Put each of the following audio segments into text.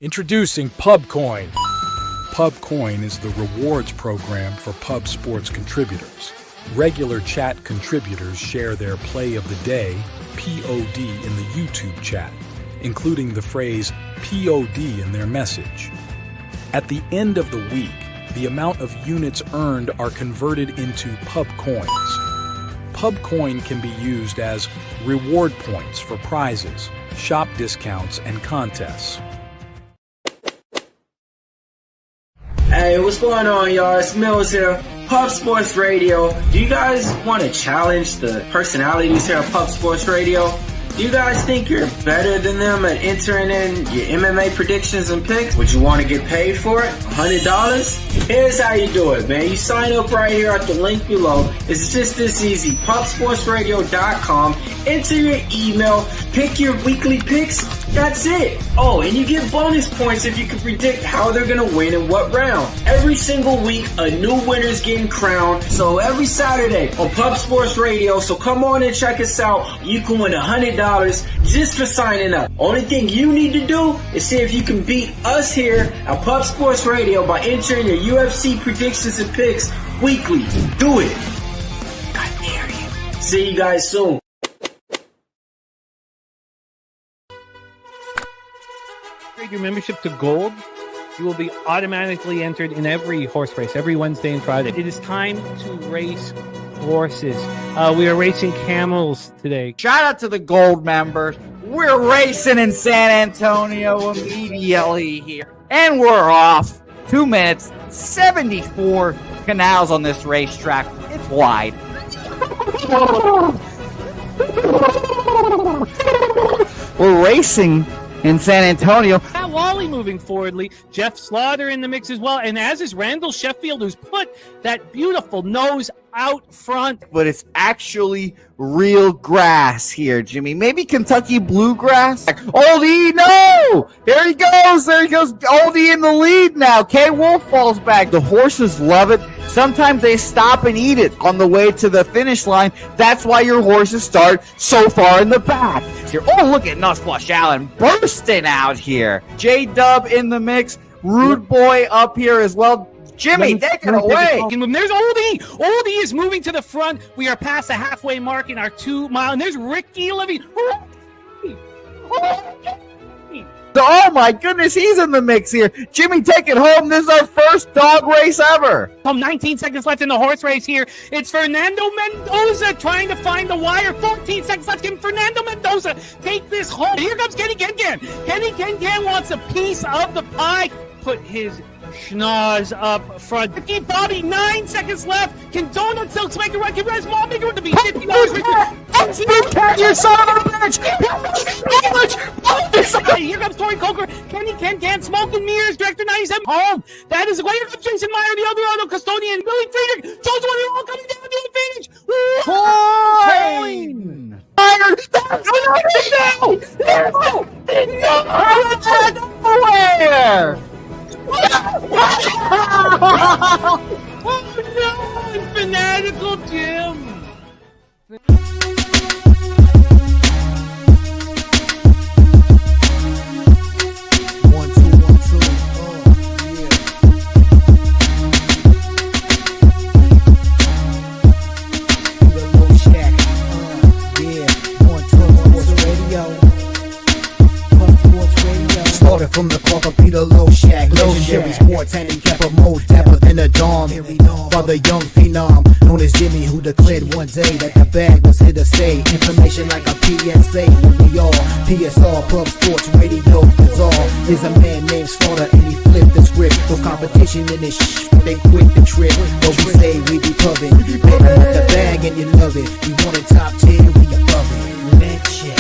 Introducing PubCoin. PubCoin is the rewards program for pub sports contributors. Regular chat contributors share their play of the day, POD, in the YouTube chat, including the phrase POD in their message. At the end of the week, the amount of units earned are converted into PubCoins. PubCoin can be used as reward points for prizes, shop discounts, and contests. Hey, what's going on, y'all? It's Mills here, Pub Sports Radio. Do you guys want to challenge the personalities here at Pub Sports Radio? Do you guys think you're better than them at entering in your MMA predictions and picks? Would you want to get paid for it? $100? Here's how you do it, man. You sign up right here at the link below. It's just this easy. PubSportsRadio.com. Enter your email. Pick your weekly picks. That's it. Oh, and you get bonus points if you can predict how they're going to win in what round. Every single week, a new winner's getting crowned. So every Saturday on Pub Sports Radio. So come on and check us out. You can win $100 just for signing up. Only thing you need to do is see if you can beat us here at Pub Sports Radio by entering your UFC predictions and picks weekly. Do it. I dare you. See you guys soon. Your membership to Gold, you will be automatically entered in every horse race, every Wednesday and Friday. It is time to race horses. We are racing camels today. Shout out to the Gold members. We're racing in San Antonio immediately here. And we're off. 2 minutes, 74 canals on this racetrack. It's wide. We're racing in San Antonio. Matt Wally moving forwardly. Jeff Slaughter in the mix as well. And as is Randall Sheffield, who's put that beautiful nose out front. But it's actually real grass here, Jimmy. Maybe Kentucky bluegrass. Oldie, no! There he goes. Oldie in the lead now. K. Wolf falls back. The horses love it. Sometimes they stop and eat it on the way to the finish line. That's why your horses start so far in the back. Oh, look at Nussflush Allen bursting out here. J-Dub in the mix. Rude Boy up here as well. Jimmy, take it away. There's Oldie. Oldie is moving to the front. We are past the halfway mark in our 2 mile. And there's Ricky Levy. Oh my goodness, he's in the mix here. Jimmy, take it home. This is our first dog race ever. 19 seconds left in the horse race here. It's Fernando Mendoza trying to find the wire. 14 seconds left. Can Fernando Mendoza take this home? Here comes Kenny Can. Kenny Can wants a piece of the pie. Put his schnoz up front. Ricky Bobby, 9 seconds left. Can Donut Silks make a run? Can Res Mall make a run to be $50? You son of a bitch! Here comes Tori Coker. Kenny Can Smoke and Mirrors. Director 97 home. That is the way. Here comes Jason Meyer, the Eldorado custodian. Billy Friedrich. Jones one all coming down the advantage. Coin! Nowhere! Oh no! Fanatical Jim! From the corporate Peter Low Shack, legendary sports handicapper, more dapper than a dom. Father young phenom, known as Jimmy, who declared one day that the bag was here to stay. Information like a PSA when we all PSR, Pub Sports Radio, bizarre. There's a man named Slaughter and he flipped the script. No competition in this but they quit the trip. But we say we be pubbing, better with the bag and you love it. We want it top 10, we above it. Legend.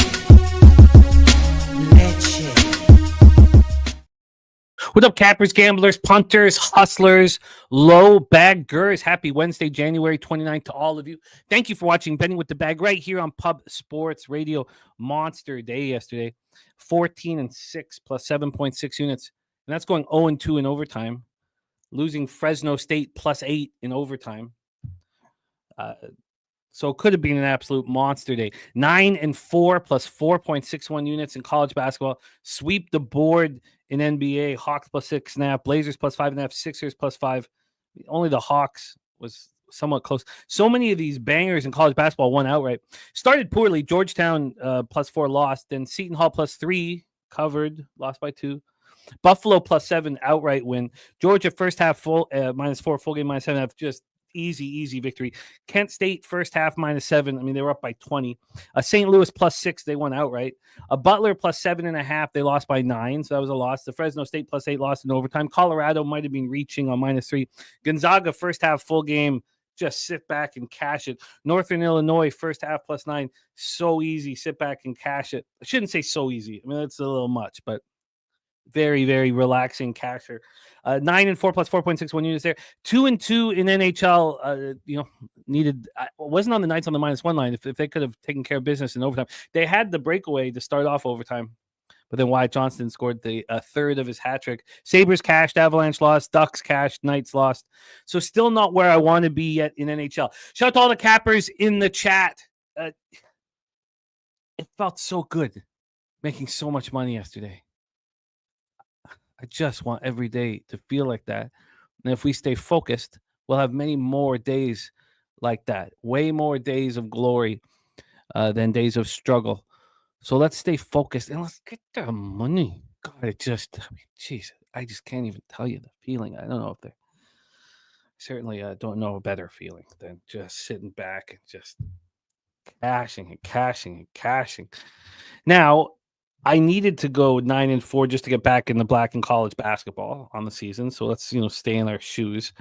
What up, cappers, gamblers, punters, hustlers, low baggers? Happy Wednesday, January 29th to all of you. Thank you for watching Betting with the Bag right here on Pub Sports Radio. Monster day yesterday. 14-6 plus 7.6 units. And that's going 0-2 in overtime. Losing Fresno State plus 8 in overtime. So it could have been an absolute monster day. 9-4 plus 4.61 units in college basketball. Sweep the board in NBA. Hawks plus 6.5. Blazers plus 5.5. Sixers plus 5. Only the Hawks was somewhat close. So many of these bangers in college basketball won outright. Started poorly. Georgetown plus 4 lost. Then Seton Hall plus 3 covered. Lost by 2. Buffalo plus 7 outright win. Georgia first half full minus 4, full game minus 7.5. Just easy victory. Kent State first half minus 7. I mean, they were up by 20. St. Louis plus 6. They won outright. Butler plus 7.5. They lost by 9. So that was a loss. The Fresno State plus 8 lost in overtime. Colorado might have been reaching on minus 3. Gonzaga first half full game. Just sit back and cash it. Northern Illinois first half plus 9. So easy. Sit back and cash it. I shouldn't say so easy. I mean, that's a little much, but very, very relaxing casher. 9-4 plus 4.61 units there. 2-2 in NHL. Needed. Wasn't on the Knights on the -1 line. If they could have taken care of business in overtime, they had the breakaway to start off overtime. But then Wyatt Johnston scored the third of his hat trick. Sabres cashed, Avalanche lost, Ducks cashed, Knights lost. So still not where I want to be yet in NHL. Shout out to all the cappers in the chat. It felt so good making so much money yesterday. I just want every day to feel like that. And if we stay focused, we'll have many more days like that. Way more days of glory than days of struggle. So let's stay focused and let's get the money. God, jeez, I just can't even tell you the feeling. I don't know if certainly don't know a better feeling than just sitting back and just cashing and cashing and cashing. Now, I needed to go 9-4 just to get back in the black in college basketball on the season. So let's, stay in our shoes.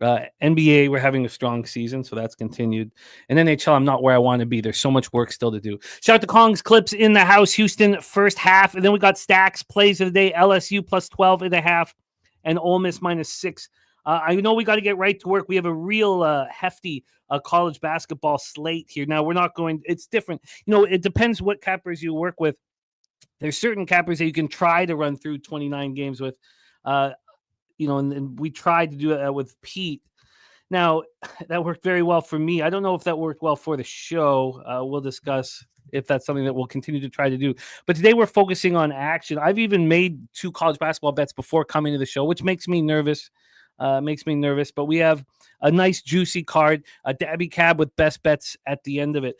NBA, we're having a strong season, so that's continued. And NHL, I'm not where I want to be. There's so much work still to do. Shout out to Kong's Clips in the house. Houston, first half. And then we got Stacks, plays of the day. LSU plus 12.5 and Ole Miss -6. I know we got to get right to work. We have a real hefty college basketball slate here. Now, we're not going – it's different. It depends what cappers you work with. There's certain cappers that you can try to run through 29 games with, and we tried to do it with Pete. Now, that worked very well for me. I don't know if that worked well for the show. We'll discuss if that's something that we'll continue to try to do. But today we're focusing on action. I've even made 2 college basketball bets before coming to the show, which makes me nervous. But we have a nice juicy card, a Daby Cab with best bets at the end of it.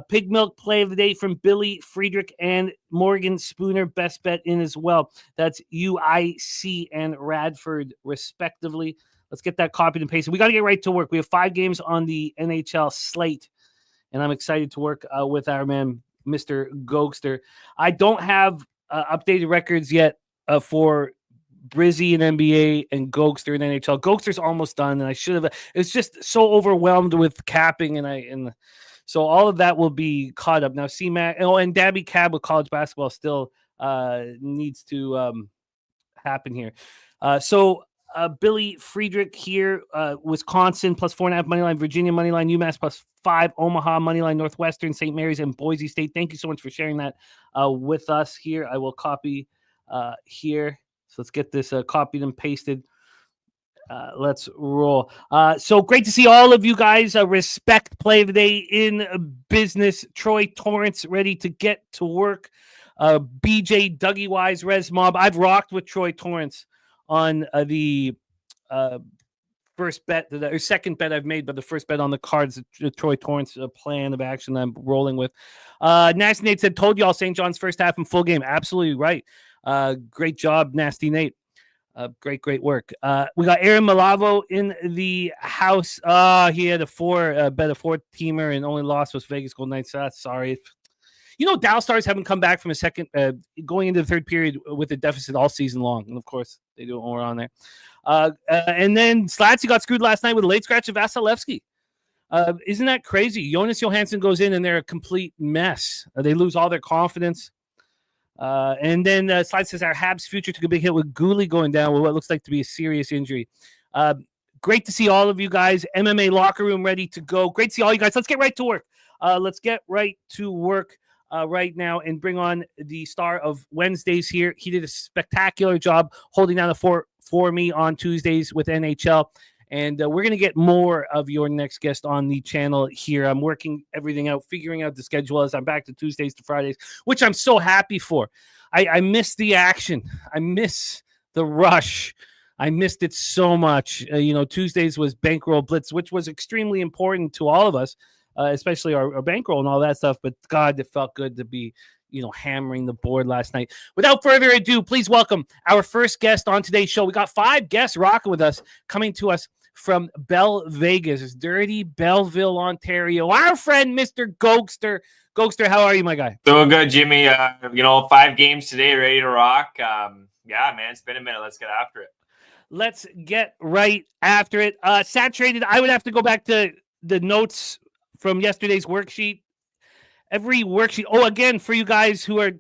Pig Milk play of the day from Billy Friedrich and Morgan Spooner, best bet in as well. That's UIC and Radford respectively. Let's get that copied and pasted. We got to get right to work. We have 5 games on the NHL slate, and I'm excited to work with our man, Mr. Gogster. I don't have updated records yet for Brizzy in NBA and Gogster in NHL. Gogster's almost done, and I should have. It's just so overwhelmed with capping, and so all of that will be caught up now. CMac, and Daby Cab with college basketball still needs to happen here. Billy Friedrich here, Wisconsin plus 4.5 money line, Virginia money line, UMass plus 5, Omaha money line, Northwestern, St. Mary's, and Boise State. Thank you so much for sharing that with us here. I will copy here. So let's get this copied and pasted. Let's roll. So great to see all of you guys. Respect play of the day in business. Troy Torrance ready to get to work. BJ Dougie Wise, Res Mob. I've rocked with Troy Torrance on the first bet, or second bet I've made, but the first bet on the cards, the Troy Torrance plan of action I'm rolling with. Nasty Nate said, told you all St. John's first half and full game. Absolutely right. Great job, Nasty Nate. Great work. We got Aaron Malavo in the house. He had a 4-teamer and only lost was Vegas Golden Knights. Sorry. Dallas Stars haven't come back from a second, going into the third period with a deficit all season long. And of course, they do it when we're on there. And then Slatsy got screwed last night with a late scratch of Vasilevsky. Isn't that crazy? Jonas Johansson goes in and they're a complete mess. They lose all their confidence. And then Slide says our Habs future took a big hit with Gooley going down with what looks like to be a serious injury. Great to see all of you guys. MMA locker room ready to go. Great to see all you guys. Let's get right to work. Right now and bring on the star of Wednesdays here. He did a spectacular job holding down the fort for me on Tuesdays with NHL. And we're going to get more of your next guest on the channel here. I'm working everything out, figuring out the schedule as I'm back to Tuesdays to Fridays, which I'm so happy for. I miss the action. I miss the rush. I missed it so much. Tuesdays was Bankroll Blitz, which was extremely important to all of us, especially our bankroll and all that stuff. But God, it felt good to be, hammering the board last night. Without further ado, please welcome our first guest on today's show. We got 5 guests rocking with us, coming to us from Bell Vegas, dirty Belleville, Ontario. Our friend, Mr. Gogster. Gogster, how are you, my guy? Doing good, Jimmy. 5 games today, ready to rock. Yeah, man, it's been a minute. Let's get after it. Let's get right after it. Saturated, I would have to go back to the notes from yesterday's worksheet. Every worksheet. Oh, again, for you guys who are,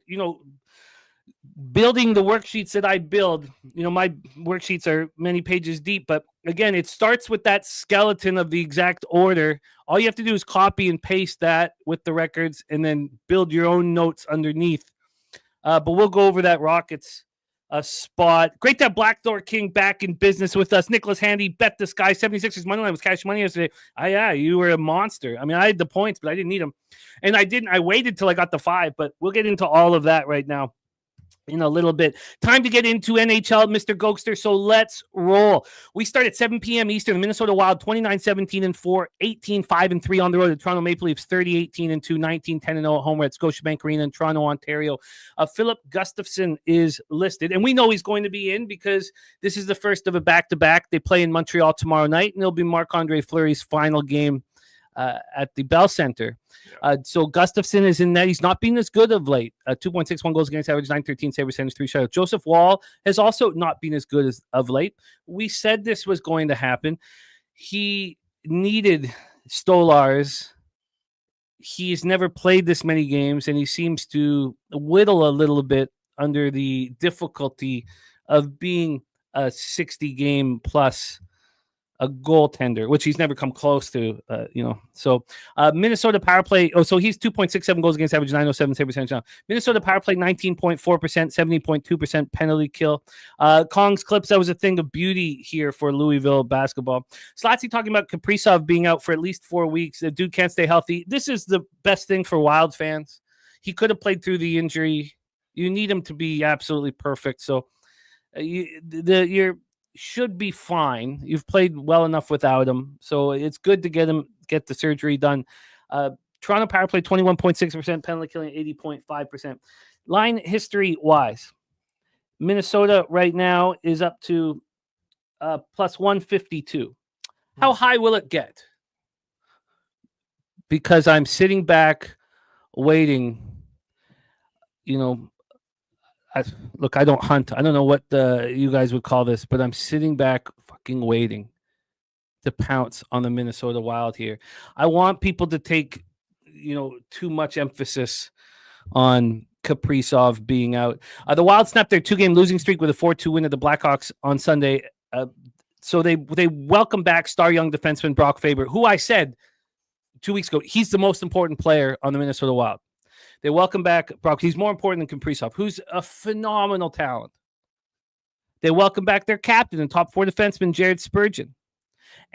building the worksheets that I build, my worksheets are many pages deep, but again, it starts with that skeleton of the exact order. All you have to do is copy and paste that with the records and then build your own notes underneath. But we'll go over that Rockets spot. Great to have Blackdoor King back in business with us. Nicholas Handy, Bet the Sky, 76ers money line was cash money yesterday. Yeah, you were a monster. I mean, I had the points, but I didn't need them. And I waited till I got the 5, but we'll get into all of that right now in a little bit. Time to get into NHL, Mr. Gogster. So let's roll. We start at 7 p.m. Eastern. The Minnesota Wild 29-17-4, 18-5-3 on the road. The Toronto Maple Leafs 30-18-2, 19-10-0 at home. We're at Scotiabank Arena in Toronto, Ontario. Philip Gustafson is listed, and we know he's going to be in because this is the first of a back-to-back. They play in Montreal tomorrow night, and it'll be Marc-Andre Fleury's final game at the Bell Center. So Gustafson is in that. He's not been as good of late. 2.61 goals against average, 913 save percentage, 3 shutouts. Joseph Wall has also not been as good as of late. We said this was going to happen. He needed Stolarz. He's never played this many games, and he seems to whittle a little bit under the difficulty of being a 60-game plus a goaltender, which he's never come close to, So Minnesota power play. Oh, so he's 2.67 goals against average, 907 save percentage now. Minnesota power play 19.4%, 70.2% penalty kill. Kong's clips, that was a thing of beauty here for Louisville basketball. Slatsy talking about Kaprizov being out for at least 4 weeks. The dude can't stay healthy. This is the best thing for Wild fans. He could have played through the injury. You need him to be absolutely perfect. So you're should be fine. You've played well enough without him, so it's good to get the surgery done. Toronto power play 21.6%, penalty killing 80.5%. Line history wise, Minnesota right now is up to plus 152. How high will it get? Because I'm sitting back waiting. I don't hunt. I don't know what you guys would call this, but I'm sitting back fucking waiting to pounce on the Minnesota Wild here. I want people to take, too much emphasis on Kaprizov being out. The Wild snapped their 2-game losing streak with a 4-2 win at the Blackhawks on Sunday. So they welcome back star young defenseman Brock Faber, who I said 2 weeks ago, he's the most important player on the Minnesota Wild. They welcome back Brock. He's more important than Kaprizov, who's a phenomenal talent. They welcome back their captain and top 4 defenseman, Jared Spurgeon.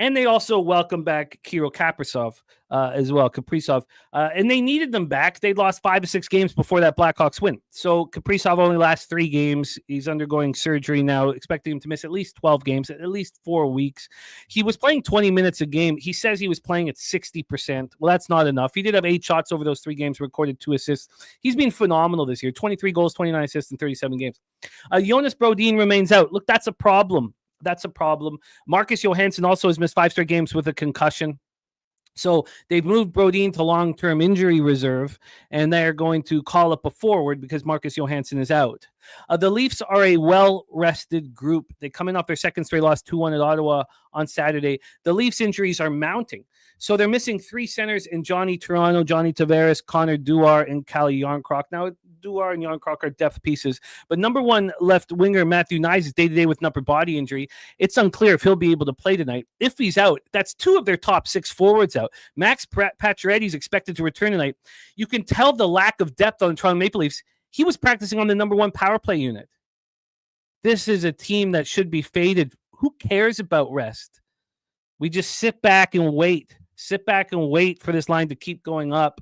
And they also welcome back Kirill Kaprizov as well, Kaprizov. And they needed them back. They lost 5 to 6 games before that Blackhawks win. So Kaprizov only lasts 3 games. He's undergoing surgery now, expecting him to miss at least 12 games, at least 4 weeks. He was playing 20 minutes a game. He says he was playing at 60%. Well, that's not enough. He did have 8 shots over those 3 games, recorded 2 assists. He's been phenomenal this year. 23 goals, 29 assists in 37 games. Jonas Brodin remains out. Look, that's a problem. Marcus Johansson also has missed 5 straight games with a concussion. So they've moved Brodin to long-term injury reserve, and they're going to call up a forward because Marcus Johansson is out. The Leafs are a well-rested group. They come in off their second straight loss, 2-1 at Ottawa on Saturday. The Leafs injuries are mounting. So they're missing 3 centers in Johnny Toronto, Johnny Tavares, Connor Dewar, and Calle Jarnkrok. Now, Dewar and Jarnkrok are depth pieces, but number 1 left winger Matthew Nyes is day-to-day with an upper body injury. It's unclear if he'll be able to play tonight. If he's out, that's 2 of their top 6 forwards out. Max Pacioretty is expected to return tonight. You can tell the lack of depth on the Toronto Maple Leafs. He was practicing on the number 1 power play unit. This is a team that should be faded. Who cares about rest? We just sit back and wait. Sit back and wait for this line to keep going up.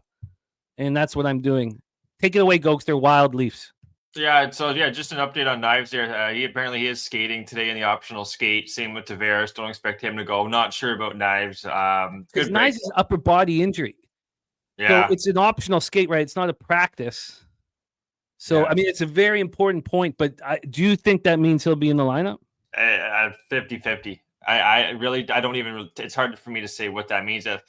And that's what I'm doing. Take it away, Gogster. Wild Leafs. Yeah, so just an update on Knives there. He is skating today in the optional skate. Same with Tavares. Don't expect him to go. Not sure about Knives. Because Knives is upper body injury. Yeah. So it's an optional skate, right? It's not a practice. So, Yeah. I mean, it's a very important point, but do you think that means he'll be in the lineup? 50-50. I don't even, it's hard for me to say what that means. It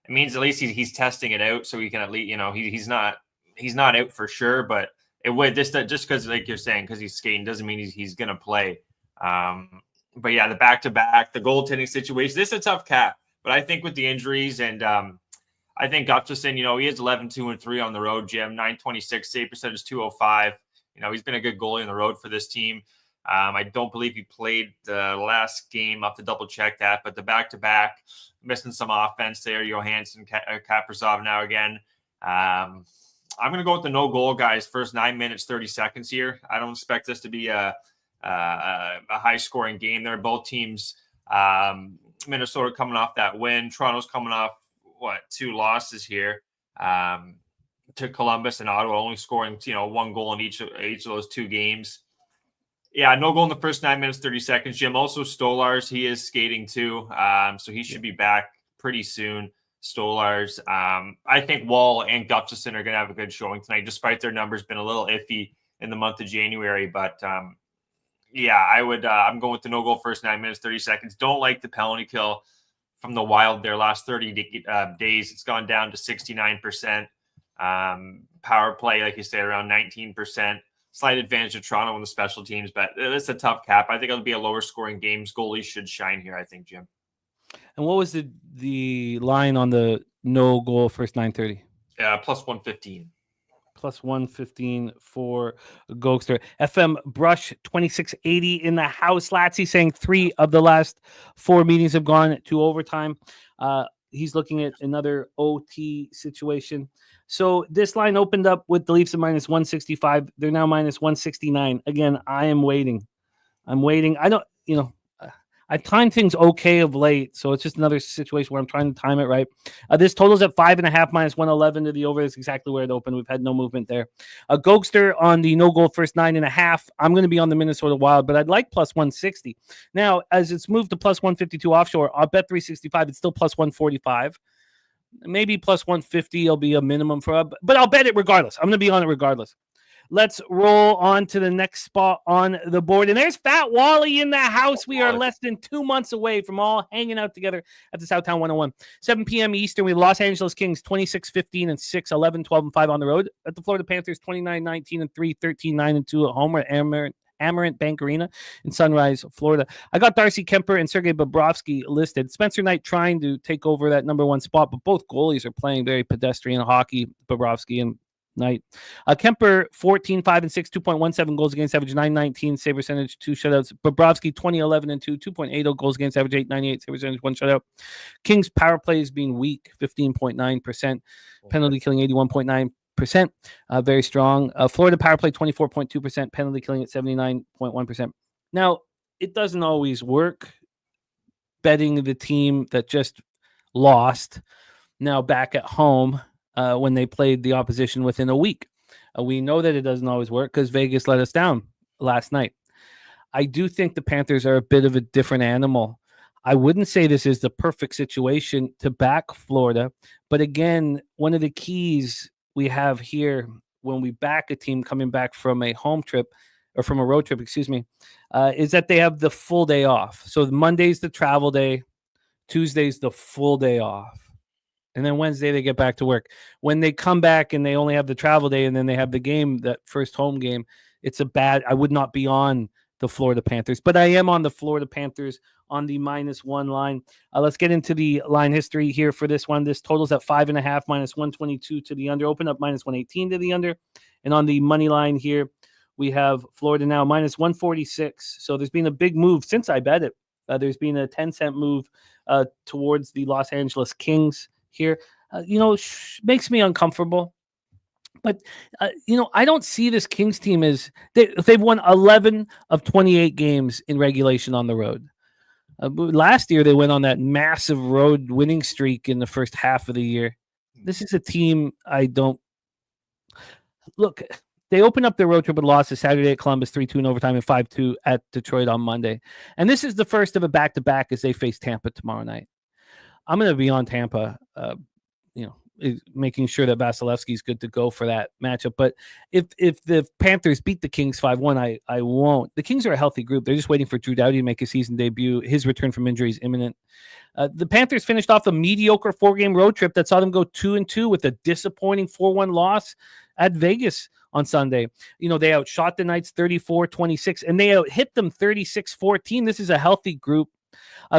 means at least he's testing it out, so he can at least, he's not out for sure, but it would just because, like you're saying, because he's skating doesn't mean he's going to play. But yeah, the back-to-back, the goaltending situation, this is a tough cap, but I think with the injuries and I think Gustafsson, he is 11-2-3 on the road, Jim, 926 save percentage, 205. He's been a good goalie on the road for this team. I don't believe he played the last game. I'll have to double check that, but the back-to-back, missing some offense there. Johansson, Kaprizov now again. I'm going to go with the no goal guys. First 9 minutes, 30 seconds here. I don't expect this to be a high-scoring game there. Both teams, Minnesota coming off that win. Toronto's coming off, 2 losses here to Columbus and Ottawa, only scoring, 1 goal in each of those 2 games. Yeah, no goal in the first 9 minutes, 30 seconds. Jim, also Stolars, he is skating too, so he should be back pretty soon. Stolars. I think Wall and Gustafsson are going to have a good showing tonight, despite their numbers been a little iffy in the month of January. But yeah, I'm going with the no goal first 9 minutes, 30 seconds. Don't like the penalty kill from the Wild their last 30 days. It's gone down to 69%. Power play, like you said, around 19%. Slight advantage of Toronto on the special teams, but it's a tough cap. I think it'll be a lower scoring game. Goalies should shine here, I think, Jim. And what was the line on the no goal first 9:30? Plus 115. Plus 115 for Gogster. FM Brush 2680 in the house. Latsy saying 3 of the last 4 meetings have gone to overtime. He's looking at another OT situation. So this line opened up with the Leafs at minus 165. They're now minus 169. Again, I am waiting. I don't, I time things okay of late, so it's just another situation where I'm trying to time it right. This total's at 5.5 minus 111 to the over. Is exactly where it opened. We've had no movement there. Gogster on the no goal first 9.5. I'm going to be on the Minnesota Wild, but I'd like plus 160. Now, as it's moved to plus 152 offshore, I'll bet 365. It's still plus 145. Maybe plus 150 will be a minimum for, but I'll bet it regardless. I'm going to be on it regardless. Let's roll on to the next spot on the board. And there's Fat Wally in the house. We are less than 2 months away from all hanging out together at the Southtown 101. 7 p.m. Eastern, we have Los Angeles Kings 26-15 and 6, 11, 12, and 5 on the road. At the Florida Panthers 29-19 and 3, 13, 9, and 2 at home at Amerant Bank Arena in Sunrise, Florida. I got Darcy Kemper and Sergei Bobrovsky listed. Spencer Knight trying to take over that number 1 spot, but both goalies are playing very pedestrian hockey, Bobrovsky and Knight. Kemper 14, 5, and 6, 2.17 goals against average, 919 save percentage, 2 shutouts. Bobrovsky 20, 11, and 2, 2.80 goals against average, 898 save percentage, 1 shutout. Kings power play is being weak, 15.9%. Penalty killing 81.9%. Very strong. Florida power play 24.2%, penalty killing at 79.1%. Now, it doesn't always work betting the team that just lost now back at home when they played the opposition within a week. We know that it doesn't always work because Vegas let us down last night. I do think the Panthers are a bit of a different animal. I wouldn't say this is the perfect situation to back Florida, but again, one of the keys we have here when we back a team coming back from a home trip or from a road trip, is that they have the full day off. So Monday's the travel day, Tuesday's the full day off, and then Wednesday they get back to work. When they come back and they only have the travel day and then they have the game, that first home game, I would not be on the Florida Panthers, but I am on the Florida Panthers on the -1 line. Let's get into the line history here for this one. This totals at 5.5 minus 122 to the under. Open up minus 118 to the under. And on the money line here, we have Florida now minus 146. So there's been a big move since I bet it. There's been a 10-cent move towards the Los Angeles Kings here. Makes me uncomfortable. But, I don't see this Kings team as they've won 11 of 28 games in regulation on the road. Last year, they went on that massive road winning streak in the first half of the year. This is a team I don't look. They opened up their road trip with losses Saturday at Columbus, 3-2 in overtime, and 5-2 at Detroit on Monday. And this is the first of a back-to-back as they face Tampa tomorrow night. I'm going to be on Tampa, making sure that Vasilevsky is good to go for that matchup. But if the Panthers beat the Kings 5-1, I won't. The Kings are a healthy group. They're just waiting for Drew Doughty to make his season debut. His return from injury is imminent. The Panthers finished off a mediocre 4-game road trip that saw them go 2-2 with a disappointing 4-1 loss at Vegas on Sunday. They outshot the Knights 34-26, and they out-hit them 36-14. This is a healthy group.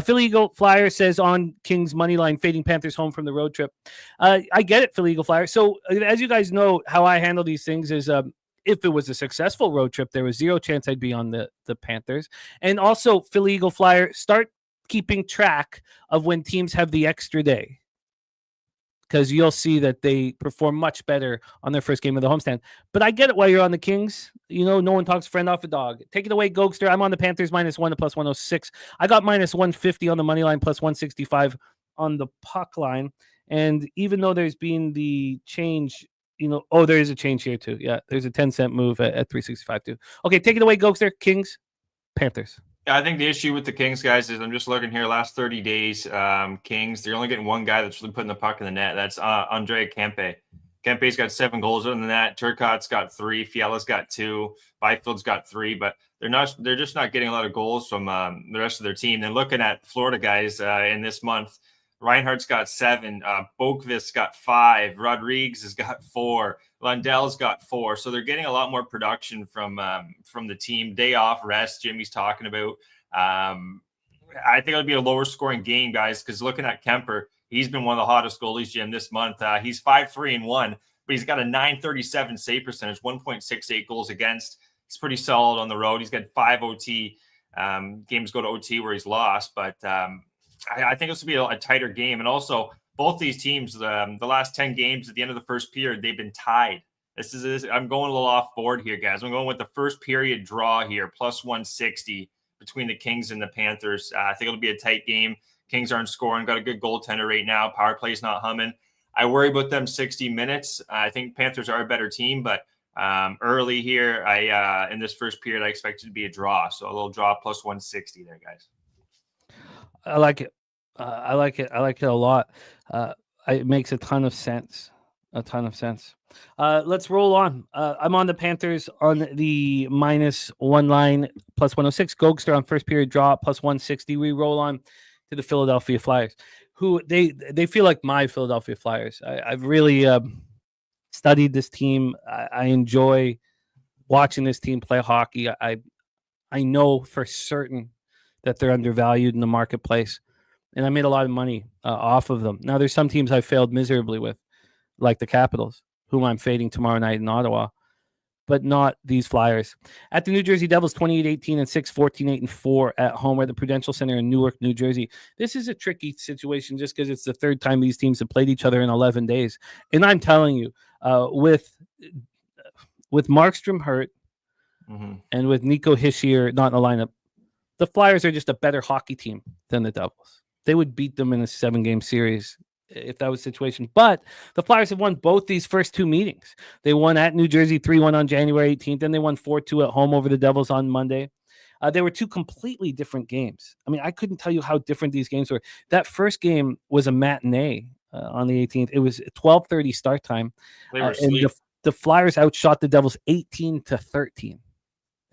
Philly Eagle Flyer says on Kings money line, fading Panthers home from the road trip. I get it, Philly Eagle Flyer. So as you guys know, how I handle these things is if it was a successful road trip, there was zero chance I'd be on the Panthers. And also, Philly Eagle Flyer, start keeping track of when teams have the extra day, because you'll see that they perform much better on their first game of the homestand. But I get it why you're on the Kings. No one talks friend off a dog. Take it away, Gogster. I'm on the Panthers -1 to +106. I got -150 on the money line, +165 on the puck line. And even though there's been the change, there is a change here too. Yeah, there's a 10-cent move at 365 too. Okay, take it away, Gogster. Kings, Panthers. Yeah, I think the issue with the Kings, guys, is I'm just looking here last 30 days. Kings, they're only getting one guy that's really putting the puck in the net. That's Andre Kempe. Kempe's got 7 goals. Other than that, Turcotte's got 3, Fiala's got 2, Byfield's got 3, but they're just not getting a lot of goals from the rest of their team. Then looking at Florida guys in this month, Reinhardt's got 7, Boqvist's got 5, Rodriguez has got 4, Lundell's got 4. So they're getting a lot more production from the team. Day off, rest, Jimmy's talking about. I think it'll be a lower scoring game, guys, because looking at Kemper, he's been one of the hottest goalies, Jim, this month. He's 5-3-1, but he's got a .937 save percentage, 1.68 goals against. He's pretty solid on the road. He's got 5 OT. Games go to OT where he's lost, but I think this will be a tighter game. And also, both these teams, the last 10 games at the end of the first period, they've been tied. I'm going a little off board here, guys. I'm going with the first period draw here, +160 between the Kings and the Panthers. I think it'll be a tight game. Kings aren't scoring, got a good goaltender right now. Power play's not humming. I worry about them 60 minutes. I think Panthers are a better team, but early here, in this first period, I expect it to be a draw. So a little draw +160 there, guys. I like it. I like it. I like it a lot. It makes a ton of sense. Let's roll on. I'm on the Panthers on the -1 line, +106. Gogster on first period draw, +160. We roll on to the Philadelphia Flyers, who they feel like my Philadelphia Flyers. I've really studied this team. I enjoy watching this team play hockey. I know for certain that they're undervalued in the marketplace, and I made a lot of money off of them. Now, there's some teams I failed miserably with, like the Capitals, whom I'm fading tomorrow night in Ottawa, but not these Flyers. At the New Jersey Devils, 28-18-6, 14-8-4 at home at the Prudential Center in Newark, New Jersey. This is a tricky situation just because it's the third time these teams have played each other in 11 days. And I'm telling you, with Markstrom hurt and with Nico Hischier not in the lineup, the Flyers are just a better hockey team than the Devils. They would beat them in a 7-game series if that was the situation. But the Flyers have won both these first 2 meetings. They won at New Jersey 3-1 on January 18th. Then they won 4-2 at home over the Devils on Monday. They were 2 completely different games. I mean, I couldn't tell you how different these games were. That first game was a matinee on the 18th. It was 12:30 start time. And the Flyers outshot the Devils 18-13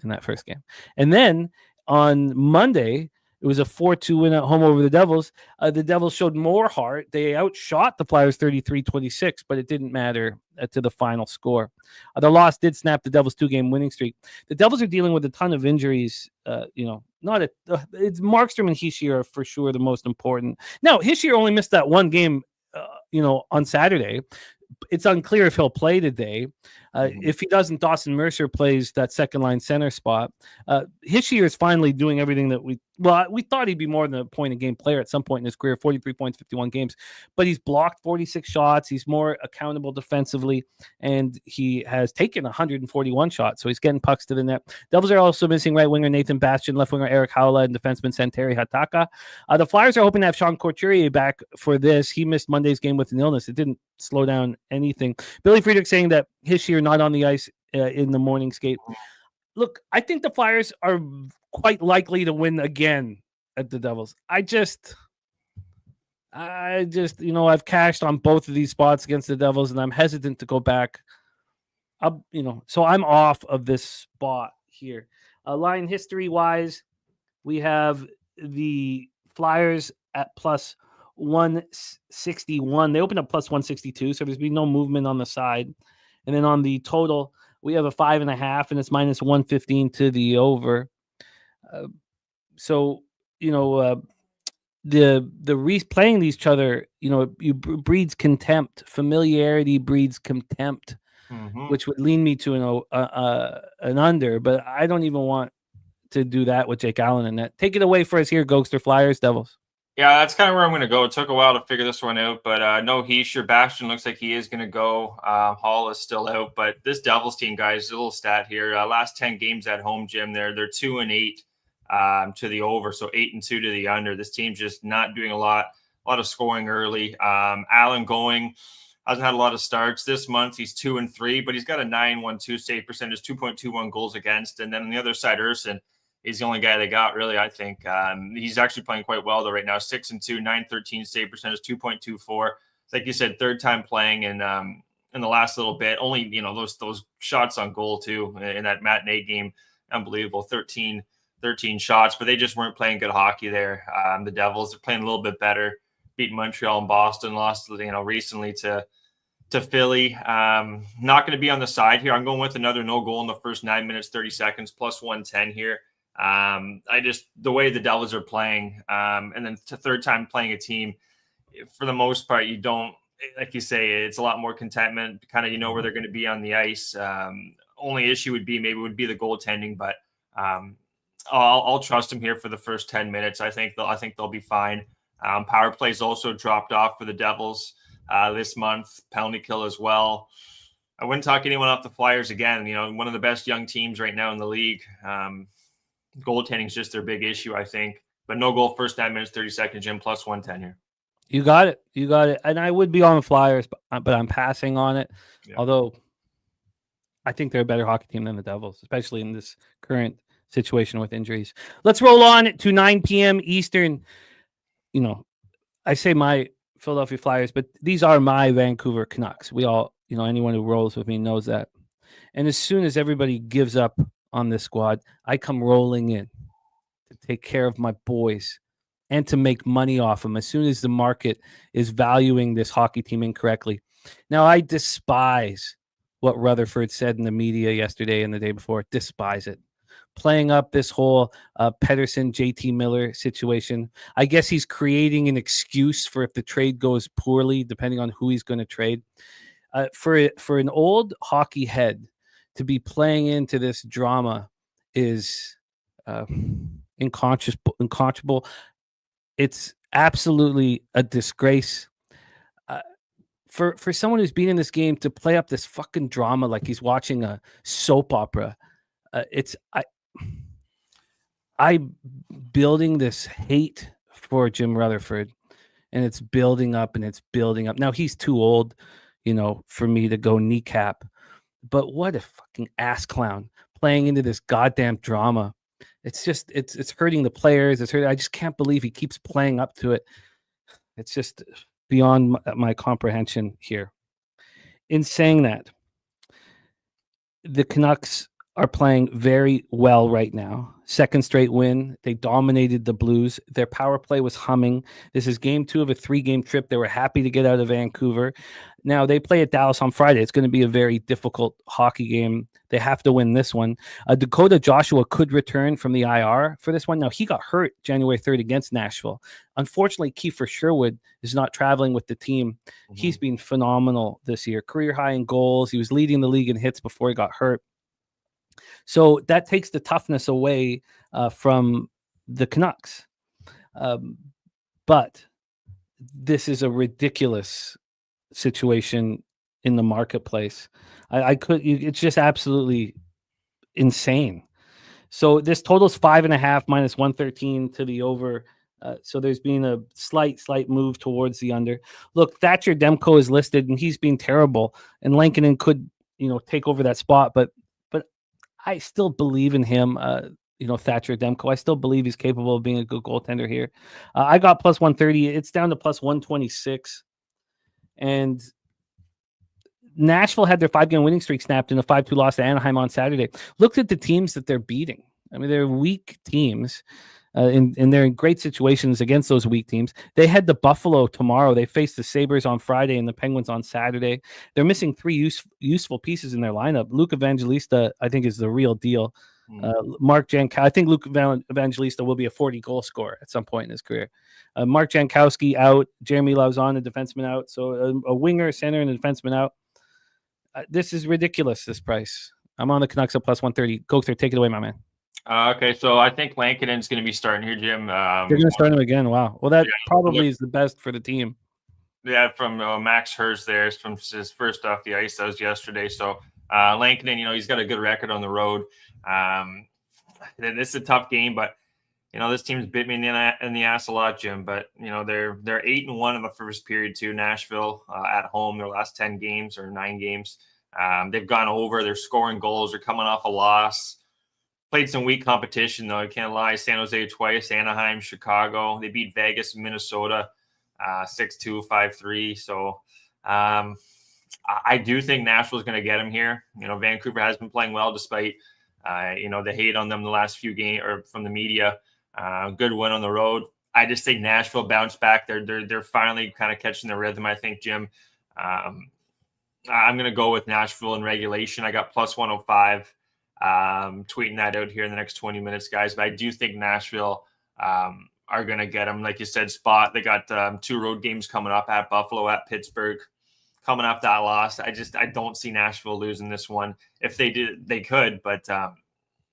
in that first game. And then on Monday, it was a 4-2 win at home over the Devils. The Devils showed more heart. They outshot the Flyers 33-26, but it didn't matter to the final score. The loss did snap the Devils' 2-game winning streak. The Devils are dealing with a ton of injuries. It's Markstrom and Hischier are for sure the most important. Now, Hischier only missed that one game, on Saturday. It's unclear if he'll play today. If he doesn't, Dawson Mercer plays that second line center spot. Hischier is finally doing everything that we thought he'd be more than a point a game player at some point in his career, 43 points, 51 games, but he's blocked 46 shots. He's more accountable defensively, and he has taken 141 shots. So he's getting pucks to the net. Devils are also missing right winger Nathan Bastian, left winger Eric Howla, and defenseman Santeri Hataka. The Flyers are hoping to have Sean Couturier back for this. He missed Monday's game with an illness. It didn't slow down anything. Billy Friedrich saying that Hischier not on the ice in the morning skate. Look, I think the Flyers are quite likely to win again at the Devils. I just, I've cashed on both of these spots against the Devils, and I'm hesitant to go back. So I'm off of this spot here. Line history wise, we have the Flyers at plus 161. They opened up plus 162, so there's been no movement on the side. And then on the total, we have a 5.5, and it's minus 115 to the over. Playing each other, breeds contempt. Familiarity breeds contempt, which would lead me to an under. But I don't even want to do that with Jake Allen in net. Take it away for us here, Gogster. Flyers, Devils. Yeah, that's kind of where I'm going to go. It took a while to figure this one out, but no Hischier. Bastian looks like he is going to go. Hall is still out, but this Devils team, guys, a little stat here. Last 10 games at home, Jim, they're 2-8 to the over, so 8-2 to the under. This team's just not doing a lot of scoring early. Allen going hasn't had a lot of starts this month. He's 2-3, but he's got a 9.12 save percentage, 2.21 goals against, and then on the other side, Urson. He's the only guy they got, really, I think. He's actually playing quite well, though, right now. 6-2, 9.13 save percentage, 2.24. Like you said, third time playing in the last little bit. Only, those shots on goal, too, in that matinee game. Unbelievable. 13 shots, but they just weren't playing good hockey there. The Devils are playing a little bit better. Beat Montreal and Boston. Lost, recently to Philly. Not going to be on the side here. I'm going with another no goal in the first 9 minutes, 30 seconds, plus 110 here. The way the Devils are playing, and then to third time playing a team, for the most part, you don't, like you say, it's a lot more contentment, kind of, where they're going to be on the ice. Only issue would be the goaltending, but I'll trust them here for the first 10 minutes. I think they'll be fine. Power plays also dropped off for the Devils this month, penalty kill as well. I wouldn't talk anyone off the Flyers again. One of the best young teams right now in the league. Goaltending is just their big issue, I think. But no goal first 9 minutes, 30 seconds, Jim, plus 110 here. You got it. And I would be on the Flyers, but I'm passing on it. Yeah. Although I think they're a better hockey team than the Devils, especially in this current situation with injuries. Let's roll on to 9 p.m. Eastern. I say my Philadelphia Flyers, but these are my Vancouver Canucks. We all, anyone who rolls with me knows that. And as soon as everybody gives up on this squad, I come rolling in to take care of my boys and to make money off them as soon as the market is valuing this hockey team incorrectly. Now, I despise what Rutherford said in the media yesterday and the day before. Despise it. Playing up this whole Pedersen, JT Miller situation. I guess he's creating an excuse for if the trade goes poorly, depending on who he's going to trade. For an old hockey head to be playing into this drama is unconscionable. It's absolutely a disgrace. For someone who's been in this game to play up this fucking drama like he's watching a soap opera, I'm building this hate for Jim Rutherford, and it's building up and it's building up. Now he's too old, for me to go kneecap. But what a fucking ass clown playing into this goddamn drama. It's just, it's hurting the players. I just can't believe he keeps playing up to it. It's just beyond my comprehension here. In saying that, the Canucks are playing very well right now. Second straight win. They dominated the Blues. Their power play was humming. This is game 2 of a 3-game trip. They were happy to get out of Vancouver. Now they play at Dallas on Friday. It's going to be a very difficult hockey game. They have to win this one. Dakota Joshua could return from the IR for this one. Now, he got hurt January 3rd against Nashville. Unfortunately, Kiefer Sherwood is not traveling with the team. Mm-hmm. He's been phenomenal this year. Career high in goals. He was leading the league in hits before he got hurt. So that takes the toughness away from the Canucks. But this is a ridiculous situation in the marketplace. It's just absolutely insane. So this totals 5.5 minus 113 to the over. So there's been a slight move towards the under. Look, Thatcher Demko is listed and he's been terrible, and Lankinen could, take over that spot, but I still believe in him. Thatcher Demko. I still believe he's capable of being a good goaltender here. I got plus 130. It's down to plus 126. And Nashville had their 5-game winning streak snapped in a 5-2 loss to Anaheim on Saturday. Look at the teams that they're beating. I mean, they're weak teams, and they're in great situations against those weak teams. They head to Buffalo tomorrow. They face the Sabres on Friday and the Penguins on Saturday. They're missing 3 useful pieces in their lineup. Luke Evangelista, I think, is the real deal. Mark Jankowski. I think Luke Evangelista will be a 40-goal scorer at some point in his career. Mark Jankowski out. Jeremy Lauzon, a defenseman, out. So a winger, center, and a defenseman out. This is ridiculous, this price. I'm on the Canucks at plus 130. Gogster, take it away, my man. Okay, so I think Lankinen's going to be starting here, Jim. They're going to start him again. Wow. Well, that probably is the best for the team. Yeah, from Max Hurst there, from his first off the ice. That was yesterday. So Lankinen, he's got a good record on the road. This is a tough game, but this team's bit me in the ass a lot, Jim. But they're 8-1 in the first period too. Nashville at home, their last 10 games or 9 games, they've gone over. They're scoring goals. They're coming off a loss. Played some weak competition though. I can't lie. San Jose twice, Anaheim, Chicago. They beat Vegas, Minnesota, 6-2, 5-3. So I do think Nashville's going to get him here. Vancouver has been playing well despite the hate on them the last few games or from the media. Good win on the road. I just think Nashville bounced back. They're finally kind of catching the rhythm, I think, Jim. I'm going to go with Nashville in regulation. I got plus 105. Tweeting that out here in the next 20 minutes, guys. But I do think Nashville are going to get them. Like you said, Spot, they got 2 road games coming up at Buffalo, at Pittsburgh. Coming off that loss, I don't see Nashville losing this one. If they did, they could, but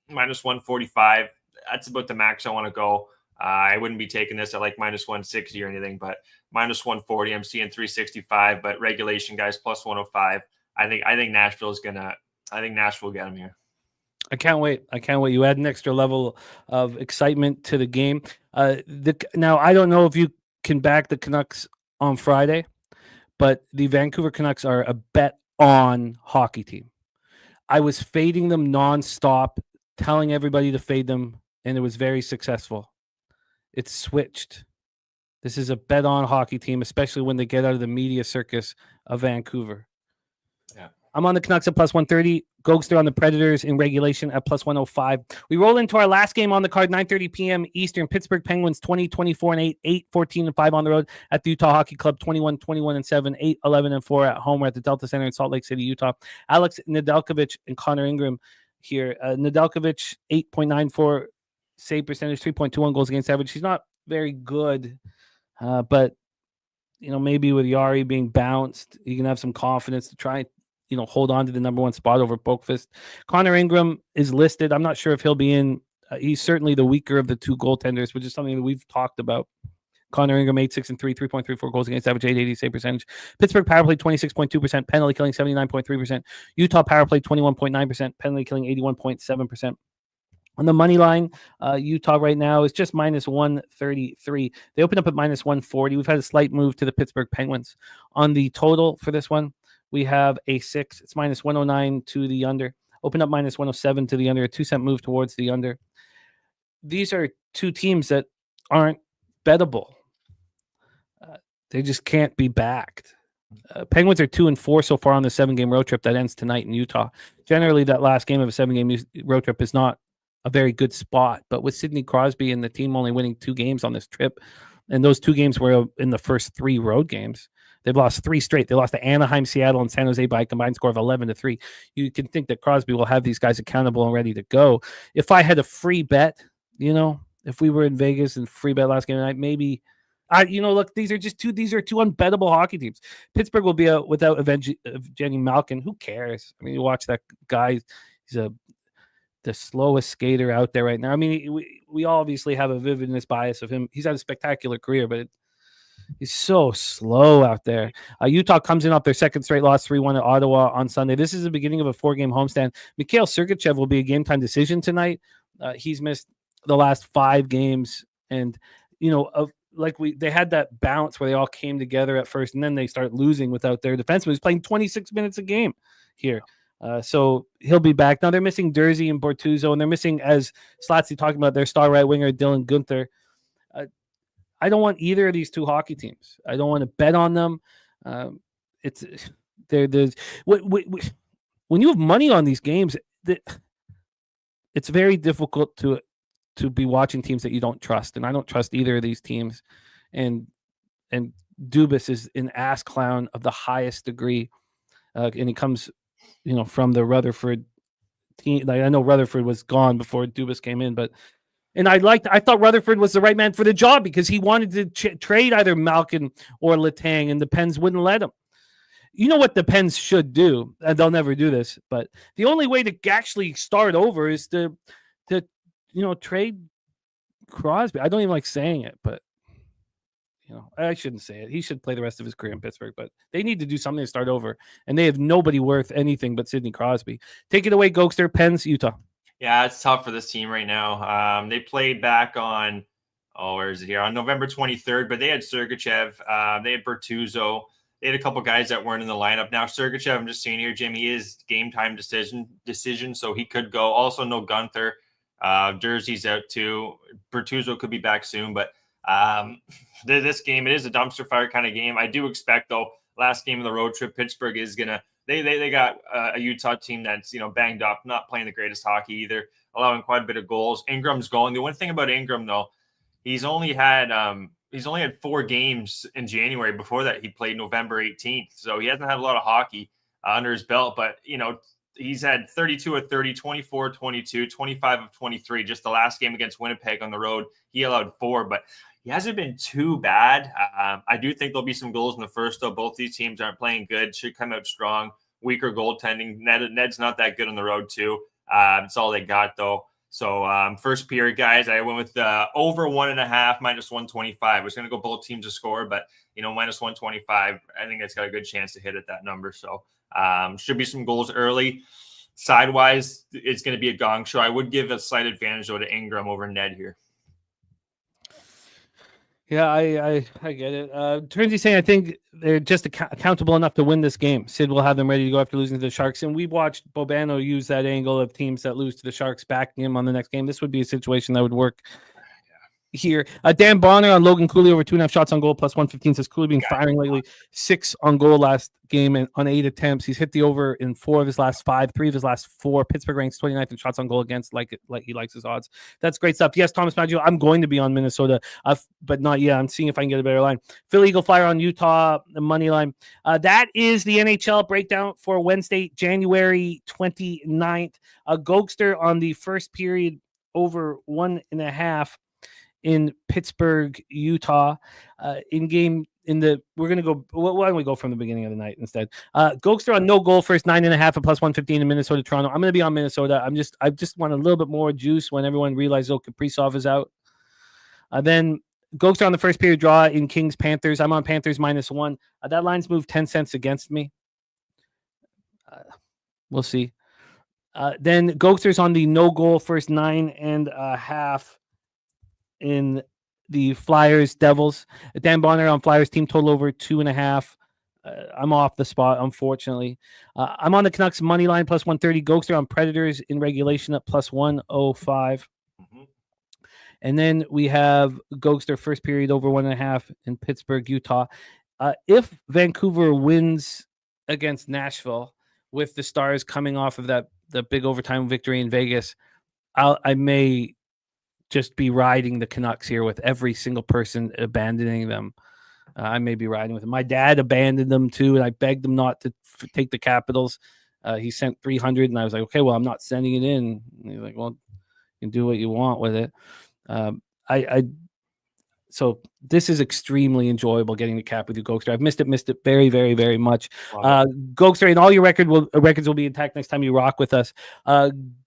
minus 145, that's about the max I want to go. I wouldn't be taking this at like minus 160 or anything, but minus 140, I'm seeing 365, but regulation, guys, plus 105. I think Nashville get them here. I can't wait. You add an extra level of excitement to the game. Now, I don't know if you can back the Canucks on Friday, but the Vancouver Canucks are a bet-on hockey team. I was fading them nonstop, telling everybody to fade them, and it was very successful. It's switched. This is a bet-on hockey team, especially when they get out of the media circus of Vancouver. Yeah. I'm on the Canucks at plus 130. Gogster on the Predators in regulation at plus 105. We roll into our last game on the card, 9:30 p.m. Eastern. Pittsburgh Penguins 20-24-8, 8-14-5 on the road at the Utah Hockey Club, 21-21-7, 8-11-4 at home. We're at the Delta Center in Salt Lake City, Utah. Alex Nedeljkovic and Connor Ingram here. Nedeljkovic, 8.94 save percentage, 3.21 goals against average. He's not very good, but maybe with Yari being bounced, you can have some confidence to try and hold on to the number 1 spot over Boakfist. Connor Ingram is listed. I'm not sure if he'll be in. He's certainly the weaker of the 2 goaltenders, which is something that we've talked about. Connor Ingram, 8-6-3, 3.34 goals against average, 880 save percentage. Pittsburgh power play 26.2%, penalty killing 79.3%. Utah power play 21.9%, penalty killing 81.7%. On the money line, Utah right now is just minus 133. They opened up at minus 140. We've had a slight move to the Pittsburgh Penguins. On the total for this one, we have a 6. It's minus 109 to the under. Open up minus 107 to the under. A 2-cent move towards the under. These are 2 teams that aren't bettable. They just can't be backed. Penguins are 2-4 so far on the 7-game road trip that ends tonight in Utah. Generally, that last game of a 7-game road trip is not a very good spot. But with Sidney Crosby and the team only winning 2 games on this trip, and those 2 games were in the first 3 road games, they've lost 3 straight. They lost to Anaheim, Seattle, and San Jose by a combined score of 11-3. You can think that Crosby will have these guys accountable and ready to go. If I had a free bet, if we were in Vegas and free bet last game tonight, maybe. Look, these are 2 unbettable hockey teams. Pittsburgh will be out without Evgeny Malkin. Who cares? I mean, you watch that guy. He's the slowest skater out there right now. I mean, we obviously have a vividness bias of him. He's had a spectacular career, but he's so slow out there. Utah comes in off their second straight loss, 3-1 at Ottawa on Sunday. This is the beginning of a 4-game homestand. Mikhail Sergachev will be a game-time decision tonight. He's missed the last 5 games, and they had that bounce where they all came together at first, and then they start losing without their defenseman. He's playing 26 minutes a game here. So he'll be back. Now they're missing Dursey and Bortuzzo, and they're missing, as Slatsy talking about, their star right winger, Dylan Guenther. I don't want either of these 2 hockey teams. I don't want to bet on them. When you have money on these games, it's very difficult to be watching teams that you don't trust, and I don't trust either of these teams. And Dubas is an ass clown of the highest degree, and he comes, from the Rutherford team. I know Rutherford was gone before Dubas came in, I thought Rutherford was the right man for the job because he wanted to trade either Malkin or Letang, and the Pens wouldn't let him. You know what the Pens should do, and they'll never do this, but the only way to actually start over is to trade Crosby. I don't even like saying it, but I shouldn't say it. He should play the rest of his career in Pittsburgh, but they need to do something to start over, and they have nobody worth anything but Sidney Crosby. Take it away, Gogster. Pens, Utah. Yeah, it's tough for this team right now. They played back on, where is it here? On November 23rd, but they had Sergachev, they had Bortuzzo, they had a couple guys that weren't in the lineup. Now Sergachev, I'm just seeing here, Jim, he is game time decision, so he could go. Also, no Guenther. Jersey's out too. Bortuzzo could be back soon, but this game, it is a dumpster fire kind of game. I do expect, though, last game of the road trip, Pittsburgh is gonna they got a Utah team that's banged up, not playing the greatest hockey either, allowing quite a bit of goals. Ingram's going. The one thing about Ingram, though, he's only had 4 games in January. Before that, he played November 18th, so he hasn't had a lot of hockey under his belt, but he's had 32 of 30, 24 of 22, 25 of 23. Just the last game against Winnipeg on the road, he allowed 4, but he hasn't been too bad. I do think there'll be some goals in the first, though. Both these teams aren't playing good, should come out strong. Weaker goaltending. Ned's not that good on the road, too. That's all they got, though. So first period, guys, I went with over 1.5, minus 125. I was going to go both teams to score, but, minus 125, I think that's got a good chance to hit at that number. So should be some goals early. Sidewise, it's going to be a gong show. I would give a slight advantage, though, to Ingram over Ned here. Yeah, I get it. Turnsey saying I think they're just accountable enough to win this game. Sid will have them ready to go after losing to the Sharks. And we watched Bobano use that angle of teams that lose to the Sharks backing him on the next game. This would be a situation that would work here. Dan Bonner on Logan Cooley over 2.5 shots on goal, plus 115, says Cooley been firing lately. 6 on goal last game and on 8 attempts. He's hit the over in 4 of his last 5, 3 of his last 4. Pittsburgh ranks 29th in shots on goal against, like he likes his odds. That's great stuff. Yes, Thomas Maggio, I'm going to be on Minnesota, but not yet. I'm seeing if I can get a better line. Philly Eagle Flyer on Utah, the money line. That is the NHL breakdown for Wednesday, January 29th. Gogster on the first period over 1.5 in Pittsburgh, Utah. We're going to go, why don't we go from the beginning of the night instead? Gogster on no goal, first 9.5 at plus 115 in Minnesota, Toronto. I'm going to be on Minnesota. I just want a little bit more juice when everyone realizes Kaprizov is out. Then Gogster on the first period draw in Kings, Panthers. I'm on Panthers -1. That line's moved 10 cents against me. We'll see. Then Gogster's on the no goal, first 9.5 in the Flyers Devils. Dan Bonner on Flyers team total over 2.5. I'm off the spot, unfortunately. I'm on the Canucks money line plus 130. Gogster on Predators in regulation at plus 105. Mm-hmm. And then we have Gogster first period over 1.5 in Pittsburgh, Utah. if Vancouver wins against Nashville with the Stars coming off of the big overtime victory in Vegas, I may just be riding the Canucks here with every single person abandoning them. I may be riding with them. My dad abandoned them too, and I begged him not to take the Capitals. He sent 300, and I was like, okay, well, I'm not sending it in. And he's like, well, you can do what you want with it. So this is extremely enjoyable getting the cap with you, Gogster. I've missed it very, very, very much. Gogster, and all your records will be intact next time you rock with us.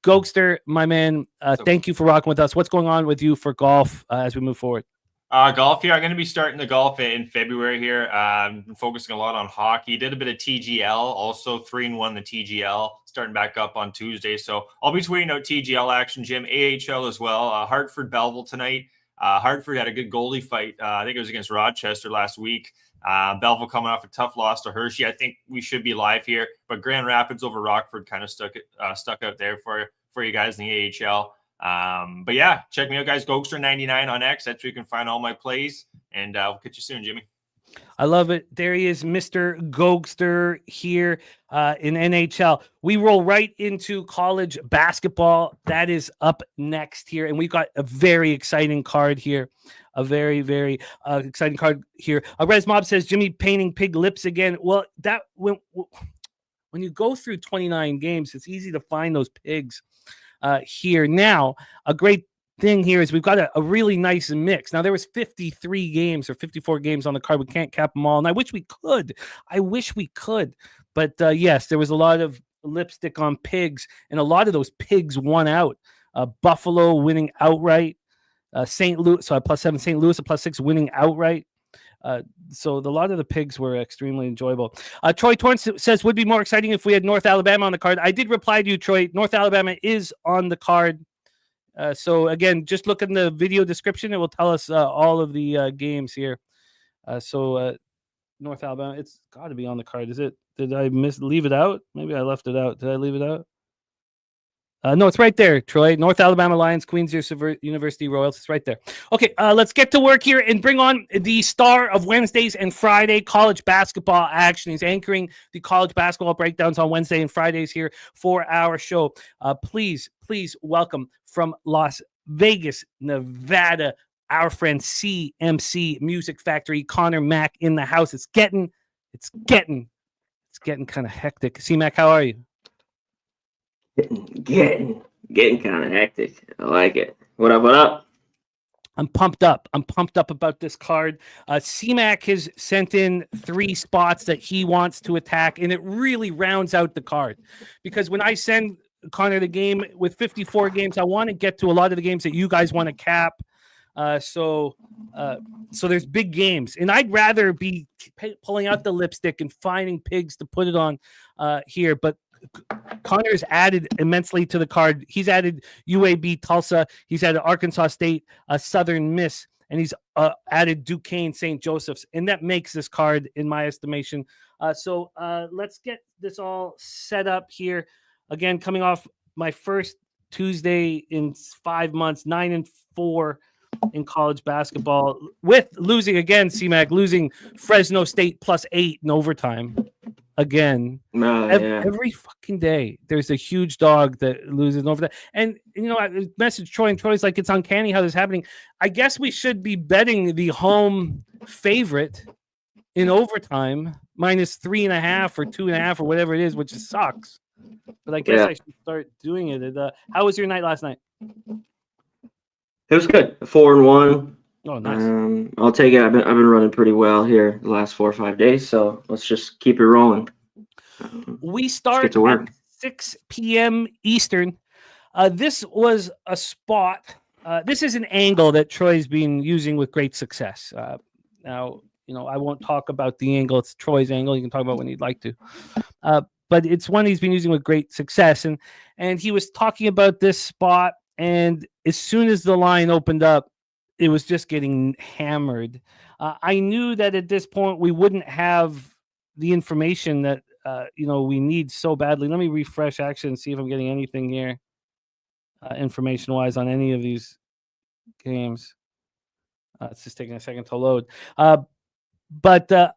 Gogster, my man, thank you for rocking with us. What's going on with you for golf as we move forward? Golf here. I'm going to be starting the golf in February here. I'm focusing a lot on hockey. Did a bit of TGL, also 3-1 the TGL, starting back up on Tuesday. So I'll be tweeting out TGL action, Jim. AHL as well. Hartford Belleville tonight. Hartford had a good goalie fight. I think it was against Rochester last week. Belleville coming off a tough loss to Hershey. I think we should be live here, but Grand Rapids over Rockford kind of stuck out there for you guys in the AHL. But yeah, check me out, guys. Gogster99 on X. That's where you can find all my plays. And I'll catch you soon, Jimmy. I love it. There he is, Mr. Gogster here in NHL. We roll right into college basketball. That is up next here. And we've got a very exciting card here. A very, very exciting card here. Res Mob says, Jimmy painting pig lips again. Well, that when you go through 29 games, it's easy to find those pigs here. Now, a great thing here is we've got a really nice mix. Now, there was 53 games or 54 games on the card. We can't cap them all, and I wish we could. But yes, there was a lot of lipstick on pigs, and a lot of those pigs won out. Buffalo winning outright. St. Louis, so +7. St. Louis, a +6 winning outright. So a lot of the pigs were extremely enjoyable. Troy Torrance says, would be more exciting if we had North Alabama on the card. I did reply to you, Troy. North Alabama is on the card. So again, just look in the video description. It will tell us all of the games here. North Alabama, it's got to be on the card. Is it? Did I leave it out? Maybe I left it out. Did I leave it out? No, it's right there, Troy. North Alabama Lions, Queens University Royals. It's right there. Okay, let's get to work here and bring on the star of Wednesdays and Friday college basketball action. He's anchoring the college basketball breakdowns on Wednesday and Fridays here for our show. Please welcome from Las Vegas, Nevada, our friend CMC Music Factory, Conor Mac in the house. It's getting kind of hectic. CMac, how are you? Getting kind of hectic. I like it. What up? I'm pumped up about this card. CMac has sent in 3 spots that he wants to attack, and it really rounds out the card. Because when I send Connor the game with 54 games, I want to get to a lot of the games that you guys want to cap. So there's big games, and I'd rather be pulling out the lipstick and finding pigs to put it on here. But Connor's added immensely to the card. He's added UAB Tulsa. He's added Arkansas State, Southern Miss, and he's added Duquesne St. Joseph's, and that makes this card, in my estimation. So let's get this all set up here. Again, coming off my first Tuesday in 5 months, 9-4 in college basketball, with losing again, CMac losing Fresno State +8 in overtime. Again, every fucking day, there's a huge dog that loses over that. And, I messaged Troy, and Troy's like, it's uncanny how this is happening. I guess we should be betting the home favorite in overtime -3.5 or 2.5 or whatever it is, which sucks. But I guess I should start doing it. How was your night last night? It was good. 4-1. Oh, nice. I'll take it. I've been running pretty well here the last 4 or 5 days, so let's just keep it rolling. We start at 6 p.m. Eastern. This was a spot. This is an angle that Troy's been using with great success. Now, I won't talk about the angle. It's Troy's angle. You can talk about when you'd like to. But it's one he's been using with great success. And he was talking about this spot, and as soon as the line opened up, it was just getting hammered. I knew that at this point we wouldn't have the information that we need so badly. Let me refresh action and see if I'm getting anything here, information-wise, on any of these games. It's just taking a second to load. But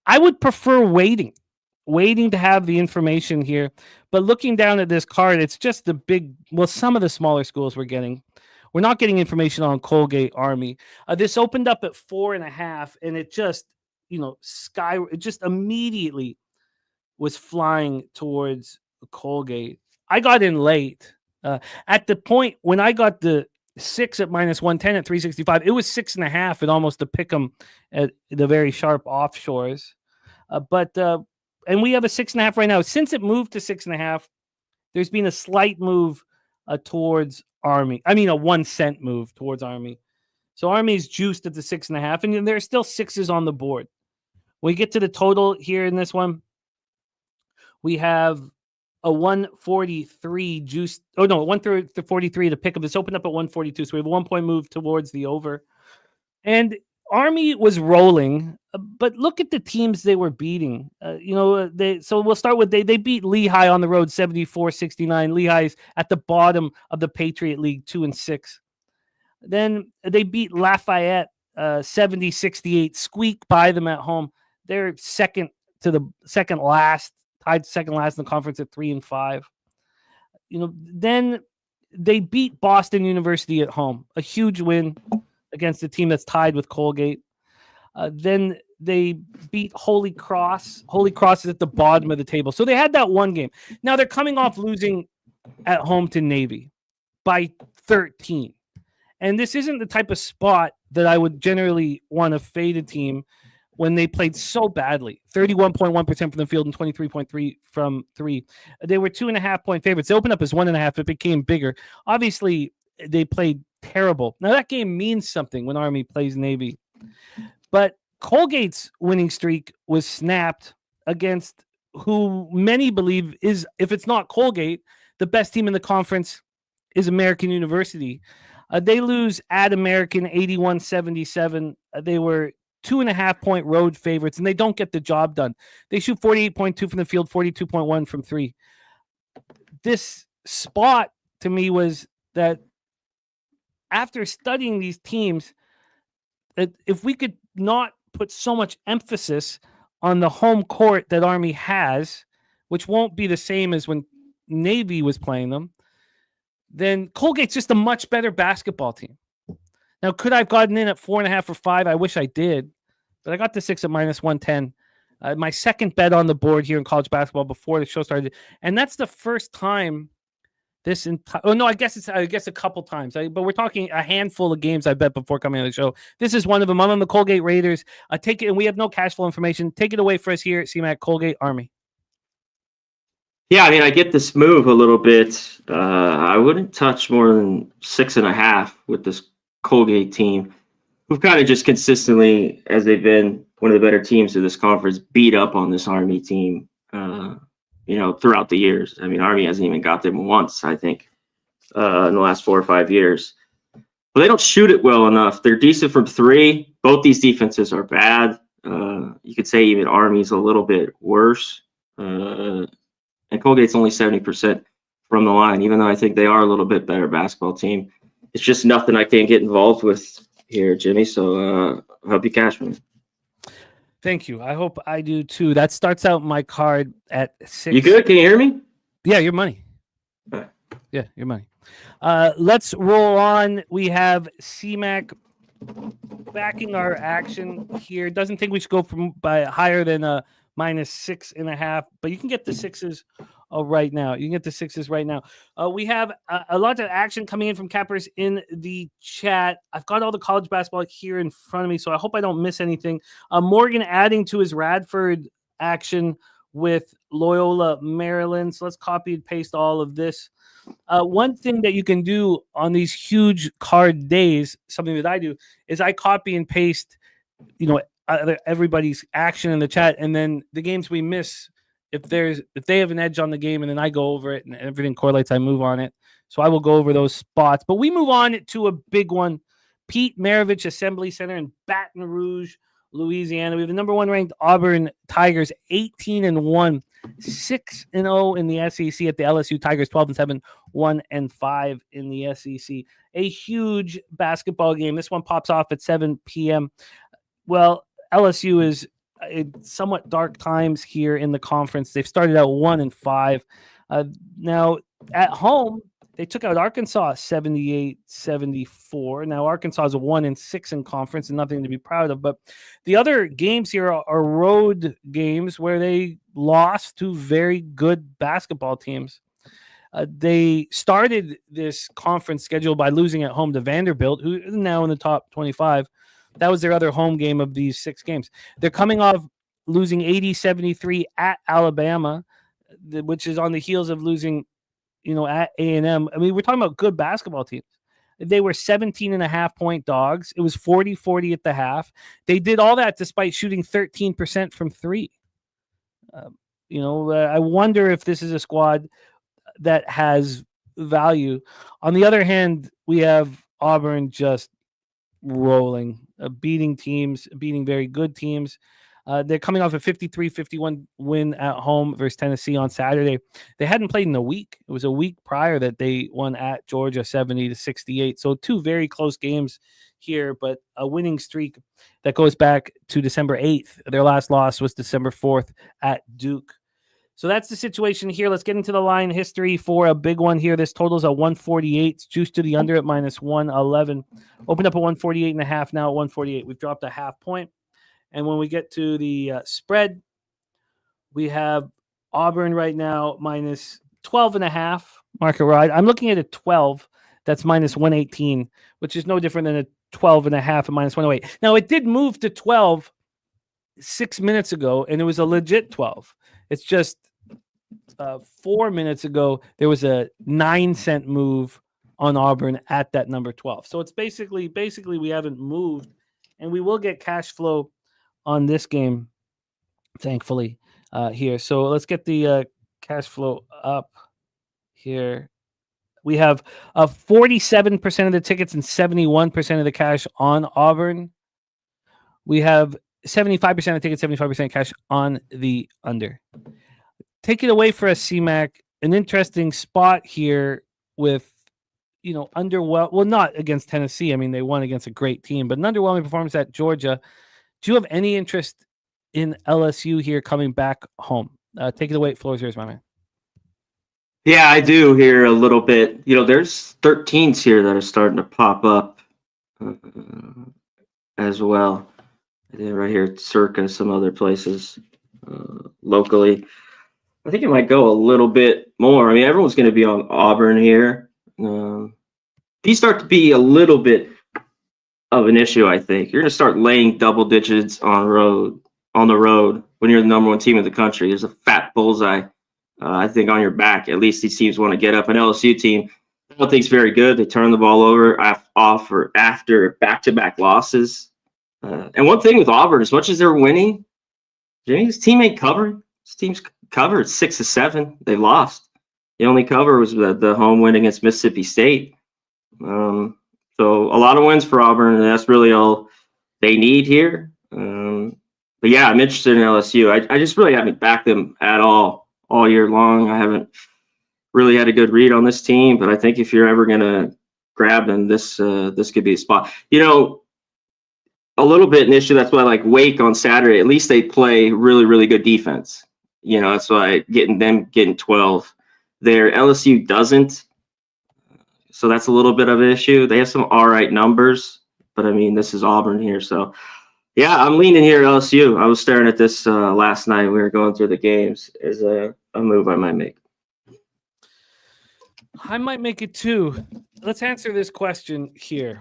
I would prefer waiting to have the information here. But looking down at this card, it's just the big, well, some of the smaller schools we're not getting information on Colgate Army. This opened up at 4.5, and it just, it just immediately was flying towards Colgate. I got in late. At the point when I got the 6 at -110 at 365, it was 6.5 at almost the pick 'em at the very sharp offshores. And we have a 6.5 right now. Since it moved to 6.5, there's been a slight move towards Army. I mean, a 1 cent move towards Army. So Army's juiced at the 6.5, and there are still 6s on the board. When we get to the total here in this one, we have a 143 juice. Oh, no, 143 to pick up. It's opened up at 142. So we have a 1-point move towards the over. And Army was rolling, but look at the teams they were beating. So we'll start with they beat Lehigh on the road 74-69. Lehigh's at the bottom of the Patriot League, 2-6. Then they beat Lafayette 70-68. Squeak by them at home. They're second last, tied second last in the conference at 3-5. Then they beat Boston University at home, a huge win against a team that's tied with Colgate. Then they beat Holy Cross. Holy Cross is at the bottom of the table. So they had that one game. Now they're coming off losing at home to Navy by 13. And this isn't the type of spot that I would generally want to fade a team when they played so badly. 31.1% from the field and 23.3% from 3. They were 2.5-point favorites. They opened up as 1.5. It became bigger. Obviously, they played terrible. Now, that game means something when Army plays Navy. But Colgate's winning streak was snapped against who many believe is, if it's not Colgate, the best team in the conference is American University. They lose at American 81-77. They were 2.5-point road favorites, and they don't get the job done. They shoot 48.2 from the field, 42.1 from 3. This spot to me was that after studying these teams, if we could not put so much emphasis on the home court that Army has, which won't be the same as when Navy was playing them, then Colgate's just a much better basketball team. Now, could I have gotten in at 4.5 or 5? I wish I did, but I got the 6 at -110. My second bet on the board here in college basketball before the show started, and that's the first time this entire. Oh no, I guess a couple times. But we're talking a handful of games I bet before coming on the show. This is one of them. I'm on the Colgate Raiders. Take it, and we have no cash flow information. Take it away for us here at CMac. Colgate Army. Yeah, I mean, I get this move a little bit. I wouldn't touch more than 6.5 with this Colgate team, who've kind of just consistently, as they've been one of the better teams of this conference, beat up on this Army team, throughout the years. I mean, Army hasn't even got them once, I think, in the last 4 or 5 years. But they don't shoot it well enough. They're decent from 3. Both these defenses are bad. You could say even Army's a little bit worse. And Colgate's only 70% from the line, even though I think they are a little bit better basketball team. It's just nothing I can't get involved with here, Jimmy. So I hope you cash me. Thank you. I hope I do too. That starts out my card at 6. You good? Can you hear me? Yeah, your money. Right. Yeah, your money. Let's roll on. We have CMac backing our action here. Doesn't think we should go by higher than -6.5, but you can get the 6s right now. You can get the 6s right now. We have a lot of action coming in from cappers in the chat. I've got all the college basketball here in front of me, so I hope I don't miss anything. Morgan adding to his Radford action with Loyola, Maryland. So let's copy and paste all of this. One thing that you can do on these huge card days, something that I do, is I copy and paste, everybody's action in the chat, and then the games we miss, if they have an edge on the game, and then I go over it and everything correlates, I move on it. So I will go over those spots, but we move on to a big one. Pete Maravich Assembly Center in Baton Rouge, Louisiana. We have the number 1 ranked Auburn Tigers, 18-1, 6-0 in the SEC at the LSU Tigers, 12-7, 1-5 in the SEC. A huge basketball game. This one pops off at 7 p.m. Well, LSU is somewhat dark times here in the conference. They've started out 1-5. Now at home, they took out Arkansas 78-74. Now Arkansas is 1-6 in conference and nothing to be proud of. But the other games here are road games where they lost to very good basketball teams. They started this conference schedule by losing at home to Vanderbilt, who is now in the top 25. That was their other home game of these 6 games. They're coming off losing 80-73 at Alabama, which is on the heels of losing, at A&M. I mean, we're talking about good basketball teams. They were 17.5-point dogs. It was 40-40 at the half. They did all that despite shooting 13% from 3. I wonder if this is a squad that has value. On the other hand, we have Auburn just rolling, beating very good teams. They're coming off a 53-51 win at home versus Tennessee on Saturday. They hadn't played in a week. It was a week prior that they won at Georgia 70-68. So 2 very close games here, but a winning streak that goes back to December 8th. Their last loss was December 4th at Duke. So that's the situation here. Let's get into the line history for a big one here. This totals a 148. It's juiced to the under at -111. Opened up at 148.5. Now at 148. We've dropped a half point. And when we get to the spread, we have Auburn right now -12.5 market ride. I'm looking at a 12 that's -118, which is no different than a 12.5 at -108. Now, it did move to 12 6 minutes ago, and it was a legit 12. It's just 4 minutes ago, there was a 9-cent move on Auburn at that number 12. So it's basically we haven't moved, and we will get cash flow on this game, thankfully, here. So let's get the cash flow up here. We have 47% of the tickets and 71% of the cash on Auburn. We have 75% of tickets, 75% cash on the under. Take it away for a CMac. An interesting spot here with, not against Tennessee. I mean, they won against a great team, but an underwhelming performance at Georgia. Do you have any interest in LSU here coming back home? Take it away. Floor is yours, my man. Yeah, I do here a little bit. There's 13s here that are starting to pop up as well. Right here at Circa, some other places locally. I think it might go a little bit more. I mean, everyone's going to be on Auburn here. These start to be a little bit of an issue, I think. You're going to start laying double digits on the road when you're the number 1 team in the country. There's a fat bullseye, I think, on your back. At least these teams want to get up. An LSU team, I don't think is very good. They turn the ball over after back-to-back losses. And one thing with Auburn, as much as they're winning, Jimmy's team ain't covering. His team's covered 6 of 7. They lost. The only cover was the home win against Mississippi State. So a lot of wins for Auburn, and that's really all they need here. But yeah, I'm interested in LSU. I just really haven't backed them at all year long. I haven't really had a good read on this team, but I think if you're ever going to grab them, this could be a spot. A little bit an issue. That's why I like Wake on Saturday. At least they play really, really good defense. That's why getting 12 there. LSU doesn't. So that's a little bit of an issue. They have some all right numbers, but I mean, this is Auburn here. So yeah, I'm leaning here at LSU. I was staring at this last night. We were going through the games. Is a move I might make. I might make it too. Let's answer this question here.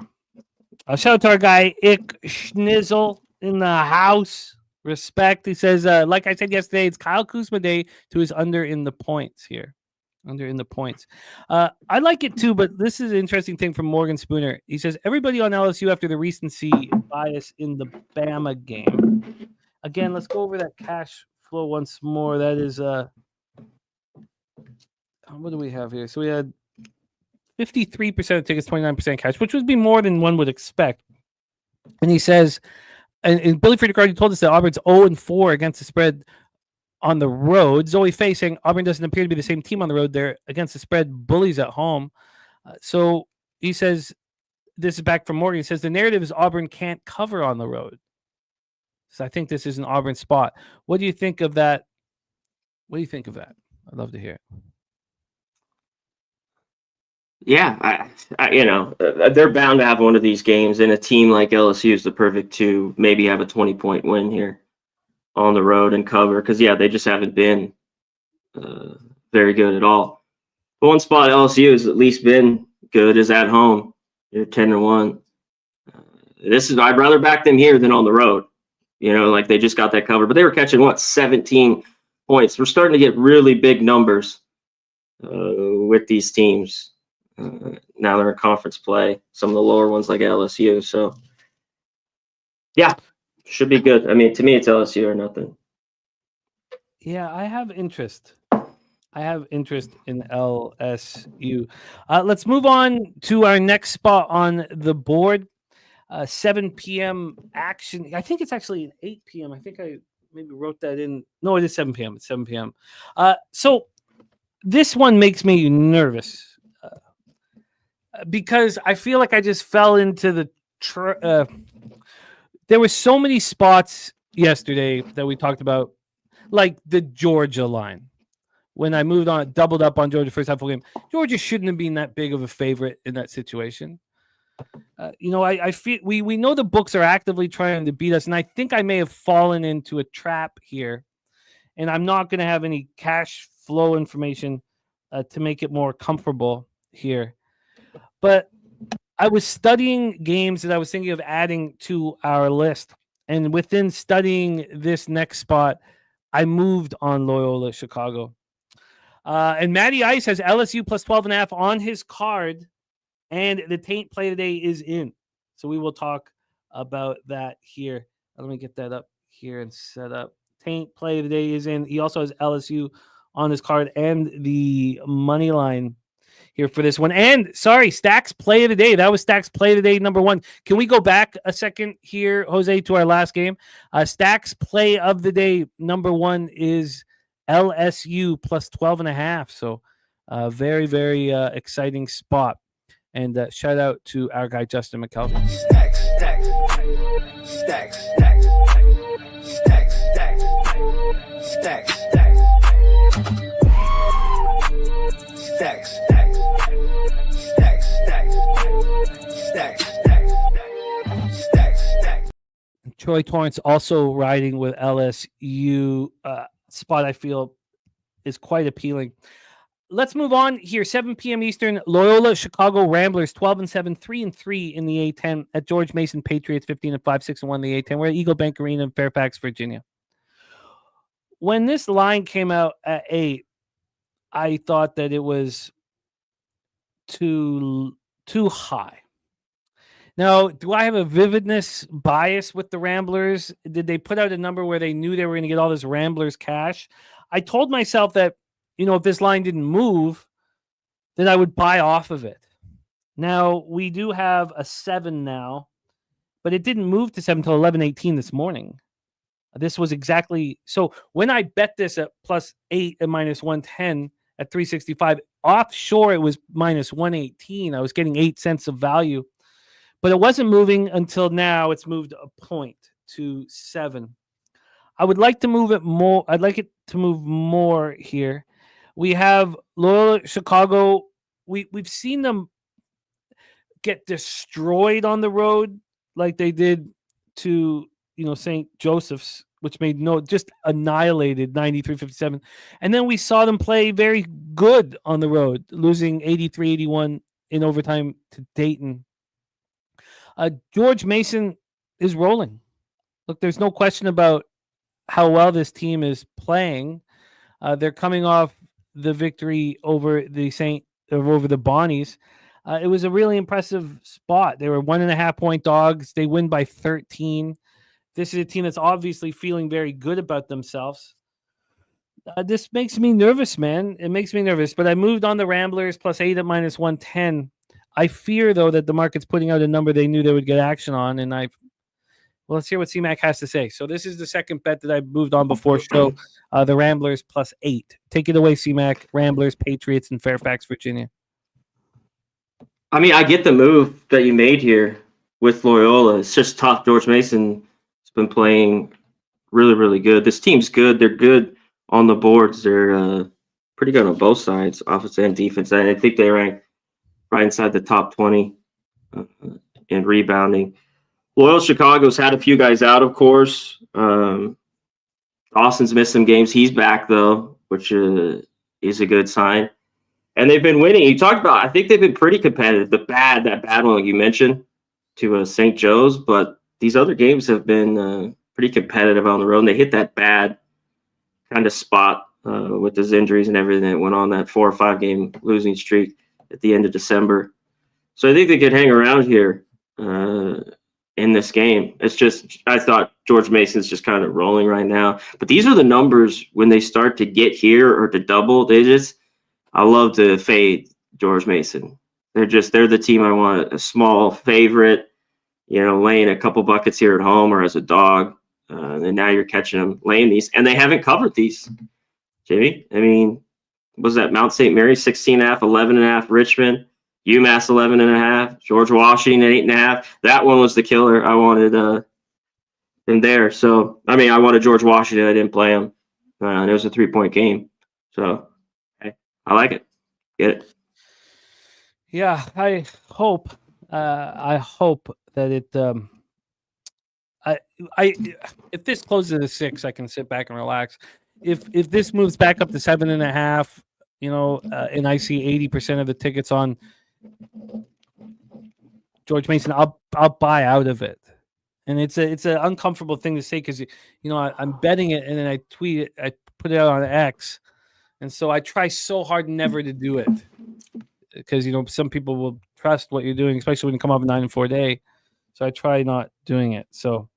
Shout out to our guy, Ick Schnizzle in the house. Respect. He says, like I said yesterday, it's Kyle Kuzma day to his under in the points here. Under in the points. I like it too, but this is an interesting thing from Morgan Spooner. He says, everybody on LSU after the recency bias in the Bama game. Again, let's go over that cash flow once more. That is, what do we have here? So we had 53% of tickets, 29% cash, which would be more than one would expect. And he says, and Billy Friedrich told us that Auburn's 0-4 against the spread on the road. Zoe Faye saying Auburn doesn't appear to be the same team on the road. They're against the spread bullies at home. So he says, this is back from Morgan. He says the narrative is Auburn can't cover on the road. So I think this is an Auburn spot. What do you think of that? What do you think of that? I'd love to hear it. Yeah, they're bound to have one of these games, and a team like LSU is the perfect to maybe have a 20-point win here on the road and cover, because, they just haven't been very good at all. But one spot LSU has at least been good is at home. They're 10-1. I'd rather back them here than on the road. Like they just got that cover, but they were catching 17 points. We're starting to get really big numbers with these teams. Now they're in conference play, some of the lower ones like LSU. So, should be good. I mean, to me, it's LSU or nothing. Yeah, I have interest. In LSU. Let's move on to our next spot on the board. 7 p.m. action. I think it's actually 8 p.m. I think I maybe wrote that in. No, it is 7 p.m. It's 7 p.m. So this one makes me nervous. Because I feel like I just fell into the there were so many spots yesterday that we talked about, like the Georgia line. When I moved on, doubled up on Georgia first half of the game, Georgia shouldn't have been that big of a favorite in that situation. I feel we know the books are actively trying to beat us, and I think I may have fallen into a trap here, and I'm not going to have any cash flow information to make it more comfortable here. But I was studying games that I was thinking of adding to our list. And within studying this next spot, I moved on Loyola Chicago. And Matty Ice has LSU plus 12.5 on his card. And the Taint play today is in. So we will talk about that here. Let me get that up here and set up. Taint play today is in. He also has LSU on his card and the money line here for this one. And Stacks play of the day. That was Stacks play of the day number 1. Can we go back a second here, Jose, to our last game? Stacks play of the day number 1 is LSU plus 12.5. So very, very exciting spot. And shout out to our guy, Justin McKelvey. Stacks. Troy Torrance also riding with LSU. Spot I feel is quite appealing. Let's move on here. 7 p.m. Eastern. Loyola Chicago Ramblers 12-7, 3-3 in the A10 at George Mason Patriots 15-5, 6-1 in the A10. We're at Eagle Bank Arena in Fairfax, Virginia. When this line came out at 8, I thought that it was too high. Now, do I have a vividness bias with the Ramblers? Did they put out a number where they knew they were going to get all this Ramblers cash? I told myself that, if this line didn't move, then I would buy off of it. Now, we do have a 7 now, but it didn't move to 7 until 11:18 this morning. This was exactly... So when I bet this at plus 8 and minus 110 at 365, offshore it was minus 118. I was getting 8 cents of value. But it wasn't moving until now. It's moved a point to 7. I would like to move it more. I'd like it to move more here. We have Loyola Chicago. We've seen them get destroyed on the road like they did to St. Joseph's, which made just annihilated 93-57. And then we saw them play very good on the road, losing 83-81 in overtime to Dayton. George Mason is rolling. Look, there's no question about how well this team is playing. They're coming off the victory over the Bonnies. It was a really impressive spot. They were 1.5 point dogs. They win by 13. This is a team that's obviously feeling very good about themselves. This makes me nervous, man. It makes me nervous. But I moved on the Ramblers plus 8 at minus 110. I fear, though, that the market's putting out a number they knew they would get action on, and let's hear what CMac has to say. So this is the second bet that I moved on before show, the Ramblers plus 8. Take it away, CMac. Ramblers, Patriots, in Fairfax, Virginia. I mean, I get the move that you made here with Loyola. It's just tough. George Mason has been playing really, really good. This team's good. They're good on the boards. They're pretty good on both sides, offense and defense. And I think they rank right inside the top 20 in rebounding. Loyal Chicago's had a few guys out, of course. Austin's missed some games. He's back, though, which is a good sign. And they've been winning. You talked about, I think they've been pretty competitive. That bad one, like you mentioned, to St. Joe's. But these other games have been pretty competitive on the road. And they hit that bad kind of spot with his injuries and everything that went on, that 4 or 5 game losing streak at the end of December. So I think they could hang around here in this game. It's just, I thought George Mason's just kind of rolling right now. But these are the numbers when they start to get here or to double. I love to fade George Mason. They're the team I want, a small favorite, laying a couple buckets here at home or as a dog. And now you're catching them laying these. And they haven't covered these, Jimmy. I mean, was that Mount St. Mary 16.5, 11.5, Richmond, UMass 11.5, George Washington 8.5. That one was the killer. I wanted him there. So, I mean, I wanted George Washington. I didn't play him. And it was a 3-point game. So, hey, I like it. Get it. Yeah, I hope that it. If this closes at 6, I can sit back and relax. If this moves back up to 7.5, and I see 80% of the tickets on George Mason, I'll buy out of it. And it's an uncomfortable thing to say because I'm betting it and then I tweet it, I put it out on X, and so I try so hard never to do it because some people will trust what you're doing, especially when you come off a 9-4 day. So I try not doing it. So,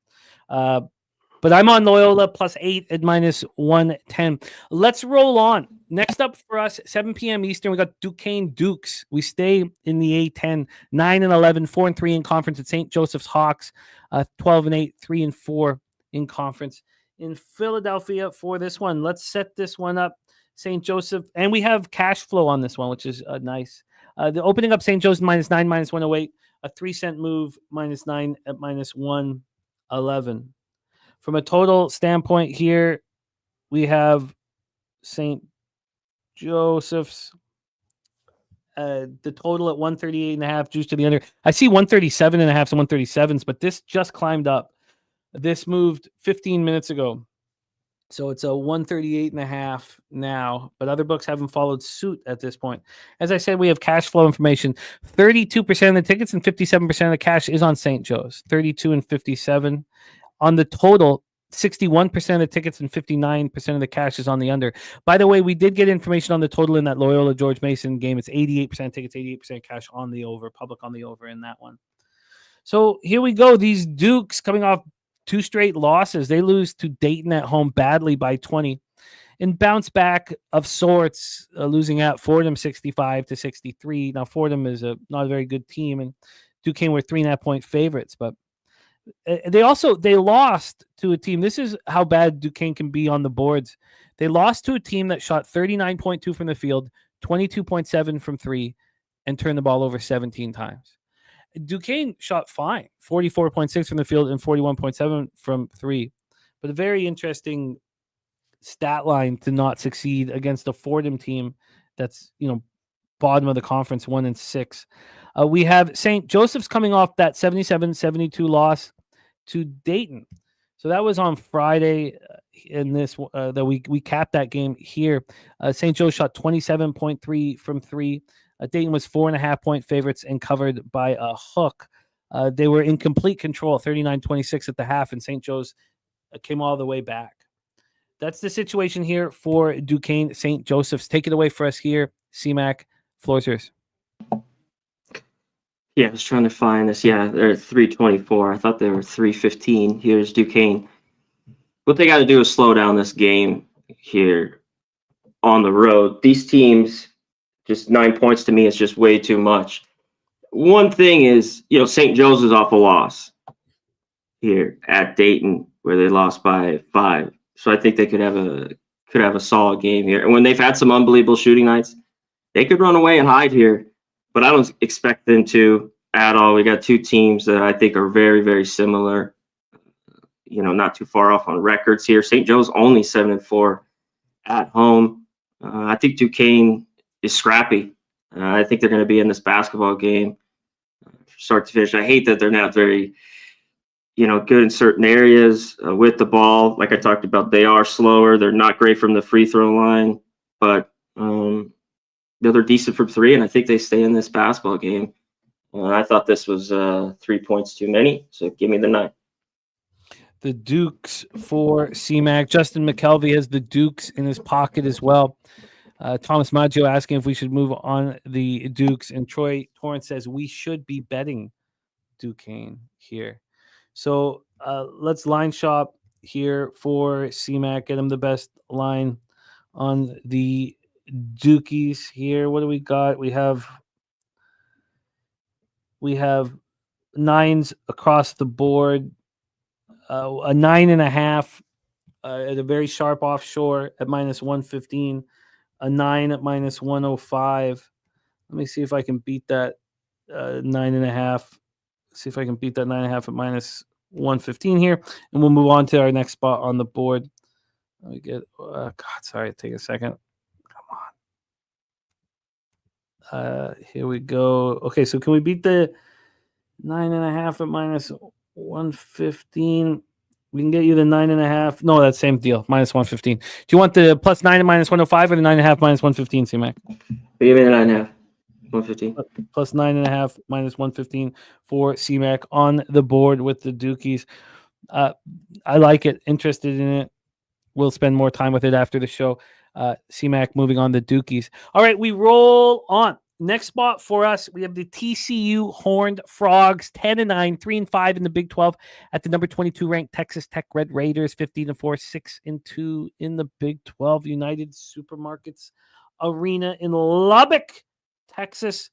but I'm on Loyola +8 at -110. Let's roll on. Next up for us, 7 p.m. Eastern, we got Duquesne Dukes. We stay in the A10, 9-11, 4-3 in conference at St. Joseph's Hawks, 12-8, 3-4 in conference in Philadelphia for this one. Let's set this one up. St. Joseph, and we have cash flow on this one, which is nice. The opening up St. Joseph -9, -108, a 3-cent move, -9 at -111. From a total standpoint here, we have St. Joseph's, the total at 138.5, juice to the under. I see 137.5 to 137s, but this just climbed up. This moved 15 minutes ago. So it's a 138.5 now, but other books haven't followed suit at this point. As I said, we have cash flow information. 32% of the tickets and 57% of the cash is on St. Joe's. 32 and 57. On the total, 61% of the tickets and 59% of the cash is on the under. By the way, we did get information on the total in that Loyola George Mason game. It's 88% tickets, 88% cash on the over, public on the over in that one. So here we go. These Dukes coming off 2 straight losses. They lose to Dayton at home badly by 20 and bounce back of sorts, losing at Fordham 65-63. Now, Fordham is not a very good team, and Duquesne were 3.5-point favorites, but they lost to a team. This is how bad Duquesne can be on the boards. They lost to a team that shot 39.2 from the field, 22.7 from 3, and turned the ball over 17 times. Duquesne shot fine, 44.6 from the field and 41.7 from 3. But a very interesting stat line to not succeed against a Fordham team that's, bottom of the conference, 1-6. We have St. Joseph's coming off that 77-72 loss to Dayton. So that was on Friday in this that we capped that game here. St. Joe shot 27.3 from 3. Dayton was 4.5-point favorites and covered by a hook. They were in complete control, 39-26 at the half, and St. Joe's came all the way back. That's the situation here for Duquesne St. Joseph's. Take it away for us here, CMac. Floor's yours. Yeah, I was trying to find this. Yeah, they're 324. I thought they were 315. Here's Duquesne. What they got to do is slow down this game here on the road. These teams, just 9 points to me is just way too much. One thing is, St. Joe's is off a loss here at Dayton, where they lost by 5. So I think they could have a solid game here. And when they've had some unbelievable shooting nights, they could run away and hide here. But I don't expect them to at all. We got 2 teams that I think are very, very similar. not too far off on records here. St. Joe's only 7-4 at home. I think Duquesne is scrappy. I think they're going to be in this basketball game start to finish. I hate that they're not very, good in certain areas with the ball. Like I talked about, they are slower. They're not great from the free throw line, but they're decent from three, and I think they stay in this basketball game. I thought this was 3 points too many, so give me the 9. The Dukes for CMac. Justin McKelvey has the Dukes in his pocket as well. Thomas Maggio asking if we should move on the Dukes, and Troy Torrance says we should be betting Duquesne here. So let's line shop here for CMac. Get them the best line on the Dukies here. What do we got? We have nines across the board. A 9.5 at a very sharp offshore at -115. A 9 at -105. Let me see if I can beat that 9.5. See if I can beat that 9.5 at -115 here, and we'll move on to our next spot on the board. Let me get. Take a second. Come on. Here we go. Okay, so can we beat the 9.5 at -115? We can get you the 9.5. No, that's same deal. -115. Do you want the +9 at -105 or the 9.5 -115, CMac? Give me the 9.5. 115. +9.5 -115 for CMac on the board with the Dukies. I like it. Interested in it. We'll spend more time with it after the show. CMac moving on the Dukies. All right, we roll on. Next spot for us, we have the TCU Horned Frogs, 10-9, 3-5 in the Big 12 at the number 22 ranked Texas Tech Red Raiders, 15-4, 6-2 in the Big 12 United Supermarkets Arena in Lubbock, Texas.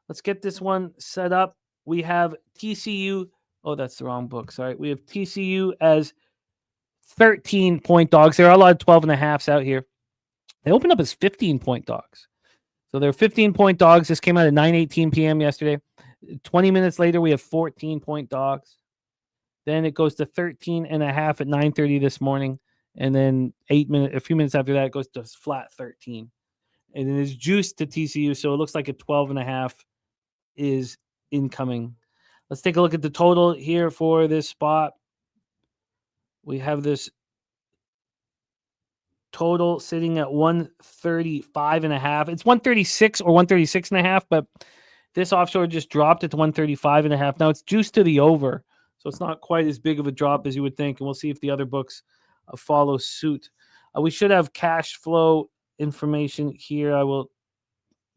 Let's get this one set up. We have TCU. Oh, that's the wrong book. Sorry. We have TCU as 13-point dogs. There are a lot of 12.5s out here. They opened up as 15-point dogs. So they're 15-point dogs. This came out at 9:18 p.m. yesterday. 20 minutes later, we have 14-point dogs. Then it goes to 13.5 at 9:30 this morning. And then a few minutes after that, it goes to flat 13. And it is juiced to TCU, so it looks like a 12.5 is incoming. Let's take a look at the total here for this spot. We have this total sitting at 135.5. It's 136 or 136.5, but this offshore just dropped it to 135.5. Now it's juiced to the over, so it's not quite as big of a drop as you would think, and we'll see if the other books follow suit. We should have cash flow information here. I will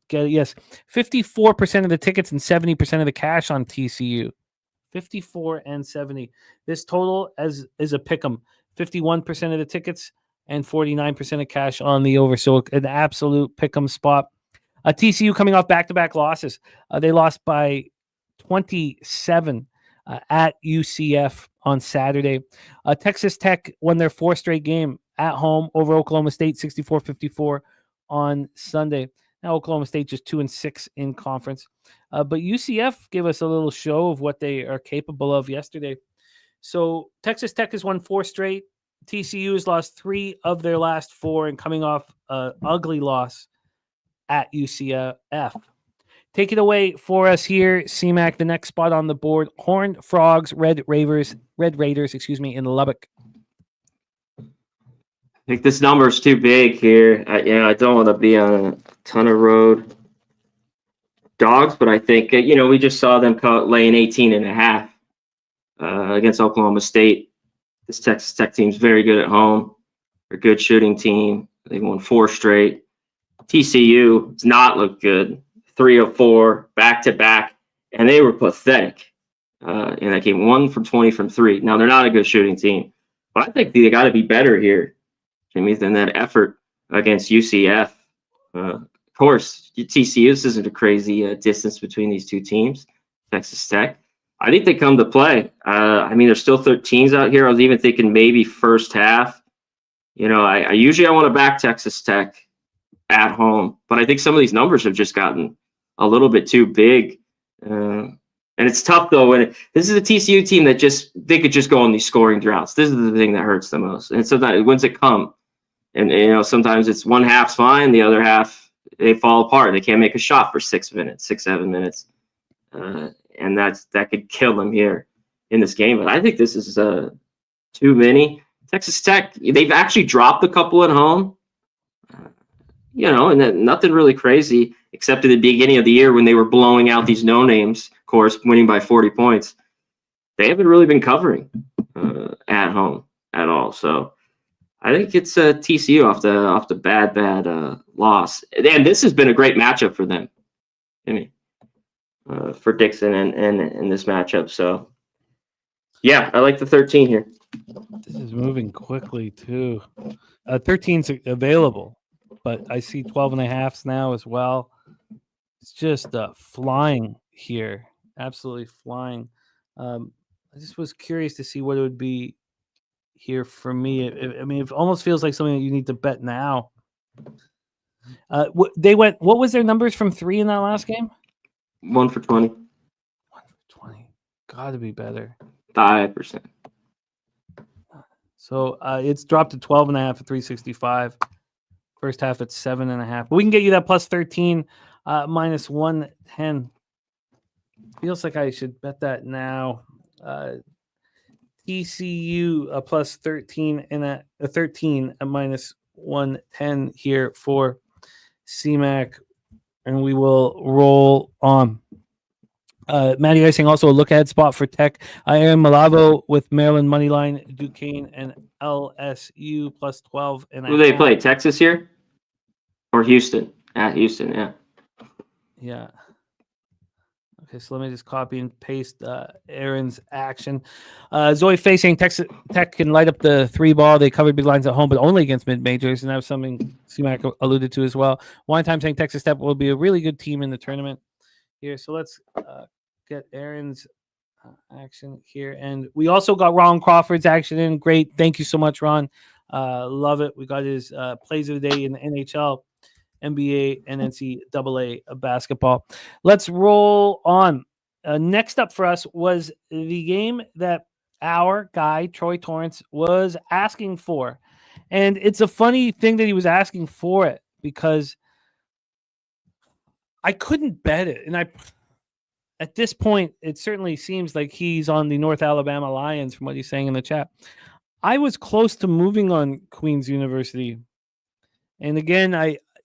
get it. Yes, 54% of the tickets and 70% of the cash on TCU. 54 and 70. This total is a pick 'em. 51% of the tickets and 49% of cash on the over. So an absolute pick 'em spot. TCU coming off back-to-back losses. They lost by 27 at UCF on Saturday. Texas Tech won their fourth straight game at home over Oklahoma State, 64-54 on Sunday. Now Oklahoma State just 2-6 in conference. But UCF gave us a little show of what they are capable of yesterday. So Texas Tech has won 4 straight. TCU has lost 3 of their last 4 and coming off an ugly loss at UCF. Take it away for us here, CMac, the next spot on the board. Horned Frogs, Red Raiders, in Lubbock. I think this number is too big here. I don't want to be on a ton of road dogs, but I think, we just saw them laying 18.5 against Oklahoma State. This Texas Tech team's very good at home. They're a good shooting team. They've won 4 straight. TCU does not look good. 3 of 4 back-to-back, and they were pathetic in that game. 1 from 20 from 3. Now, they're not a good shooting team, but I think they got to be better here, Jimmy, than that effort against UCF. Of course, TCU, this isn't a crazy distance between these two teams, Texas Tech. I think they come to play. There's still 13s out here. I was even thinking maybe first half. I usually want to back Texas Tech at home, but I think some of these numbers have just gotten a little bit too big. And it's tough though when this is a TCU team that they could just go on these scoring droughts. This is the thing that hurts the most. And sometimes when's it come? And sometimes it's one half's fine, the other half they fall apart. They can't make a shot for 6 minutes, 7 minutes, and that could kill them here in this game. But I think this is too many. Texas Tech, they've actually dropped a couple at home, and then nothing really crazy except at the beginning of the year when they were blowing out these no names. Of course, winning by 40 points. They haven't really been covering at home at all. So I think it's TCU off the bad loss. And this has been a great matchup for them. For Dixon and this matchup. So yeah, I like the 13 here. This is moving quickly too. 13's available, but I see 12.5s now as well. It's just flying here. Absolutely flying. I just was curious to see what it would be here for me. It almost feels like something that you need to bet now. What was their numbers from 3 in that last game? 1 for 20. 1 for 20. Got to be better. 5%. So it's dropped to 12.5 at 365. First half at 7.5. But we can get you that plus 13, minus 110. Feels like I should bet that now. TCU plus 13 and a 13 at minus 110 here for CMac, and we will roll on. Matty Icing also a look ahead spot for Tech. Aaron Malavo with Maryland moneyline, Duquesne and LSU plus 12. And who do they play? Texas here or Houston? At Houston, yeah. Yeah. Okay, so let me just copy and paste Aaron's action. Zoe Fay saying Texas Tech can light up the 3 ball. They covered big lines at home, but only against mid-majors, and that was something CMac alluded to as well. Wine Time saying Texas Tech will be a really good team in the tournament here. So let's get Aaron's action here. And we also got Ron Crawford's action in. Great. Thank you so much, Ron. Love it. We got his plays of the day in the NHL, NBA, and NCAA basketball. Let's roll on. Next up for us was the game that our guy, Troy Torrance, was asking for. And it's a funny thing that he was asking for it because I couldn't bet it. And at this point, it certainly seems like he's on the North Alabama Lions from what he's saying in the chat. I was close to moving on Queen's University. And again,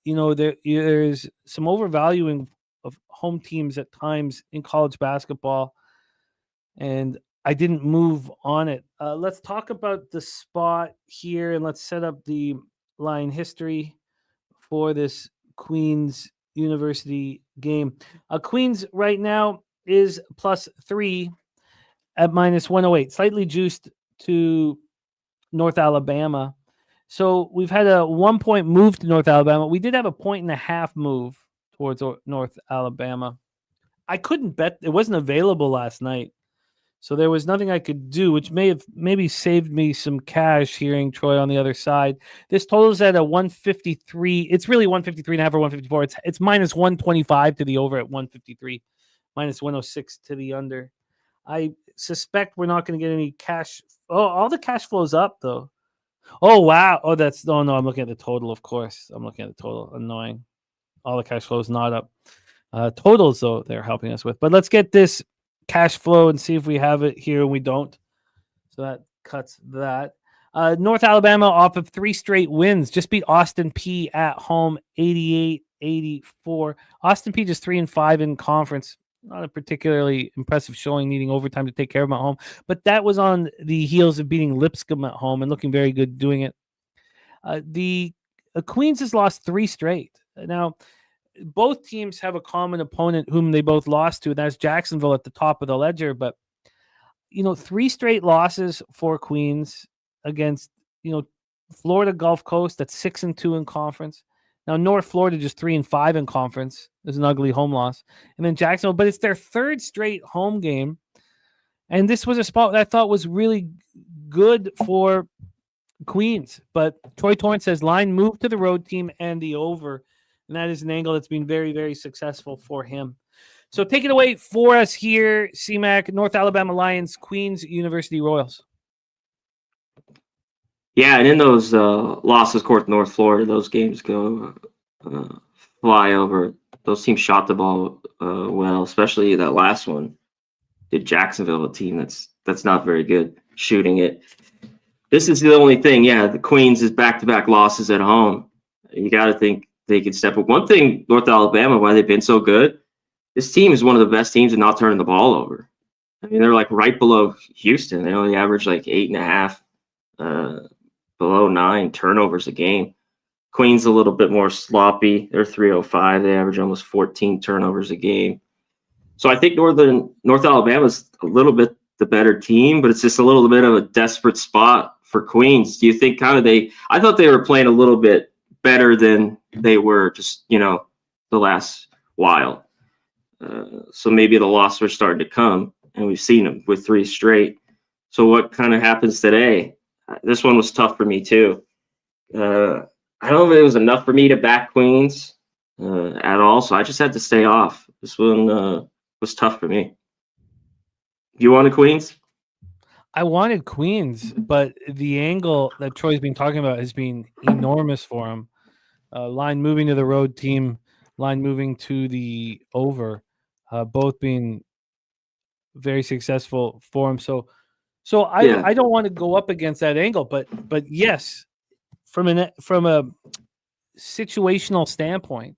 there's some overvaluing of home teams at times in college basketball, and I didn't move on it. Let's talk about the spot here, and let's set up the line history for this Queen's University game. Queen's right now is plus 3 at minus 108, slightly juiced to North Alabama. So we've had a 1 point move to North Alabama. We did have a 1.5 move towards North Alabama. I couldn't bet. It wasn't available last night. So there was nothing I could do, which may have maybe saved me some cash hearing Troy on the other side. This totals at a 153. It's really 153.5 or 154. It's minus 125 to the over at 153, minus 106 to the under. I suspect we're not going to get any cash. Oh, all the cash flows up though. Oh, wow. Oh, no, I'm looking at the total, of course. I'm looking at the total. Annoying. All the cash flow is not up. Totals, though, they're helping us with. But let's get this cash flow and see if we have it here and we don't. So that cuts that. North Alabama off of 3 straight wins. Just beat Austin P at home 88-84. Austin P just 3-5 in conference. Not a particularly impressive showing, needing overtime to take care of them at home. But that was on the heels of beating Lipscomb at home and looking very good doing it. The Queens has lost 3 straight. Now, both teams have a common opponent whom they both lost to, and that's Jacksonville at the top of the ledger. But, 3 straight losses for Queens against, Florida Gulf Coast, that's 6-2 in conference. Now, North Florida just 3-5 in conference. There's an ugly home loss. And then Jacksonville, but it's their 3rd straight home game. And this was a spot that I thought was really good for Queens. But Troy Torrance says line moved to the road team and the over. And that is an angle that's been very, very successful for him. So take it away for us here, CMac, North Alabama Lions, Queens University Royals. Yeah, and in those losses, of course, North Florida, those games go fly over. Those teams shot the ball well, especially that last one. Did Jacksonville, a team that's not very good shooting it. This is the only thing. Yeah, the Queens is back-to-back losses at home. You got to think they could step up. One thing, North Alabama, why they've been so good, this team is one of the best teams in not turning the ball over. I mean, they're like right below Houston. They only average like 8.5, below 9 turnovers a game. Queens a little bit more sloppy. They're 305. They average almost 14 turnovers a game. So I think North Alabama's a little bit the better team, but it's just a little bit of a desperate spot for Queens. Do you think I thought they were playing a little bit better than they were just, the last while. So maybe the losses were starting to come, and we've seen them with 3 straight. So what kind of happens today? This one was tough for me too. I don't know if it was enough for me to back Queens at all, so I just had to stay off. This one was tough for me. You wanted Queens? I wanted Queens, but the angle that Troy's been talking about has been enormous for him. Line moving to the road team, line moving to the over, both being very successful for him. So I don't want to go up against that angle, but yes, from a situational standpoint,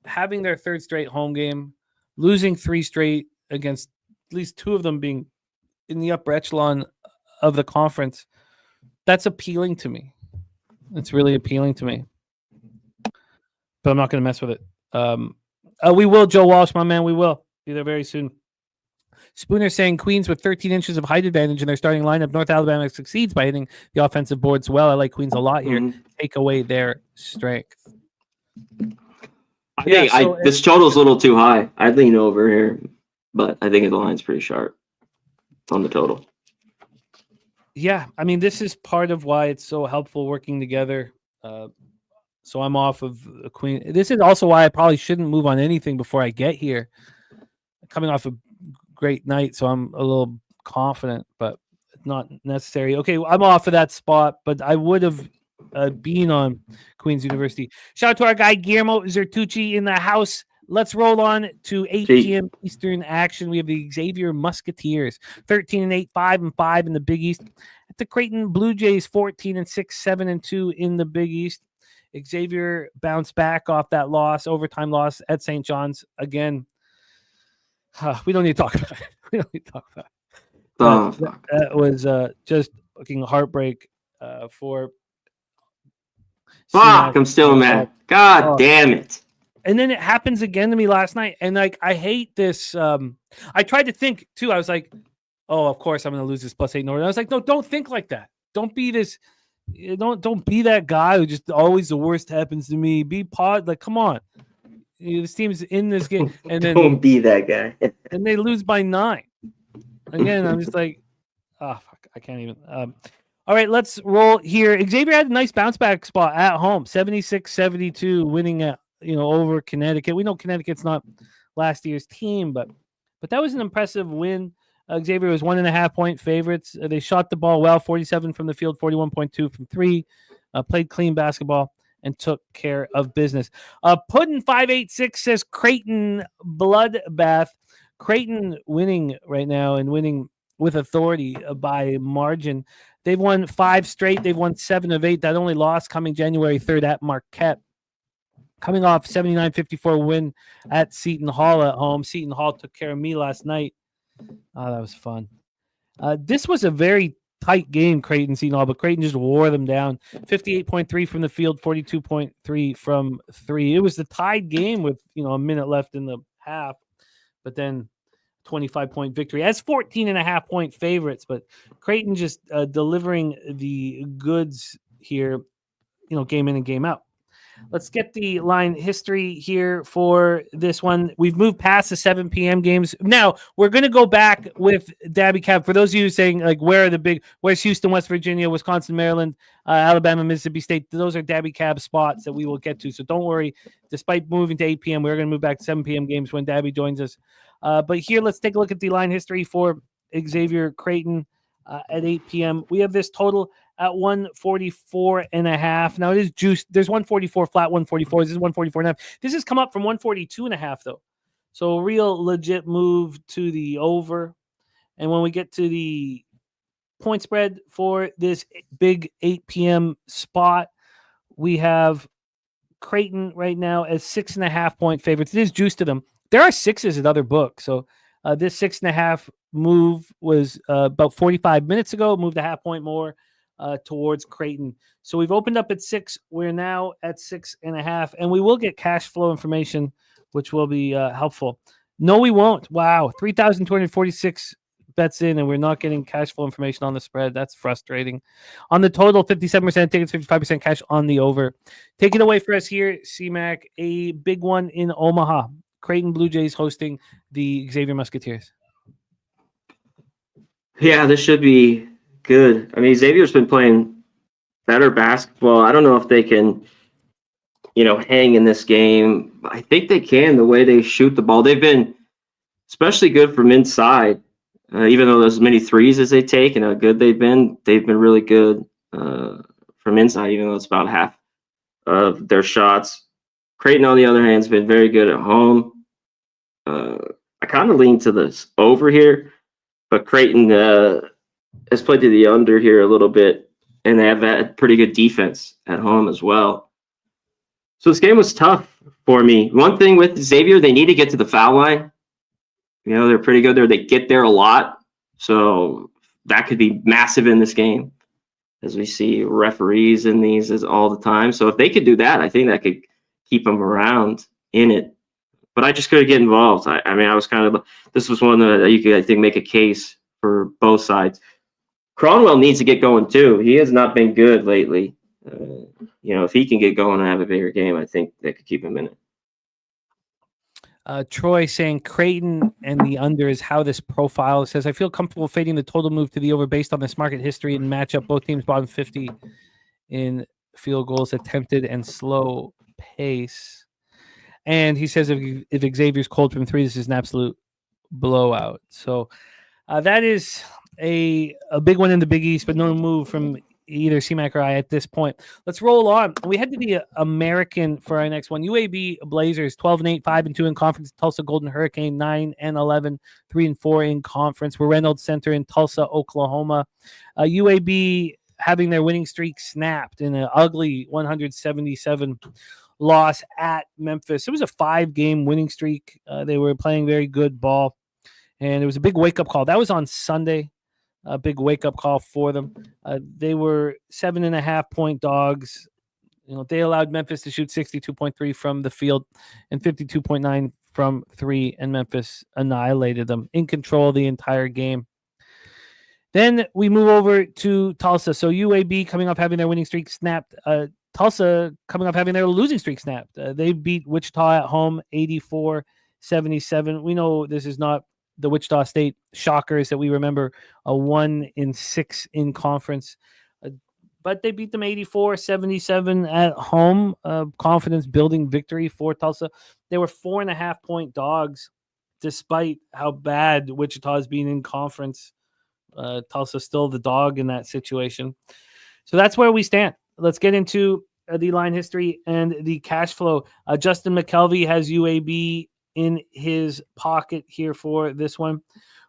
having their 3rd straight home game, losing 3 straight against at least 2 of them being in the upper echelon of the conference, that's appealing to me. It's really appealing to me. But I'm not going to mess with it. We will, Joe Walsh, my man. We will be there very soon. Spooner saying Queens with 13 inches of height advantage in their starting lineup. North Alabama succeeds by hitting the offensive boards well. I like Queens a lot here. Mm-hmm. Take away their strength. I think this total's a little too high. I'd lean over here, but I think the line's pretty sharp on the total. Yeah, I mean, this is part of why it's so helpful working together. So I'm off of the Queen. This is also why I probably shouldn't move on anything before I get here. Coming off a great night, so I'm a little confident, but not necessary. Okay, I'm off of that spot, but I would have been on Queens University. Shout out to our guy Guillermo Zertucci in the house. Let's roll on to 8 p.m. Eastern action. We have the Xavier Musketeers, 13-8, 5-5 in the Big East. At the Creighton Blue Jays, 14-6, 7-2 in the Big East. Xavier bounced back off that overtime loss at St. John's. Again, we don't need to talk about it. We don't need to talk about it. That was just fucking heartbreak for. Fuck, I'm still mad. God damn it. And then it happens again to me last night. And I hate this. I tried to think too. I was like, oh, of course I'm going to lose this +8 Northern. I was like, no, don't think like that. Don't be this. Don't be that guy who just always the worst happens to me. Be like, come on. This team's in this game. And then don't be that guy. And they lose by 9. Again, I'm just like, fuck, I can't even. All right, let's roll here. Xavier had a nice bounce back spot at home, 76-72, winning over Connecticut. We know Connecticut's not last year's team, but that was an impressive win. Xavier was 1.5-point favorites. They shot the ball well, 47 from the field, 41.2 from 3. Played clean basketball and took care of business. Puddin 586 says Creighton bloodbath. Creighton winning right now and winning with authority by margin. They've won 5 straight. They've won 7 of 8. That only loss coming January 3rd at Marquette. Coming off 79-54 win at Seton Hall at home. Seton Hall took care of me last night. Oh, that was fun. This was a very tight game, Creighton, Seton Hall, but Creighton just wore them down. 58.3 from the field, 42.3 from 3. It was the tied game with a minute left in the half, but then 25-point victory as 14.5-point favorites. But Creighton just delivering the goods here, game in and game out. Let's get the line history here for this one. We've moved past the 7 p.m. games. Now we're going to go back with Daby Cab. For those of you saying like, where's Houston, West Virginia, Wisconsin, Maryland, Alabama, Mississippi State? Those are Daby Cab spots that we will get to. So don't worry. Despite moving to 8 p.m., we're going to move back to 7 p.m. games when Daby joins us. But here, let's take a look at the line history for Xavier Creighton at 8 p.m. We have this total at 144.5. Now it is juiced. There's 144 flat, 144. This is 144.5. This has come up from 142.5 though. So a real legit move to the over. And when we get to the point spread for this big 8 p.m. spot, we have Creighton right now as 6.5 point favorites. It is juiced to them. There are sixes at other books. So this 6.5 move was about 45 minutes ago, moved a half point more towards Creighton. So we've opened up at 6. We're now at 6.5, and we will get cash flow information, which will be helpful. No, we won't. Wow, 3,246 bets in, and we're not getting cash flow information on the spread. That's frustrating. On the total, 57% tickets, 55% cash on the over. Take it away for us here, CMac. A big one in Omaha. Creighton Blue Jays hosting the Xavier Musketeers. Yeah, this should be good. I mean, Xavier's been playing better basketball. I don't know if they can, hang in this game. I think they can, the way they shoot the ball. They've been especially good from inside, even though there's as many threes as they take and how good they've been really good from inside, even though it's about half of their shots. Creighton, on the other hand, has been very good at home. I kind of lean to this over here, but Creighton has played to the under here a little bit, and they have had pretty good defense at home as well. So this game was tough for me. One thing with Xavier, they need to get to the foul line. They're pretty good there. They get there a lot, so that could be massive in this game, as we see referees in these all the time. So if they could do that, I think that could keep them around in it. But I just couldn't get involved. I mean, I was this was one that you could, I think, make a case for both sides. Cronwell needs to get going too. He has not been good lately. If he can get going and have a bigger game, I think they could keep him in it. Troy saying Creighton and the under is how this profile says. I feel comfortable fading the total move to the over based on this market history and matchup. Both teams bottom 50 in field goals attempted and slow pace. And he says if Xavier's cold from 3, this is an absolute blowout. So that is a big one in the Big East, but no move from either CMac or I at this point. Let's roll on. We head to the American for our next one. UAB Blazers 12-8, 5-2 in conference. Tulsa Golden Hurricane 9-11, 3-4 in conference. We're Reynolds Center in Tulsa, Oklahoma. UAB having their winning streak snapped in an ugly 177 loss at Memphis. It was a 5-game winning streak. They were playing very good ball, and it was a big wake-up call. That was on Sunday. A big wake-up call for them. They were 7.5-point dogs. They allowed Memphis to shoot 62.3 from the field and 52.9 from 3, and Memphis annihilated them, in control the entire game. Then we move over to Tulsa. So UAB coming off having their winning streak snapped. Tulsa coming off having their losing streak snapped. They beat Wichita at home 84-77. We know this is not the Wichita State Shockers that we remember, a 1-6 in conference. But they beat them 84-77 at home. Confidence building victory for Tulsa. They were 4.5-point dogs, despite how bad Wichita has been in conference. Tulsa still the dog in that situation. So that's where we stand. Let's get into the line history and the cash flow. Justin McKelvey has UAB in his pocket here for this one.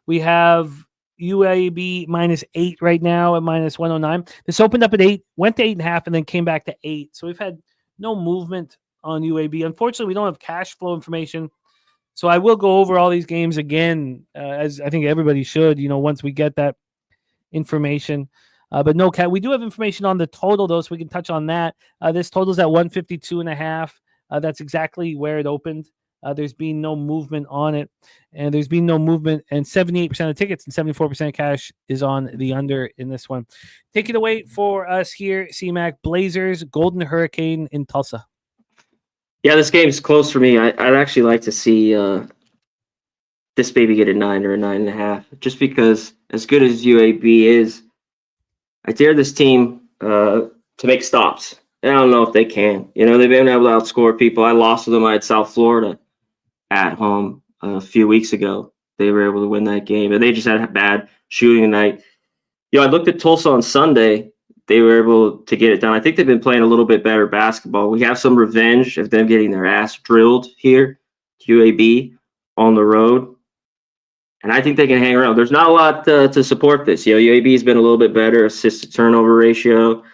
We have UAB -8 right now at -109. This opened up at 8, went to 8.5, and then came back to 8. So we've had no movement on UAB. Unfortunately, we don't have cash flow information. So I will go over all these games again, as I think everybody should, once we get that information. But no, we do have information on the total, though, so we can touch on that. This total is at 152.5. That's exactly where it opened. There's been no movement on it, and there's been no movement, and 78% of tickets and 74% cash is on the under in this one. Take it away for us here, CMac. Blazers, Golden Hurricane in Tulsa. Yeah, this game's close for me. I'd actually like to see this baby get a 9 or a 9.5, just because as good as UAB is, I dare this team to make stops. And I don't know if they can. You know, they've been able to outscore people. I lost to them. I had South Florida at home a few weeks ago. They were able to win that game, and they just had a bad shooting tonight. You know, I looked at Tulsa on Sunday. They were able to get it done. I think they've been playing a little bit better basketball. We have some revenge of them getting their ass drilled here, QAB, on the road. And I think they can hang around. There's not a lot to support this. You know, UAB has been a little bit better, assist-to-turnover ratio.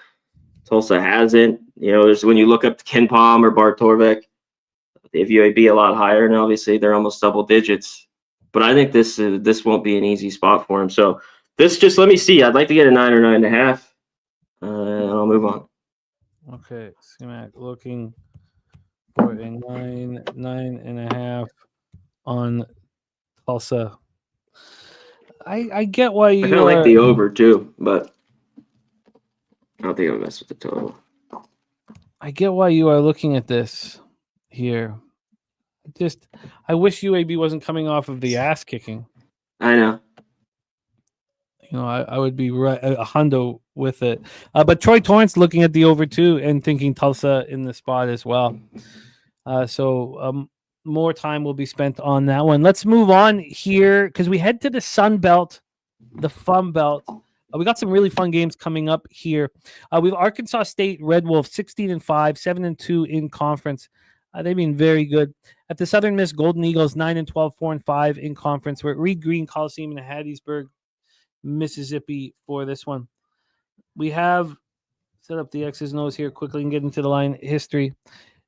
Tulsa hasn't. You know, there's when you look up Ken Palm or Bart Torvik, they have UAB a lot higher, and obviously they're almost double digits. But I think this won't be an easy spot for him. So this just let me see. I'd like to get a 9 or 9.5, and I'll move on. Okay, CMac looking for a 9.5 on Tulsa. I get why you I kind of like the over too, but I don't think I'll mess with the total. I get why you are looking at this here. I wish UAB wasn't coming off of the ass kicking. I know. You know, I would be right a hundo with it. But Troy Torrance looking at the over too and thinking Tulsa in the spot as well. So more time will be spent on that one. Let's move on here because we head to the Sun Belt, the Fun Belt. We got some really fun games coming up here. We have Arkansas State Red Wolves 16-5, 7-2 in conference. They've been very good. At the Southern Miss Golden Eagles 9-12, 4-5 in conference. We're at Reed Green Coliseum in Hattiesburg, Mississippi for this one. We have set up the X's and O's here quickly and get into the line history.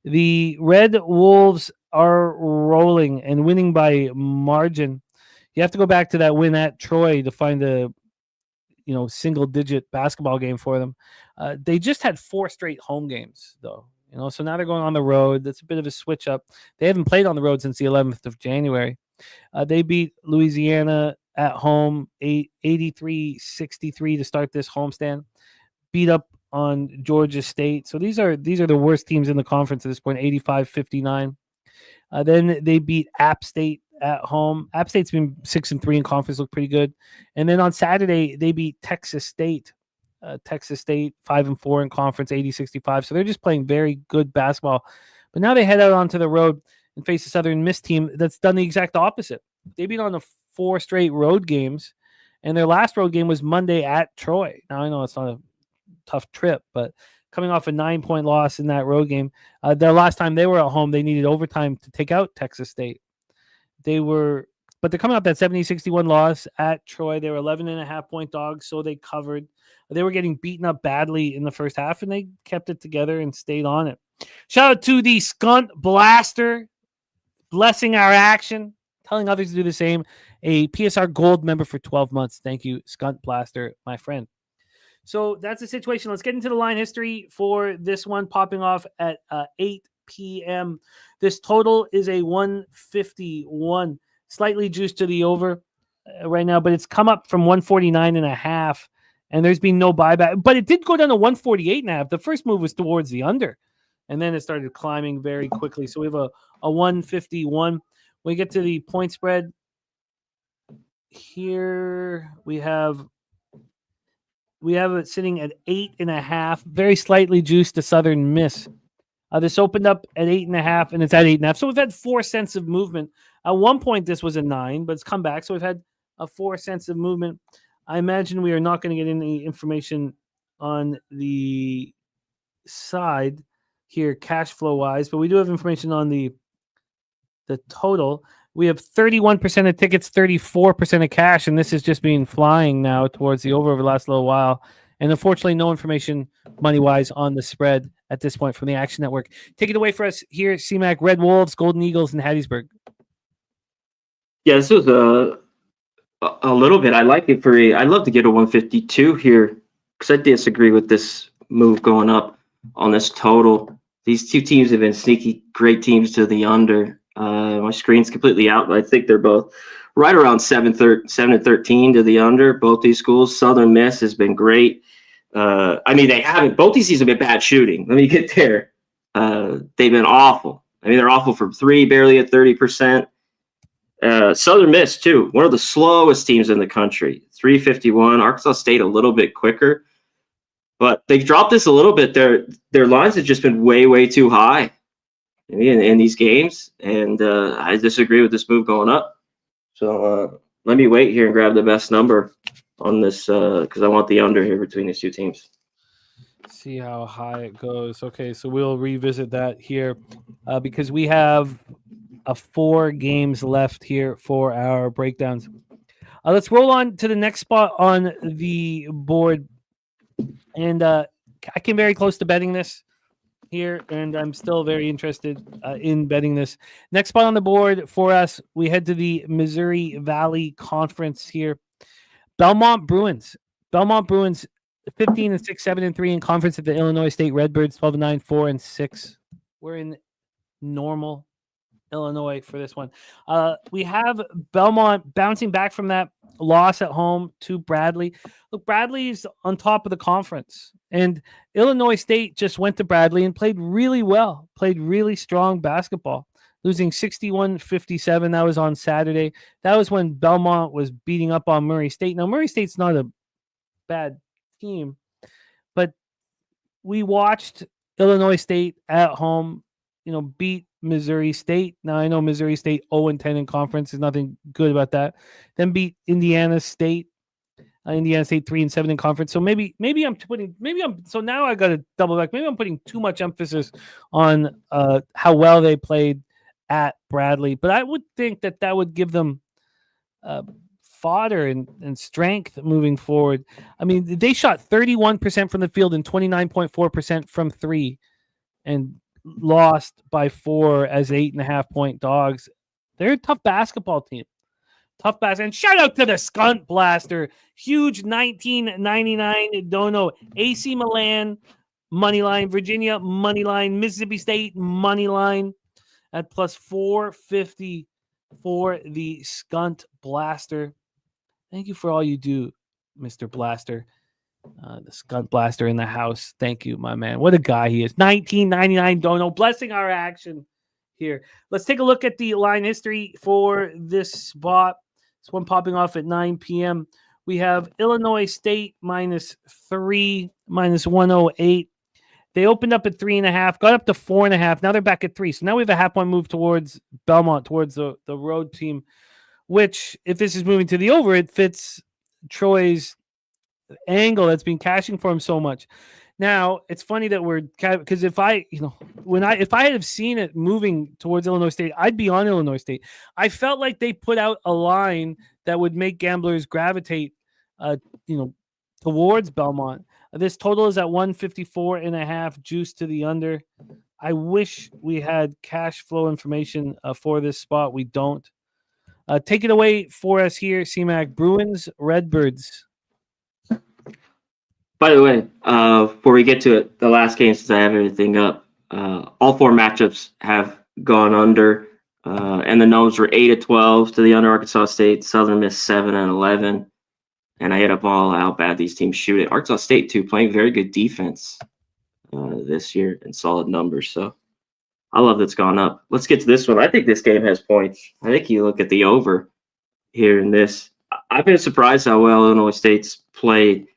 The Red Wolves are rolling and winning by margin. You have to go back to that win at Troy to find a single-digit basketball game for them. They just had 4 straight home games, though. So now they're going on the road. That's a bit of a switch up. They haven't played on the road since the 11th of January. They beat Louisiana at home 83-63 to start this homestand. Beat up on Georgia State. So these are the worst teams in the conference at this point, 85-59. Then they beat App State at home. App State's been 6-3 in conference, look pretty good. And then on Saturday, they beat Texas State. Texas State 5-4 in conference, 80-65. So they're just playing very good basketball. But now they head out onto the road and face a Southern Miss team that's done the exact opposite. They've been on the 4 straight road games, and their last road game was Monday at Troy. Now I know it's not a tough trip, but coming off a 9-point loss in that road game, their last time they were at home, they needed overtime to take out Texas State. But they're coming off that 70-61 loss at Troy. They were 11.5-point dogs, so they covered. They were getting beaten up badly in the first half, and they kept it together and stayed on it. Shout out to the Skunt Blaster, blessing our action, telling others to do the same. A PSR Gold member for 12 months. Thank you, Skunt Blaster, my friend. So that's the situation. Let's get into the line history for this one, popping off at 8 p.m. This total is a 151, slightly juiced to the over right now, but it's come up from 149.5, and there's been no buyback. But it did go down to 148.5. The first move was towards the under, and then it started climbing very quickly. So we have a 151. When we get to the point spread here, we have it sitting at 8.5, very slightly juiced to Southern Miss. This opened up at 8.5, and it's at 8.5. So we've had 4 cents of movement. At one point, this was a 9, but it's come back. So we've had a 4 cents of movement. I imagine we are not going to get any information on the side here, cash flow wise, but we do have information on the total. We have 31% of tickets, 34% of cash, and this has just been flying now towards the over the last little while. And unfortunately, no information money-wise on the spread at this point from the Action Network. Take it away for us here, CMac, Red Wolves, Golden Eagles, and Hattiesburg. Yeah, this was a little bit. I like it I'd love to get a 152 here because I disagree with this move going up on this total. These two teams have been sneaky great teams to the under. My screen's completely out, but I think they're both right around 7-13 to the under. Both these schools. Southern Miss has been great. They haven't. Both these teams have been bad shooting. Let me get there. They've been awful I mean, they're awful from three, barely at 30%. Southern Miss, too, one of the slowest teams in the country, 351. Arkansas State a little bit quicker, but they've dropped this a little bit. Their lines have just been way, way too high in these games, and I disagree with this move going up. So let me wait here and grab the best number on this because I want the under here between these two teams. See how high it goes. Okay, so we'll revisit that here because we have 4 games left here for our breakdowns. Let's roll on to the next spot on the board. And I came very close to betting this here, and I'm still very interested in betting this. Next spot on the board for us, we head to the Missouri Valley Conference here. Belmont Bruins. 15 and 6, 7 and 3 in conference at the Illinois State Redbirds, 12 and 9, 4 and 6. We're in normal Illinois for this one. We have Belmont bouncing back from that loss at home to Bradley. Look, Bradley's on top of the conference, and Illinois State just went to Bradley and played really well, played really strong basketball, losing 61-57. That was on Saturday. That was when Belmont was beating up on Murray State. Now, Murray State's not a bad team, but we watched Illinois State at home, beat Missouri State. Now, I know Missouri State 0-10 in conference. There's nothing good about that. Then beat Indiana State. Indiana State 3-7 in conference. So maybe so now I got to double back. Maybe I'm putting too much emphasis on how well they played at Bradley, but I would think that would give them fodder and strength moving forward. I mean, they shot 31% from the field and 29.4% from three, and lost by 4 as 8.5-point dogs. They're a tough basketball team. And shout out to the Skunt Blaster. Huge 1999 dono. AC Milan, money line. Virginia, money line. Mississippi State, money line at plus 450 for the Skunt Blaster. Thank you for all you do, Mr. Blaster. The Skunt Blaster in the house. Thank you, my man. What a guy he is. 1999 dono. Blessing our action here. Let's take a look at the line history for this spot. This one popping off at 9 p.m. We have Illinois State -3, -108. They opened up at 3.5, got up to 4.5. Now they're back at 3. So now we have a half-point move towards Belmont, towards the road team, which, if this is moving to the over, it fits Troy's angle that's been cashing for him so much. Now, it's funny that because if I had have seen it moving towards Illinois State, I'd be on Illinois State. I felt like they put out a line that would make gamblers gravitate, towards Belmont. This total is at 154.5, juice to the under. I wish we had cash flow information for this spot. We don't. Take it away for us here, CMac. Bruins, Redbirds. By the way, before we get to it, the last game, since I have everything up, all 4 matchups have gone under, and the Gnomes were 8-12 to the under. Arkansas State, Southern Miss 7-11, and I hit up all how bad these teams shoot it. Arkansas State too, playing very good defense this year and solid numbers. So I love that's gone up. Let's get to this one. I think this game has points. I think you look at the over here in this. I've been surprised how well Illinois State's played.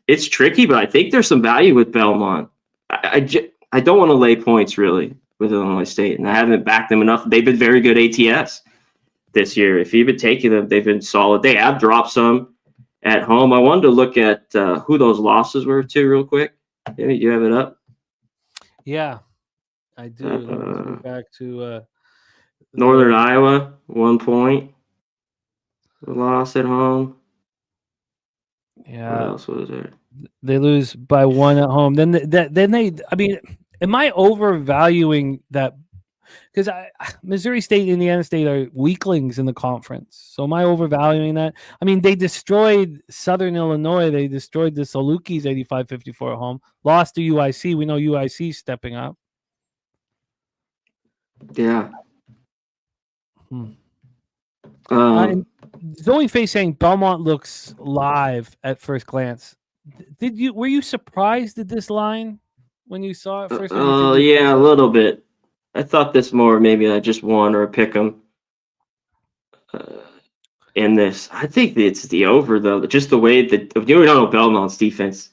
It's tricky, but I think there's some value with Belmont. I don't want to lay points really with Illinois State, and I haven't backed them enough. They've been very good ATS this year. If you've been taking them, they've been solid. They have dropped some at home. I wanted to look at who those losses were too real quick. Do you have it up? Yeah, I do. Let's go back to Northern Iowa, 1 point. Loss at home. Yeah. What else was there? They lose by 1 at home. Then they. I mean, am I overvaluing that? Because Missouri State and Indiana State are weaklings in the conference. So am I overvaluing that? I mean, they destroyed Southern Illinois. They destroyed the Salukis 85-54 at home. Lost to UIC. We know UIC stepping up. Yeah. Zoe Face saying Belmont looks live at first glance. Were you surprised at this line when you saw it first? Yeah, a little bit. I thought this more maybe I just won or a pick 'em in this. I think it's the over though. Just the way that we don't know Belmont's defense,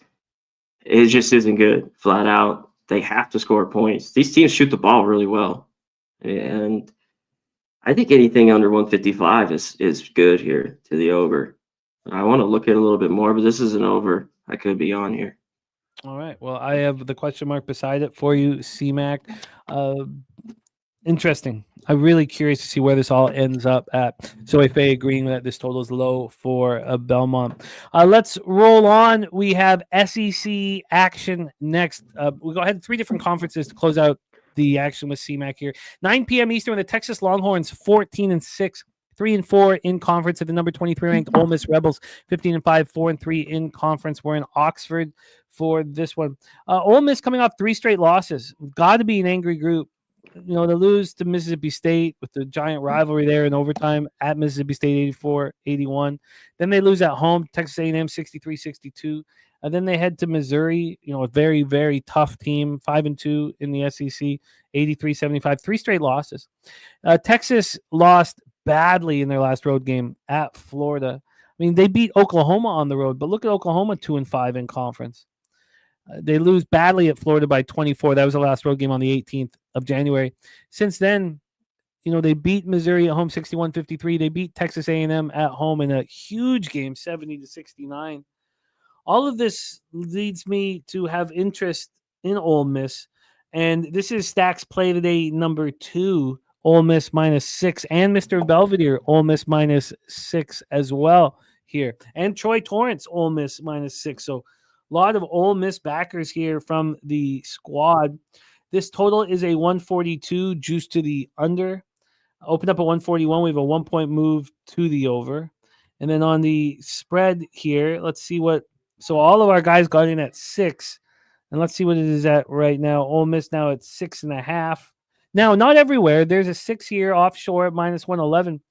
it just isn't good. Flat out, they have to score points. These teams shoot the ball really well, and I think anything under 155 is good here to the over. I want to look at it a little bit more, but this is an over. I could be on here. All right. Well, I have the question mark beside it for you, CMac. Interesting. I'm really curious to see where this all ends up at. So if they agreeing that this total is low for Belmont. Let's roll on. We have SEC action next. We go ahead 3 different conferences to close out the action with CMac here. 9 p.m. Eastern, the Texas Longhorns 14-6. 3-4 in conference at the number 23 ranked Ole Miss Rebels, 15-5, 4-3 in conference. We're in Oxford for this one. Ole Miss coming off 3 straight losses. Got to be an angry group. You know, to lose to Mississippi State with the giant rivalry there in overtime at Mississippi State 84-81. Then they lose at home, Texas A&M 63-62. And then they head to Missouri, you know, a very, very tough team, 5-2 in the SEC, 83-75, 3 straight losses. Texas lost badly in their last road game at Florida. I mean, they beat Oklahoma on the road, but look at Oklahoma 2-5 in conference. They lose badly at Florida by 24. That was the last road game on the 18th of January. Since then, you know, they beat Missouri at home 61-53. They beat Texas A&M at home in a huge game, 70-69. All of this leads me to have interest in Ole Miss. And this is Stacks Play Today number 2, Ole Miss -6, and Mr. Belvedere, Ole Miss -6 as well here. And Troy Torrance, Ole Miss -6. So a lot of Ole Miss backers here from the squad. This total is a 142 juice to the under. Opened up at 141. We have a 1-point move to the over. And then on the spread here, let's see what. So all of our guys got in at 6. And let's see what it is at right now. Ole Miss now at 6.5. Now, not everywhere. There's a 6 here offshore at -111.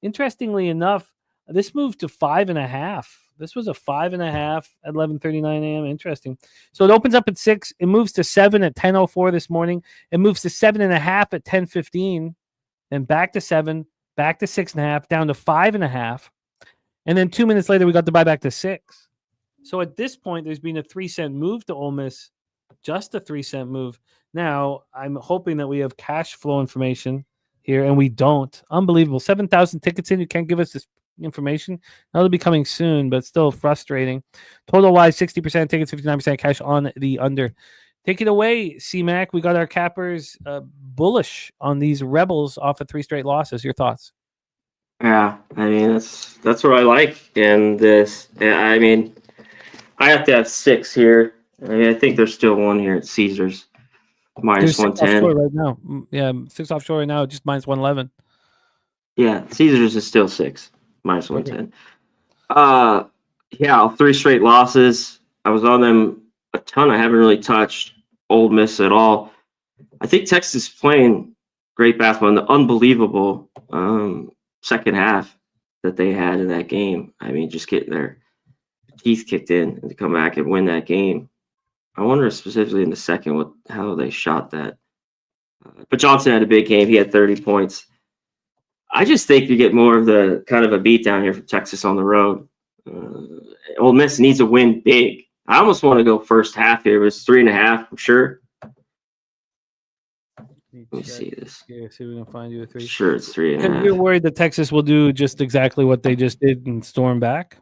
Interestingly enough, this moved to 5.5. This was a 5.5 at 11:39 a.m. Interesting. So it opens up at 6. It moves to 7 at 10:04 this morning. It moves to 7.5 at 10:15. Then back to 7, back to 6.5, down to 5.5. And then 2 minutes later, we got the buy back to 6. So at this point, there's been a 3-cent move to Ole Miss, just a 3-cent move. Now, I'm hoping that we have cash flow information here, and we don't. Unbelievable. 7,000 tickets in. You can't give us this information. That'll be coming soon, but still frustrating. Total-wise, 60% tickets, 59% cash on the under. Take it away, CMac. We got our cappers bullish on these Rebels off of 3 straight losses. Your thoughts? Yeah, I mean that's what I like in this. I mean, I have to have 6 here. I mean, I think there's still one here at Caesars, -110 right now. Yeah, 6 offshore right now, just -111. Yeah, Caesars is still 6, -110. Yeah, 3 straight losses. I was on them a ton. I haven't really touched Ole Miss at all. I think Texas is playing great basketball and the unbelievable second half that they had in that game. I mean, just getting their teeth kicked in and to come back and win that game. I wonder specifically in the second how they shot that. But Johnson had a big game. He had 30 points. I just think you get more of the kind of a beat down here from Texas on the road. Ole Miss needs a win big. I almost want to go first half here. It was 3.5, I'm sure. Let me see this. Yeah, see if we can find you a 3. Sure, it's 3.5. You're worried that Texas will do just exactly what they just did and storm back?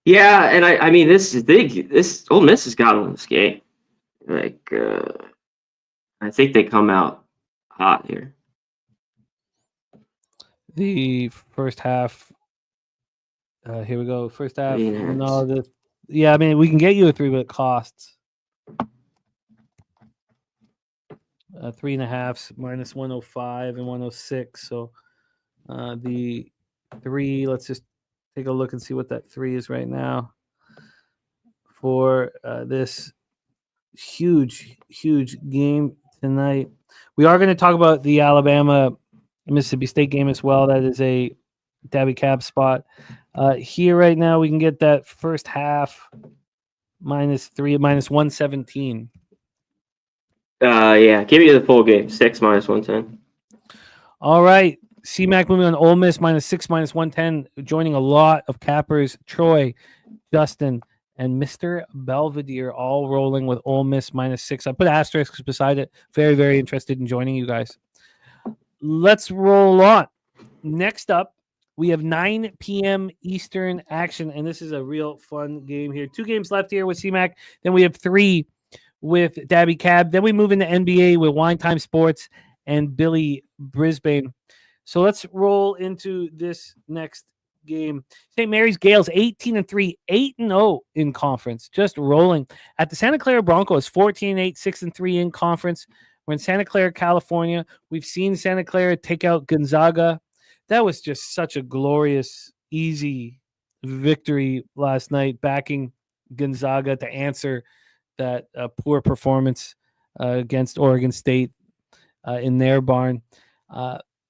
Yeah, and I mean, this is big. This Ole Miss has got to win this game. Like, I think they come out hot here. The first half. Here we go. First half. 3.5. No, yeah, I mean, we can get you a 3, but it costs 3.5 -105 and 106. So the 3. Let's just take a look and see what that 3 is right now for this huge game tonight. We are going to talk about the Alabama Mississippi State game as well. That is a Daby Cab spot. Here right now, we can get that first half -3 at -117. Yeah, give me the full game. 6 minus 110. All right. CMac moving on Ole Miss -6, -110, joining a lot of cappers. Troy, Justin, and Mr. Belvedere all rolling with Ole Miss -6. I put asterisks beside it. Very, very interested in joining you guys. Let's roll on. Next up, we have 9 p.m. Eastern action, and this is a real fun game here. 2 games left here with CMac. Then we have 3 with Daby Cab. Then we move into NBA with Wine Time Sports and Billy Brisbane. So let's roll into this next game. St. Mary's Gales 18-3, 8-0 in conference, just rolling. At the Santa Clara Broncos 14-8, 6-3 in conference. We're in Santa Clara, California. We've seen Santa Clara take out Gonzaga. That was just such a glorious, easy victory last night, backing Gonzaga to answer that poor performance against Oregon State in their barn.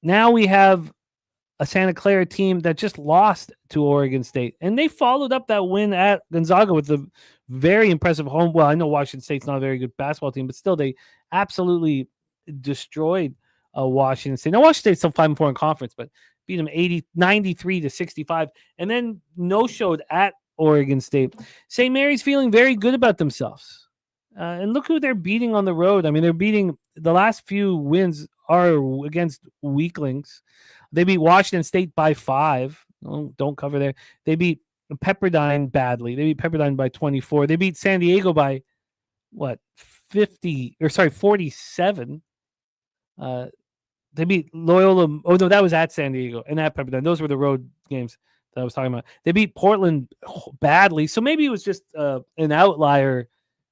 Now we have a Santa Clara team that just lost to Oregon State, and they followed up that win at Gonzaga with a very impressive home. Well, I know Washington State's not a very good basketball team, but still they absolutely destroyed Washington State. Now Washington State's still 5-4 in conference, but beat them 93-65, and then no-showed at Oregon State. St. Mary's feeling very good about themselves. And look who they're beating on the road. I mean, they're beating the last few wins are against weaklings. They beat Washington State by 5. Oh, don't cover there. They beat Pepperdine badly. They beat Pepperdine by 24. They beat San Diego by 47. They beat Loyola. Oh no, that was at San Diego and at Pepperdine. Those were the road games that I was talking about. They beat Portland badly. So maybe it was just an outlier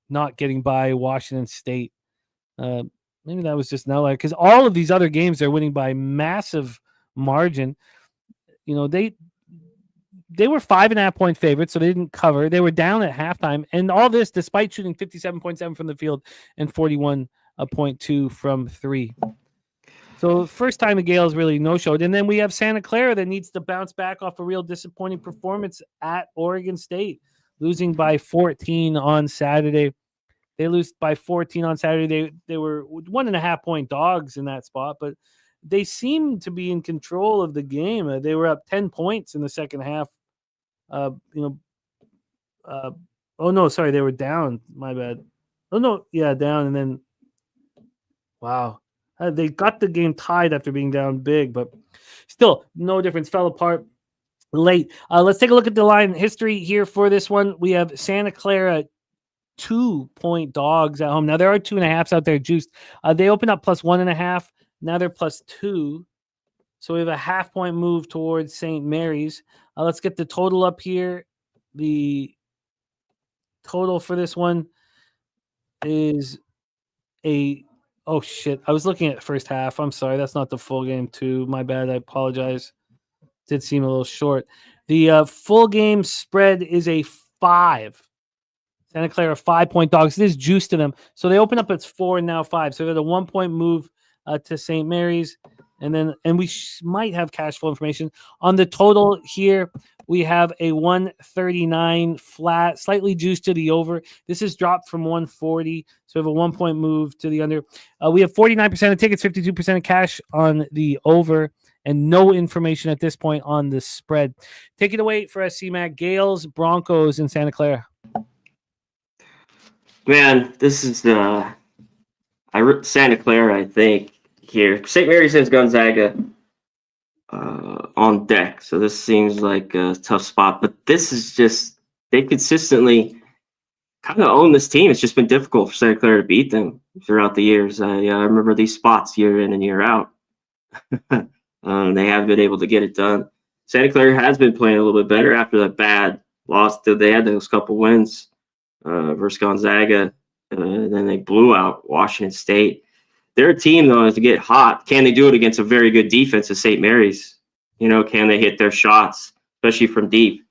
not getting by Washington State. Maybe that was just an outlier because all of these other games they're winning by massive margin. You know, they were 5.5-point favorites, so they didn't cover. They were down at halftime, and all this despite shooting 57.7 from the field and 41.2 from 3. So first time the Gales really no-showed. And then we have Santa Clara that needs to bounce back off a real disappointing performance at Oregon State, losing by 14 on Saturday. They lose by 14 on Saturday. They were 1.5-point dogs in that spot, but they seemed to be in control of the game. They were up 10 points in the second half. Oh no, sorry, they were down. My bad. Oh no, yeah, down, and then wow. They got the game tied after being down big, but still no difference. Fell apart late. Let's take a look at the line history here for this one. We have Santa Clara 2-point dogs at home. Now there are 2.5s out there juiced. They open up plus 1.5. Now they're plus 2. So we have a 0.5-point move towards St. Mary's. Let's get the total up here. The total for this one is oh shit. I was looking at the first half. I'm sorry. That's not the full game too. My bad. I apologize. Did seem a little short. The full game spread is a 5. Santa Clara 5-point dogs. It is juice to them. So they open up at 4 and now 5. So they're the 1-point move to St. Mary's. And we might have cash flow information on the total here. We have a 139 flat, slightly juiced to the over. This is dropped from 140. So we have a 1-point move to the under. We have 49% of tickets, 52% of cash on the over, and no information at this point on the spread. Take it away for CMac. Gales, Broncos in Santa Clara. Man, this is Santa Clara, I think, here. St. Mary's has Gonzaga on deck, so this seems like a tough spot. But this is just, they consistently kind of own this team. It's just been difficult for Santa Clara to beat them throughout the years. I remember these spots year in and year out. They haven't been able to get it done. Santa Clara has been playing a little bit better after that bad loss. They had those couple wins versus Gonzaga, and then they blew out Washington State. Their team, though, is to get hot. Can they do it against a very good defense of St. Mary's? You know, can they hit their shots, especially from deep,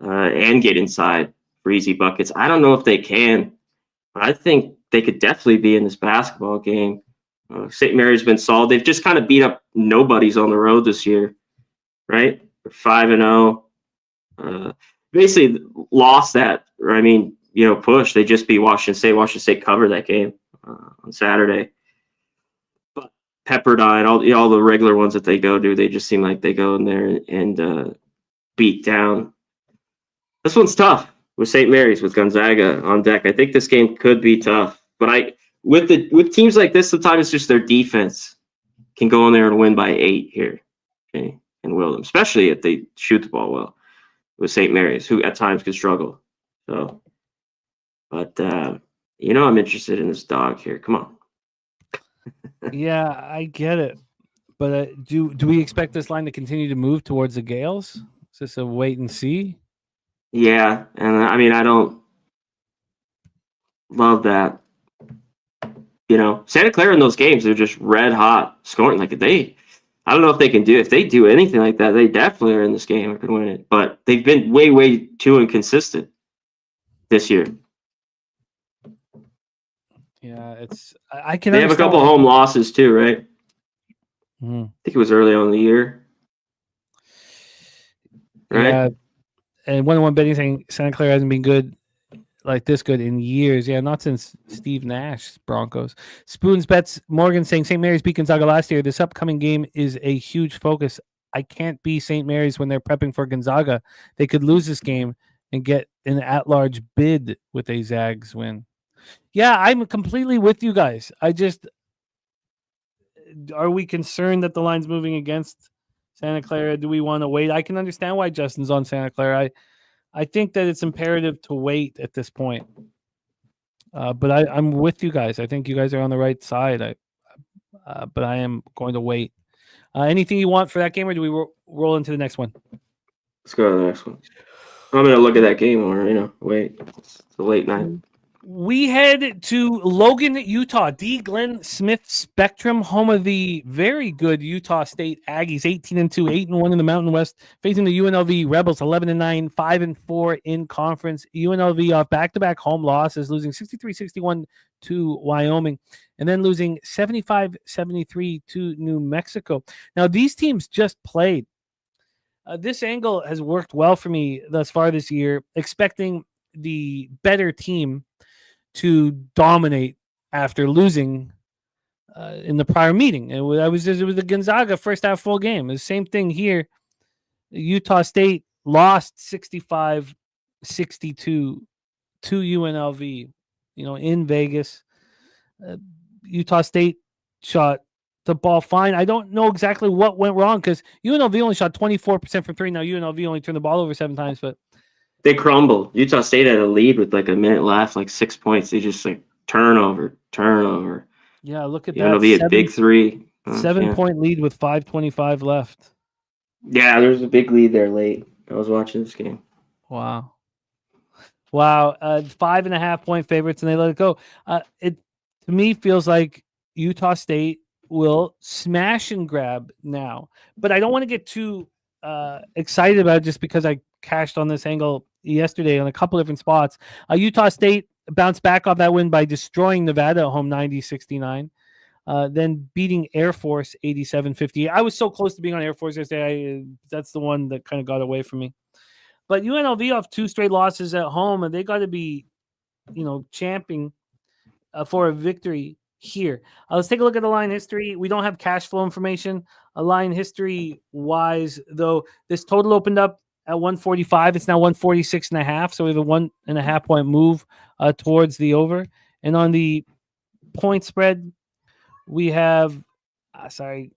and get inside for easy buckets? I don't know if they can, but I think they could definitely be in this basketball game. St. Mary's been solid. They've just kind of beat up nobodies on the road this year, right? They're 5-0. Basically lost that, push. They just beat Washington State. Washington State covered that game. on Saturday. But Pepperdine, all the regular ones that they go to, they just seem like they go in there and beat down. This one's tough with St. Mary's, with Gonzaga on deck. I think this game could be tough, but with teams like this, sometimes it's just their defense can go in there and win by 8 here, okay, and will them, especially if they shoot the ball well with St. Mary's, who at times can struggle. So, but I'm interested in this dog here. Come on. Yeah, I get it, but do we expect this line to continue to move towards the Gales? Is this a wait and see? Yeah, and I mean, I don't love that. Santa Clara in those games, they're just red hot scoring. Like I don't know if they do anything like that, they definitely are in this game or could win it. But they've been way, way too inconsistent this year. Yeah, They have a couple home losses too, right? Mm-hmm. I think it was early on in the year. Right? Yeah, and 1-1 betting saying Santa Clara hasn't been good in years. Yeah, not since Steve Nash's Broncos. Spoons Bets Morgan saying St. Mary's beat Gonzaga last year. This upcoming game is a huge focus. I can't be St. Mary's when they're prepping for Gonzaga. They could lose this game and get an at-large bid with a Zags win. Yeah, I'm completely with you guys. Are we concerned that the line's moving against Santa Clara? Do we want to wait? I can understand why Justin's on Santa Clara. I think that it's imperative to wait at this point. But I'm with you guys. I think you guys are on the right side. But I am going to wait. Anything you want for that game, or do we roll into the next one? Let's go to the next one. I'm going to look at that game or, wait. It's a late night. We head to Logan, Utah. D. Glenn Smith Spectrum, home of the very good Utah State Aggies, 18-2, 8-1 in the Mountain West, facing the UNLV Rebels, 11-9, 5-4 in conference. UNLV off back-to-back home losses, losing 63-61 to Wyoming, and then losing 75-73 to New Mexico. Now, these teams just played. This angle has worked well for me thus far this year, expecting the better team to dominate after losing in the prior meeting. It was the Gonzaga first half full game. The same thing here. Utah State lost 65-62 to UNLV, in Vegas. Utah State shot the ball fine. I don't know exactly what went wrong because UNLV only shot 24% from 3. Now UNLV only turned the ball over 7 times, but they crumbled. Utah State had a lead with a minute left, 6 points. They just turnover. Yeah, look at that. UNLV a big 3. 7-point lead with 5:25 left. Yeah, there was a big lead there late. I was watching this game. Wow. 5.5-point favorites, and they let it go. It to me feels like Utah State will smash and grab now, but I don't want to get too excited about it just because I cashed on this angle yesterday on a couple different spots. Utah State bounced back off that win by destroying Nevada at home 90-69, then beating Air Force 87-58. I was so close to being on Air Force yesterday. That's the one that kind of got away from me. But UNLV off 2 straight losses at home, and they got to be, champing for a victory here. Let's take a look at the line history. We don't have cash flow information. Line history wise, though, this total opened up at 145. It's now 146.5. So we have a 1.5-point move towards the over. And on the point spread, we have,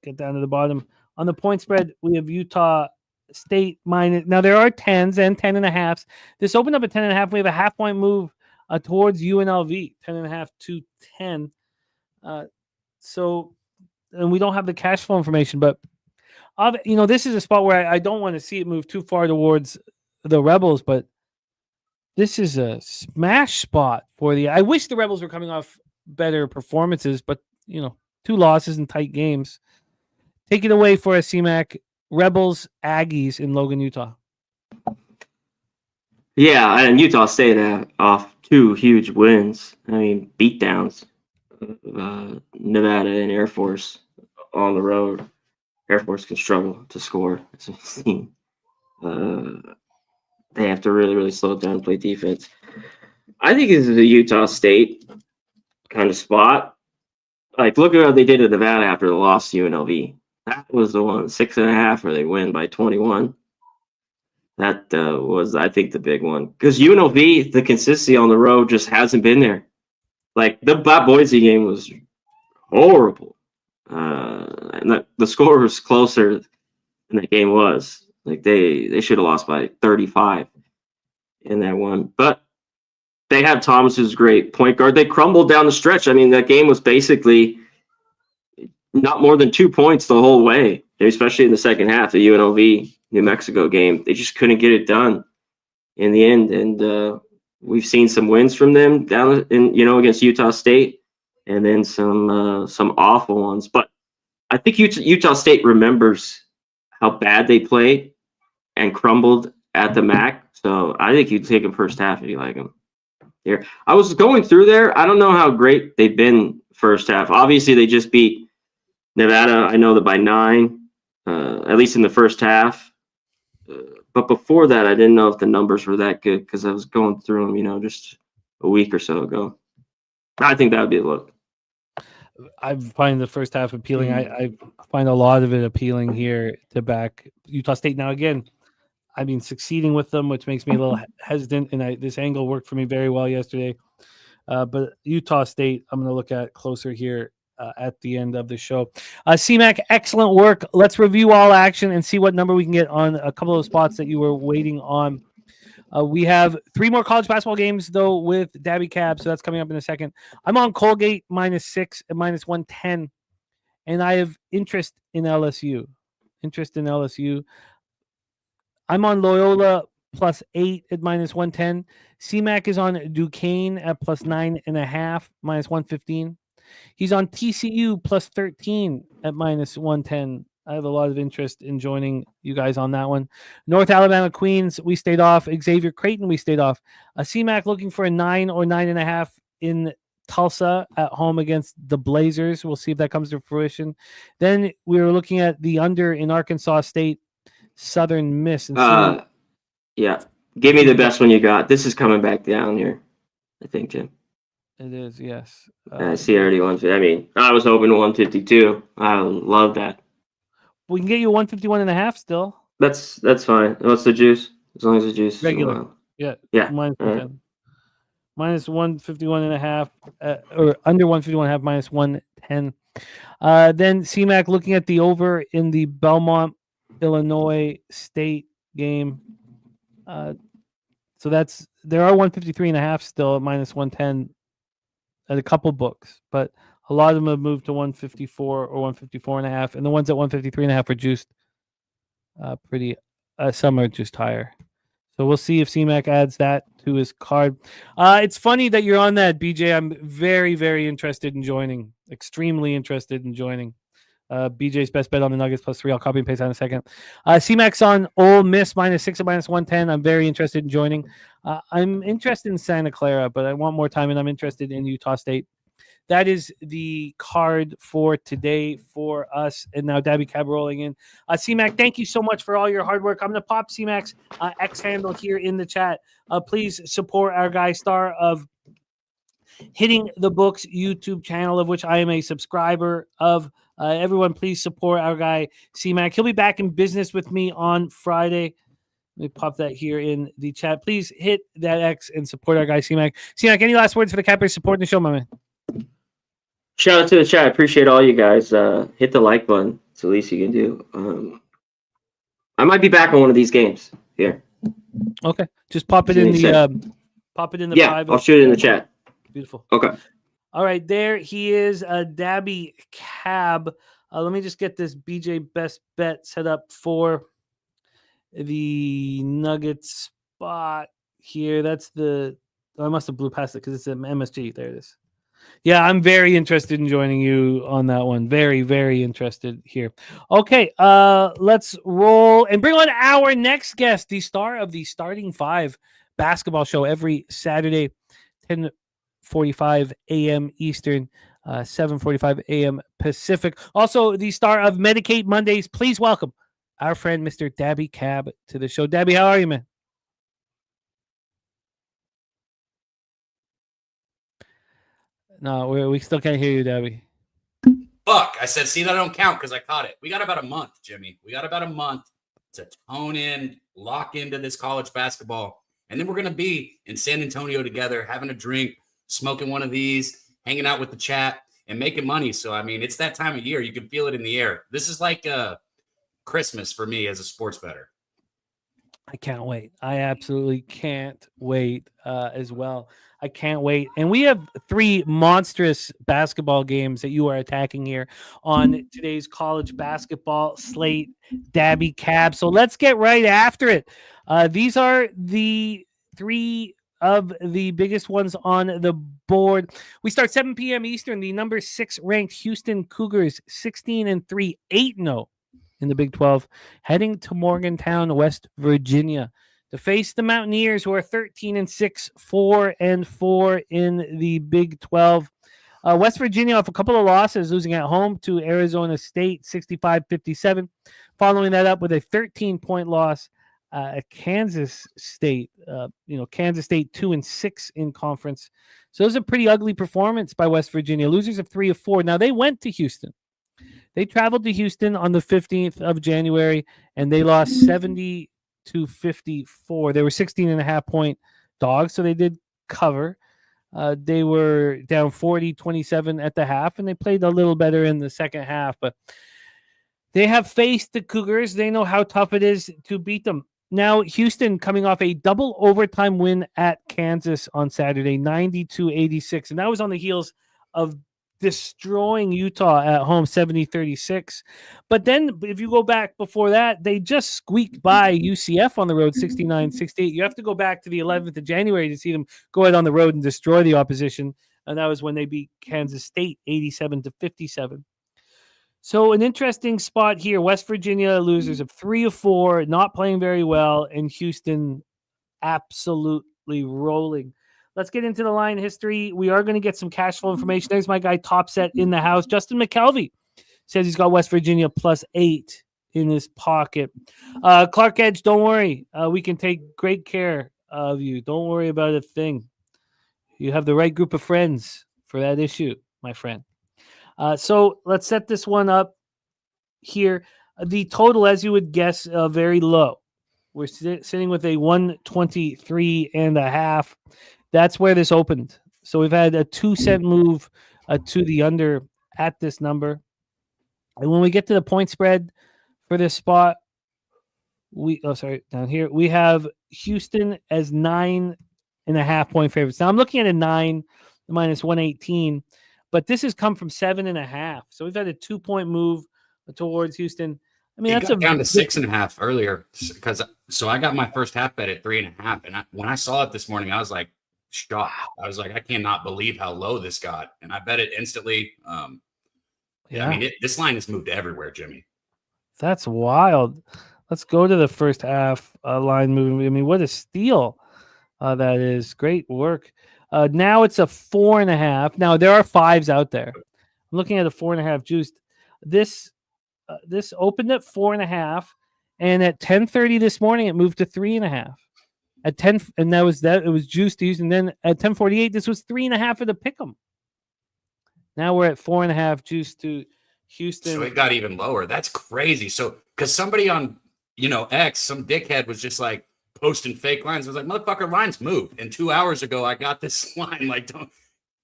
get down to the bottom. On the point spread, we have Utah State minus. Now there are 10s and 10.5s. This opened up at 10.5. We have a half-point move towards UNLV, 10.5 to 10. And we don't have the cash flow information, but this is a spot where I don't want to see it move too far towards the Rebels, but this is a smash spot for I wish the Rebels were coming off better performances, but 2 losses in tight games. Take it away for a CMac. Rebels, Aggies in Logan, Utah. Yeah, and Utah State off 2 huge wins. Beatdowns. Nevada and Air Force on the road. Air Force can struggle to score. They have to really, really slow it down and play defense. I think this is a Utah State kind of spot. Like, look at what they did to Nevada after the loss to UNLV. That was the one, 6.5, where they win by 21. That was, I think, the big one. Because UNLV, the consistency on the road just hasn't been there. Like, the Boise game was horrible. And the score was closer than the game was. Like, they should have lost by 35 in that one. But they had Thomas, who's great point guard. They crumbled down the stretch. I mean, that game was basically not more than 2 points the whole way, especially in the second half, the UNLV New Mexico game. They just couldn't get it done in the end. And we've seen some wins from them down in, against Utah State, and then some awful ones. But I think Utah State remembers how bad they played and crumbled at the MAC. So I think you'd take them first half if you like them. Here, I was going through there. I don't know how great they've been first half. Obviously, they just beat Nevada. I know that by 9, at least in the first half. But before that, I didn't know if the numbers were that good because I was going through them, just a week or so ago. I think that would be a look. I find the first half appealing. I find a lot of it appealing here to back Utah State. Now, again, succeeding with them, which makes me a little hesitant, and this angle worked for me very well yesterday. But Utah State, I'm going to look at closer here at the end of the show. CMac, excellent work. Let's review all action and see what number we can get on a couple of spots that you were waiting on. We have 3 more college basketball games, though, with Daby Cab, so that's coming up in a second. I'm on Colgate -6 at -110, and I have interest in LSU. I'm on Loyola +8 at -110. CMac is on Duquesne at +9.5, -115. He's on TCU +13 at -110. I have a lot of interest in joining you guys on that one. North Alabama Queens, we stayed off. Xavier Creighton, we stayed off. CMac looking for a 9 or 9.5 in Tulsa at home against the Blazers. We'll see if that comes to fruition. Then we were looking at the under in Arkansas State, Southern Miss. And yeah. Give me the best one you got. This is coming back down here, I think, Jim. It is, yes. I see already 150. I was hoping 152. I love that. We can get you 151.5 still. That's fine. What's the juice? As long as the juice regular. Yeah. -110. -151.5 or under 151.5 -110. Then CMac looking at the over in the Belmont, Illinois State game. So there are 153.5 still at -110 at a couple books, but a lot of them have moved to 154 or 154.5, and the ones at 153.5 are juiced pretty. Some are just higher. So we'll see if CMac adds that to his card. It's funny that you're on that, BJ. I'm very, very interested in joining. Extremely interested in joining. BJ's best bet on the Nuggets +3. I'll copy and paste that in a second. CMac's on Ole Miss -6 at -110. I'm very interested in joining. I'm interested in Santa Clara, but I want more time, and I'm interested in Utah State. That is the card for today for us. And now Daby Cab rolling in. CMac, thank you so much for all your hard work. I'm going to pop CMac's X handle here in the chat. Please support our guy, star of Hitting the Books YouTube channel, of which I am a subscriber of. Everyone, please support our guy, CMac. He'll be back in business with me on Friday. Let me pop that here in the chat. Please hit that X and support our guy, CMac. CMac, any last words for the Cappers supporting the show, my man? Shout out to the chat. I appreciate all you guys. Hit the like button. It's the least you can do. I might be back on one of these games here. Okay. Just pop it in the private. I'll shoot it in the chat. Beautiful. Okay. All right, there he is, Daby Cab. Let me just get this BJ best bet set up for the Nuggets spot here. That's I must have blew past it because it's an MSG. There it is. Yeah, I'm very interested in joining you on that one. Very, very interested here. Okay, let's roll and bring on our next guest, the star of the Starting Five basketball show every Saturday, 10:45 a.m. Eastern, 7:45 a.m. Pacific. Also, the star of Medicate Mondays. Please welcome our friend, Mr. Daby Cab, to the show. Daby, how are you, man? No, we still can't hear you, Debbie. Fuck. I said, see, that don't count because I caught it. We got about a month, Jimmy. We got about a month to tone in, lock into this college basketball. And then we're going to be in San Antonio together, having a drink, smoking one of these, hanging out with the chat, and making money. So, I mean, it's that time of year. You can feel it in the air. This is like Christmas for me as a sports bettor. I can't wait. I absolutely can't wait as well. I can't wait. And we have 3 monstrous basketball games that you are attacking here on today's college basketball slate, Daby Cab. So let's get right after it. These are the 3 of the biggest ones on the board. We start 7 p.m. Eastern. The number 6 ranked Houston Cougars, 16-3, 8-0 in the Big 12, heading to Morgantown, West Virginia, to face the Mountaineers, who are 13-6, 4-4 in the Big 12. West Virginia off a couple of losses, losing at home to Arizona State, 65-57. Following that up with a 13-point loss at Kansas State. Kansas State 2-6 in conference. So it was a pretty ugly performance by West Virginia. Losers of 3 of 4. Now they went to Houston. They traveled to Houston on the 15th of January, and they lost 70-54. They were 16.5-point dogs, so they did cover. They were down 40-27 at the half, and they played a little better in the second half. But they have faced the Cougars. They know how tough it is to beat them. Now, Houston coming off a double overtime win at Kansas on Saturday, 92-86, and that was on the heels of destroying Utah at home 70-36. But then if you go back before that, they just squeaked by UCF on the road 69-68. You have to go back to the 11th of January to see them go out on the road and destroy the opposition. And that was when they beat Kansas State 87-57. So an interesting spot here. West Virginia losers of 3 of 4, not playing very well, and Houston absolutely rolling. Let's get into the line history. We are going to get some cash flow information. There's my guy Top Set in the house. Justin McKelvey says he's got West Virginia +8 in his pocket. Clark Edge, don't worry. We can take great care of you. Don't worry about a thing. You have the right group of friends for that issue, my friend. So let's set this one up here. The total, as you would guess, very low. We're sitting with a 123.5. That's where this opened. So we've had a 2-cent move to the under at this number. And when we get to the point spread for this spot, down here, we have Houston as 9.5-point favorites. Now I'm looking at a 9 minus 118, but this has come from 7.5. So we've had a 2-point move towards Houston. I mean, that's down to 6.5 earlier so I got my first half bet at 3.5, and when I saw it this morning, I was like shocked. I was like, I cannot believe how low this got, and I bet it instantly. I mean, this line has moved everywhere, Jimmy. That's wild. Let's go to the first half line moving. I mean, what a steal that is. Great work. Now it's a 4.5. Now there are 5s out there. I'm looking at a 4.5 juiced. This opened at 4.5, and at 10:30 this morning it moved to 3.5. At 10, and that was it was juiced to Houston. Then at 10:48, this was 3.5 for the pick'em. Now we're at 4.5 juiced to Houston. So it got even lower. That's crazy. So because somebody on X, some dickhead was just like posting fake lines. I was like, motherfucker, lines moved. And 2 hours ago, I got this line. Like,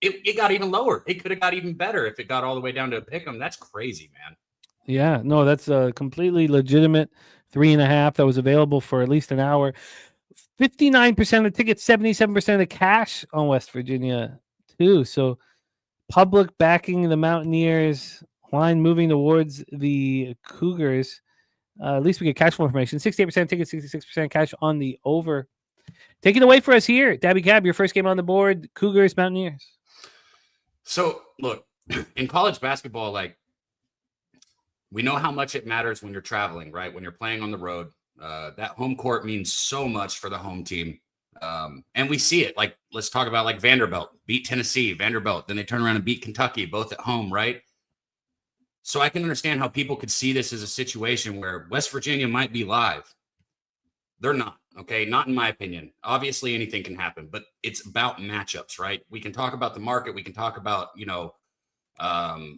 it got even lower. It could have got even better if it got all the way down to a pick'em. That's crazy, man. Yeah, no, that's a completely legitimate 3.5 that was available for at least an hour. 59% of the tickets, 77% of the cash on West Virginia, too. So public backing the Mountaineers, line moving towards the Cougars. At least we get cash flow information. 68% tickets, 66% cash on the over. Take it away for us here. Daby Cab, your first game on the board, Cougars, Mountaineers. So, look, in college basketball, like, we know how much it matters when you're traveling, right? When you're playing on the road. That home court means so much for the home team. And we see it. Like, let's talk about like Vanderbilt, beat Tennessee, Vanderbilt. Then they turn around and beat Kentucky, both at home, right? So I can understand how people could see this as a situation where West Virginia might be live. They're not. Okay, not in my opinion. Obviously, anything can happen, but it's about matchups, right? We can talk about the market. We can talk about,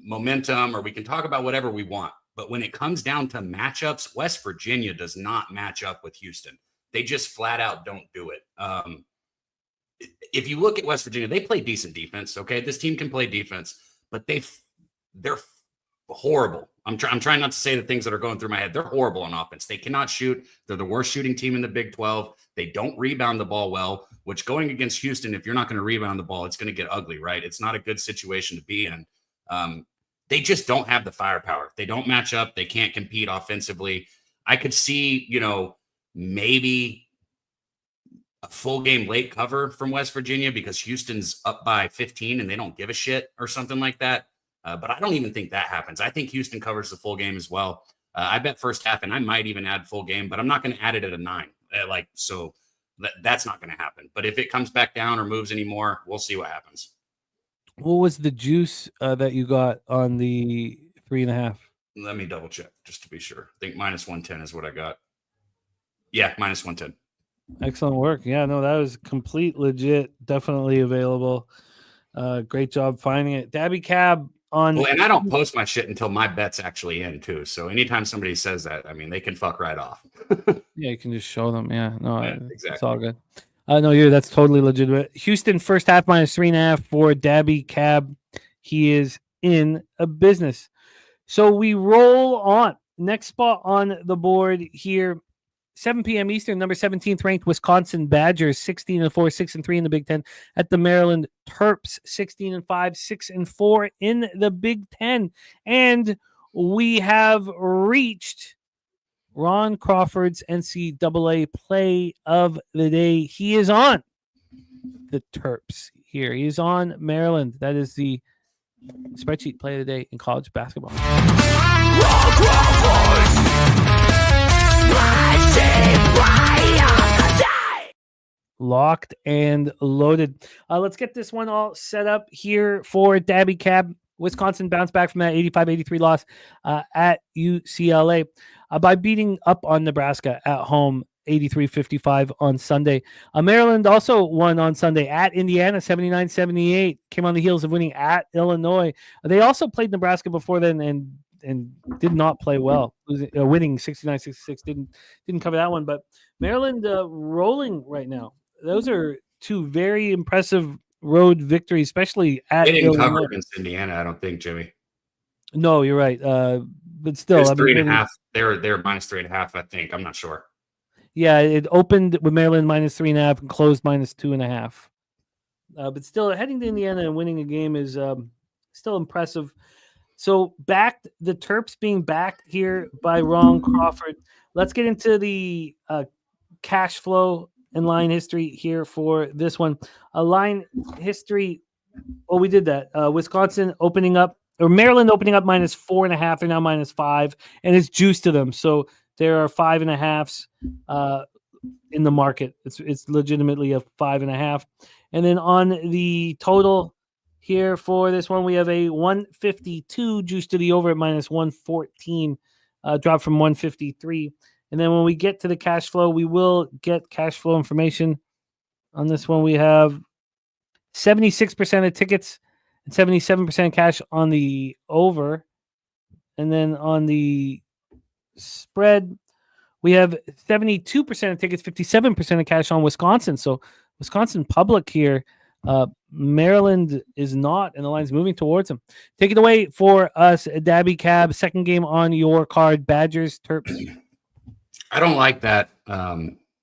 momentum, or we can talk about whatever we want. But when it comes down to matchups, West Virginia does not match up with Houston. They just flat out don't do it. If you look at West Virginia, they play decent defense. Okay, this team can play defense, but they're horrible. I'm trying not to say the things that are going through my head. They're horrible on offense. They cannot shoot. They're the worst shooting team in the Big 12. They don't rebound the ball well, which going against Houston, if you're not going to rebound the ball, it's going to get ugly, right? It's not a good situation to be in. They just don't have the firepower. They don't match up. They can't compete offensively. I could see, maybe a full game late cover from West Virginia because Houston's up by 15 and they don't give a shit or something like that. But I don't even think that happens. I think Houston covers the full game as well. I bet first half, and I might even add full game, but I'm not going to add it at a 9. So that's not going to happen. But if it comes back down or moves anymore, we'll see what happens. What was the juice that you got on the 3.5? Let me double check just to be sure. I think -110 is what I got. Yeah, -110. Excellent work. Yeah, no, that was complete legit. Definitely available. Great job finding it. Daby Cab on. Well, and I don't post my shit until my bet's actually in too. So anytime somebody says that, I mean, they can fuck right off. Yeah, you can just show them. Yeah, no, Yeah, exactly. It's all good. No, that's totally legitimate. Houston first half -3.5 for Daby Cab. He is in a business. So we roll on. Next spot on the board here, 7 p.m. Eastern, number 17th ranked Wisconsin Badgers, 16-4, 6-3 in the Big Ten. At the Maryland Terps, 16-5, 6-4 in the Big Ten. And we have reached Ron Crawford's NCAA play of the day. He is on the Terps here. He is on Maryland. That is the spreadsheet play of the day in college basketball. Ron Crawford's locked and loaded. Let's get this one all set up here for Daby Cab. Wisconsin bounced back from that 85-83 loss at UCLA by beating up on Nebraska at home 83-55 on Sunday. Maryland also won on Sunday at Indiana 79-78. Came on the heels of winning at Illinois. They also played Nebraska before then and did not play well, winning 69-66. Didn't cover that one, but Maryland rolling right now. Those are two very impressive road victories, especially at They didn't Illinois. cover against Indiana, I don't think, Jimmy. No, you're right. But still, It's 3.5. They're -3.5, I think. I'm not sure. Yeah, it opened with Maryland -3.5 and closed -2.5. But still, heading to Indiana and winning a game is still impressive. So the Terps being backed here by Ron Crawford. Let's get into the cash flow and line history here for this one. A line history. Oh, we did that. Wisconsin opening up, or Maryland opening up -4.5. They're now -5, and it's juiced to them. So there are 5.5s in the market. It's legitimately a 5.5. And then on the total here for this one, we have a 152 juice to the over at -114, drop from 153. And then when we get to the cash flow, we will get cash flow information. On this one, we have 76% of tickets and 77% cash on the over. And then on the spread, we have 72% of tickets, 57% of cash on Wisconsin. So Wisconsin public here. Maryland is not, and the line's moving towards them. Take it away for us, Daby Cab. Second game on your card, Badgers, Terps. I don't like that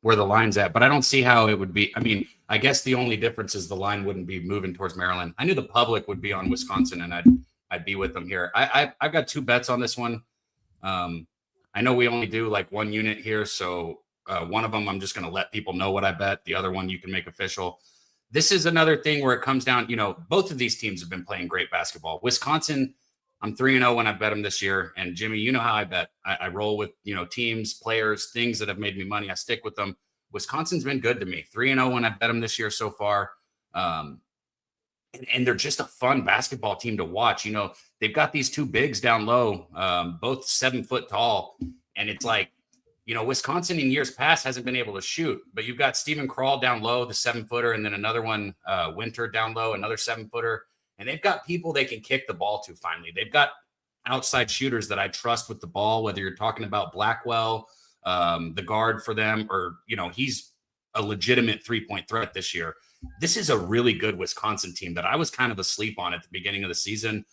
where the line's at, but I don't see how it would be. I mean, I guess the only difference is the line wouldn't be moving towards Maryland. I knew the public would be on Wisconsin, and I'd be with them here. I've got 2 bets on this one. I know we only do like 1 unit here, so one of them I'm just going to let people know what I bet. The other one you can make official. This is another thing where it comes down, both of these teams have been playing great basketball. Wisconsin, I'm 3-0 when I bet them this year. And Jimmy, you know how I bet. I roll with, teams, players, things that have made me money. I stick with them. Wisconsin's been good to me. 3-0 when I bet them this year so far. And they're just a fun basketball team to watch. They've got these 2 bigs down low, both 7 foot tall. And it's like, Wisconsin in years past hasn't been able to shoot, but you've got Steven Crawl down low, the 7-footer, and then another one, Winter down low, another 7-footer. And they've got people they can kick the ball to finally. They've got outside shooters that I trust with the ball, whether you're talking about Blackwell, the guard for them, or, he's a legitimate 3-point threat this year. This is a really good Wisconsin team that I was kind of asleep on at the beginning of the season.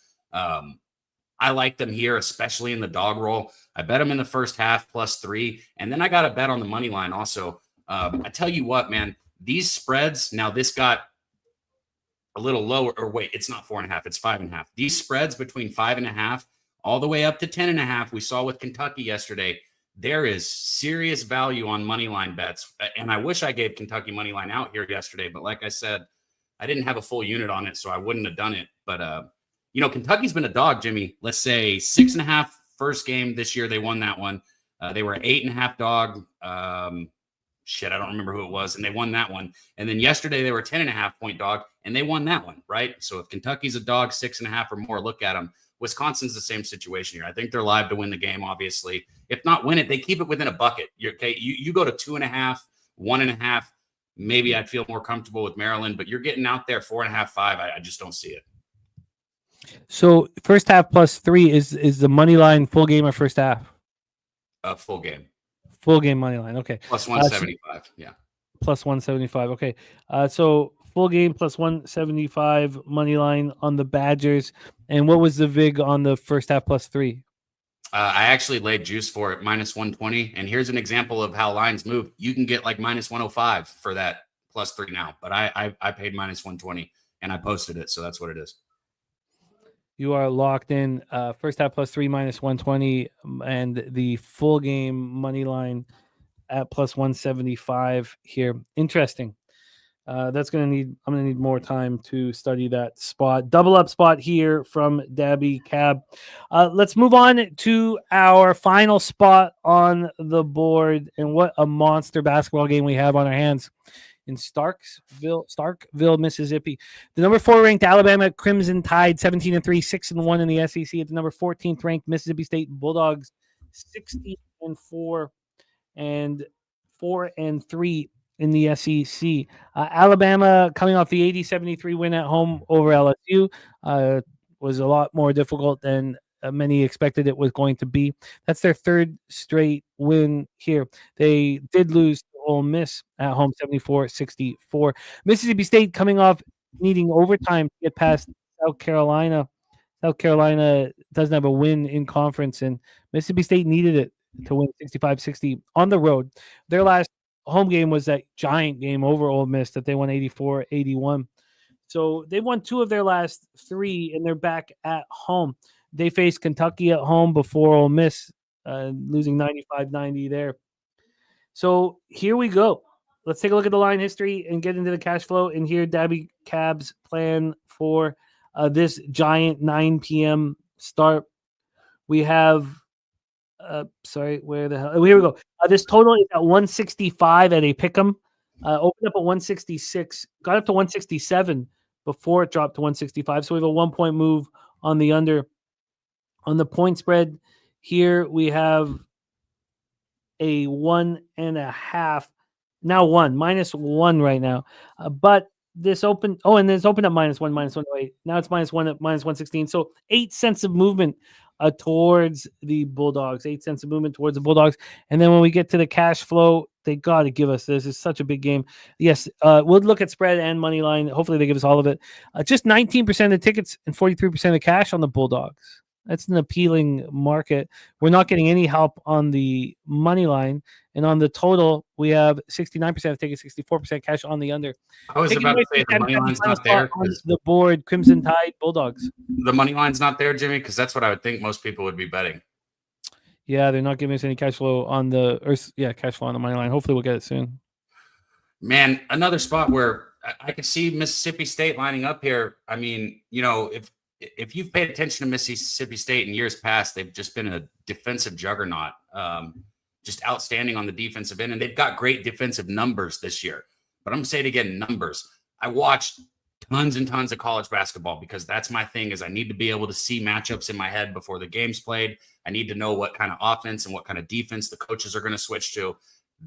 I like them here, especially in the dog roll. I bet them in the first half +3. And then I got a bet on the money line also. I tell you what, man, these spreads, now this got a little lower, or wait, it's not 4.5, it's 5.5. These spreads between 5.5 all the way up to 10.5, we saw with Kentucky yesterday. There is serious value on money line bets. And I wish I gave Kentucky money line out here yesterday, but like I said, I didn't have a full unit on it, so I wouldn't have done it. But, Kentucky's been a dog, Jimmy. Let's say 6.5 first game this year. They won that one. They were 8.5 dog. I don't remember who it was. And they won that one. And then yesterday they were 10.5 point dog and they won that one. Right. So if Kentucky's a dog, 6.5 or more, look at them. Wisconsin's the same situation here. I think they're live to win the game, obviously. If not win it, they keep it within a bucket. You go to 2.5, 1.5. Maybe I'd feel more comfortable with Maryland, but you're getting out there 4.5, 5. I just don't see it. So first half +3 is the money line full game or first half? Full game. Full game money line. Okay. +175. Yeah. +175. Okay. So full game +175 money line on the Badgers. And what was the VIG on the first half +3? I actually laid juice for it -120. And here's an example of how lines move. You can get like -105 for that +3 now, but I paid -120 and I posted it. So that's what it is. You are locked in. First half +3 -120, and the full game money line at +175 here. Interesting. I'm gonna need more time to study that spot. Double up spot here from Daby Cab. Let's move on to our final spot on the board, and what a monster basketball game we have on our hands in Starkville, Mississippi. The number 4 ranked Alabama Crimson Tide, 17-3, 6-1 in the SEC. At the number 14th ranked Mississippi State Bulldogs, 16-4 and 4-3 in the SEC. Alabama coming off the 80-73 win at home over LSU was a lot more difficult than many expected it was going to be. That's their third straight win here. They did lose to Ole Miss at home 74-64. Mississippi State coming off needing overtime to get past South Carolina. South Carolina doesn't have a win in conference, and Mississippi State needed it to win 65-60 on the road. Their last home game was that giant game over Ole Miss that they won 84-81. So they won 2 of their last 3, and they're back at home. They faced Kentucky at home before Ole Miss, losing 95-90 there. So here we go. Let's take a look at the line history and get into the cash flow and hear Daby Cab's plan for this giant 9 p.m. start. We have, where the hell? Here we go. This total is at 165 at a pick'em. Opened up at 166, got up to 167 before it dropped to 165. So we have a 1-point move on the under. On the point spread here, we have a 1.5. Now -1 right now. But this opened, and it's opened at -1, -108. Now it's -1 at -116. So 8 cents of movement towards the Bulldogs. 8 cents of movement towards the Bulldogs. And then when we get to the cash flow, they got to give us this. It's such a big game. Yes, we'll look at spread and money line. Hopefully they give us all of it. Just 19% of the tickets and 43% of the cash on the Bulldogs. That's an appealing market. We're not getting any help on the money line. And on the total, we have 69% of tickets, 64% cash on the under. I was about to say the money line's not there. On the board, Crimson Tide, Bulldogs. The money line's not there, Jimmy, because that's what I would think most people would be betting. Yeah, they're not giving us any cash flow on cash flow on the money line. Hopefully we'll get it soon. Man, another spot where I could see Mississippi State lining up here. I mean, if you've paid attention to Mississippi State in years past, they've just been a defensive juggernaut, just outstanding on the defensive end. And they've got great defensive numbers this year. But I'm going to say it again, numbers. I watched tons and tons of college basketball because that's my thing is I need to be able to see matchups in my head before the game's played. I need to know what kind of offense and what kind of defense the coaches are going to switch to.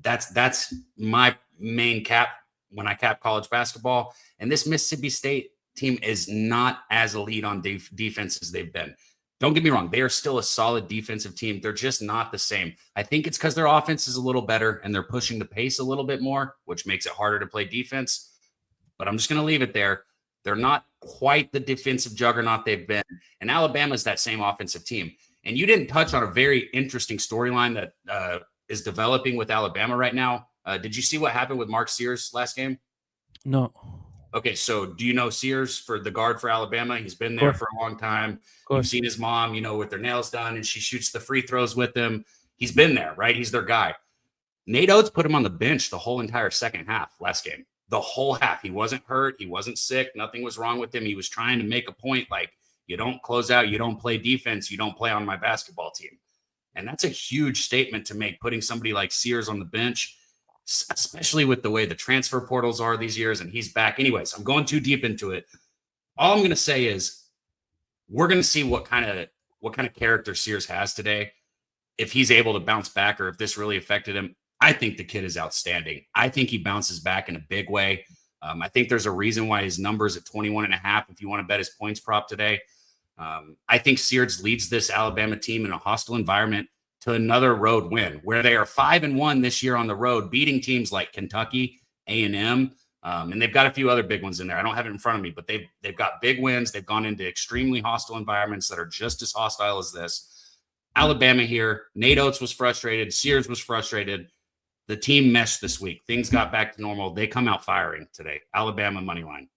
That's my main cap when I cap college basketball. And this Mississippi State team is not as elite on defense as they've been. Don't get me wrong. They are still a solid defensive team. They're just not the same. I think it's because their offense is a little better and they're pushing the pace a little bit more, which makes it harder to play defense. But I'm just going to leave it there. They're not quite the defensive juggernaut they've been. And Alabama's that same offensive team. And you didn't touch on a very interesting storyline that is developing with Alabama right now. Did you see what happened with Mark Sears last game? No. Okay, so do you know Sears for the guard for Alabama? He's been there for a long time. You've seen his mom, with their nails done, and she shoots the free throws with him. He's been there, right? He's their guy. Nate Oates put him on the bench the whole entire second half last game. The whole half. He wasn't hurt. He wasn't sick. Nothing was wrong with him. He was trying to make a point like, you don't close out, you don't play defense, you don't play on my basketball team. And that's a huge statement to make, putting somebody like Sears on the bench, especially with the way the transfer portals are these years, and he's back. Anyways, I'm going too deep into it. All I'm going to say is we're going to see what kind of character Sears has today, if he's able to bounce back or if this really affected him. I think the kid is outstanding. I think he bounces back in a big way. I think there's a reason why his number's at 21.5 if you want to bet his points prop today. I think Sears leads this Alabama team in a hostile environment to another road win, where they are 5-1 this year on the road, beating teams like Kentucky, A&M, and they've got a few other big ones in there. I don't have it in front of me, but they've got big wins. They've gone into extremely hostile environments that are just as hostile as this. Alabama here, Nate Oates was frustrated. Sears was frustrated. The team meshed this week. Things got back to normal. They come out firing today. Alabama money line.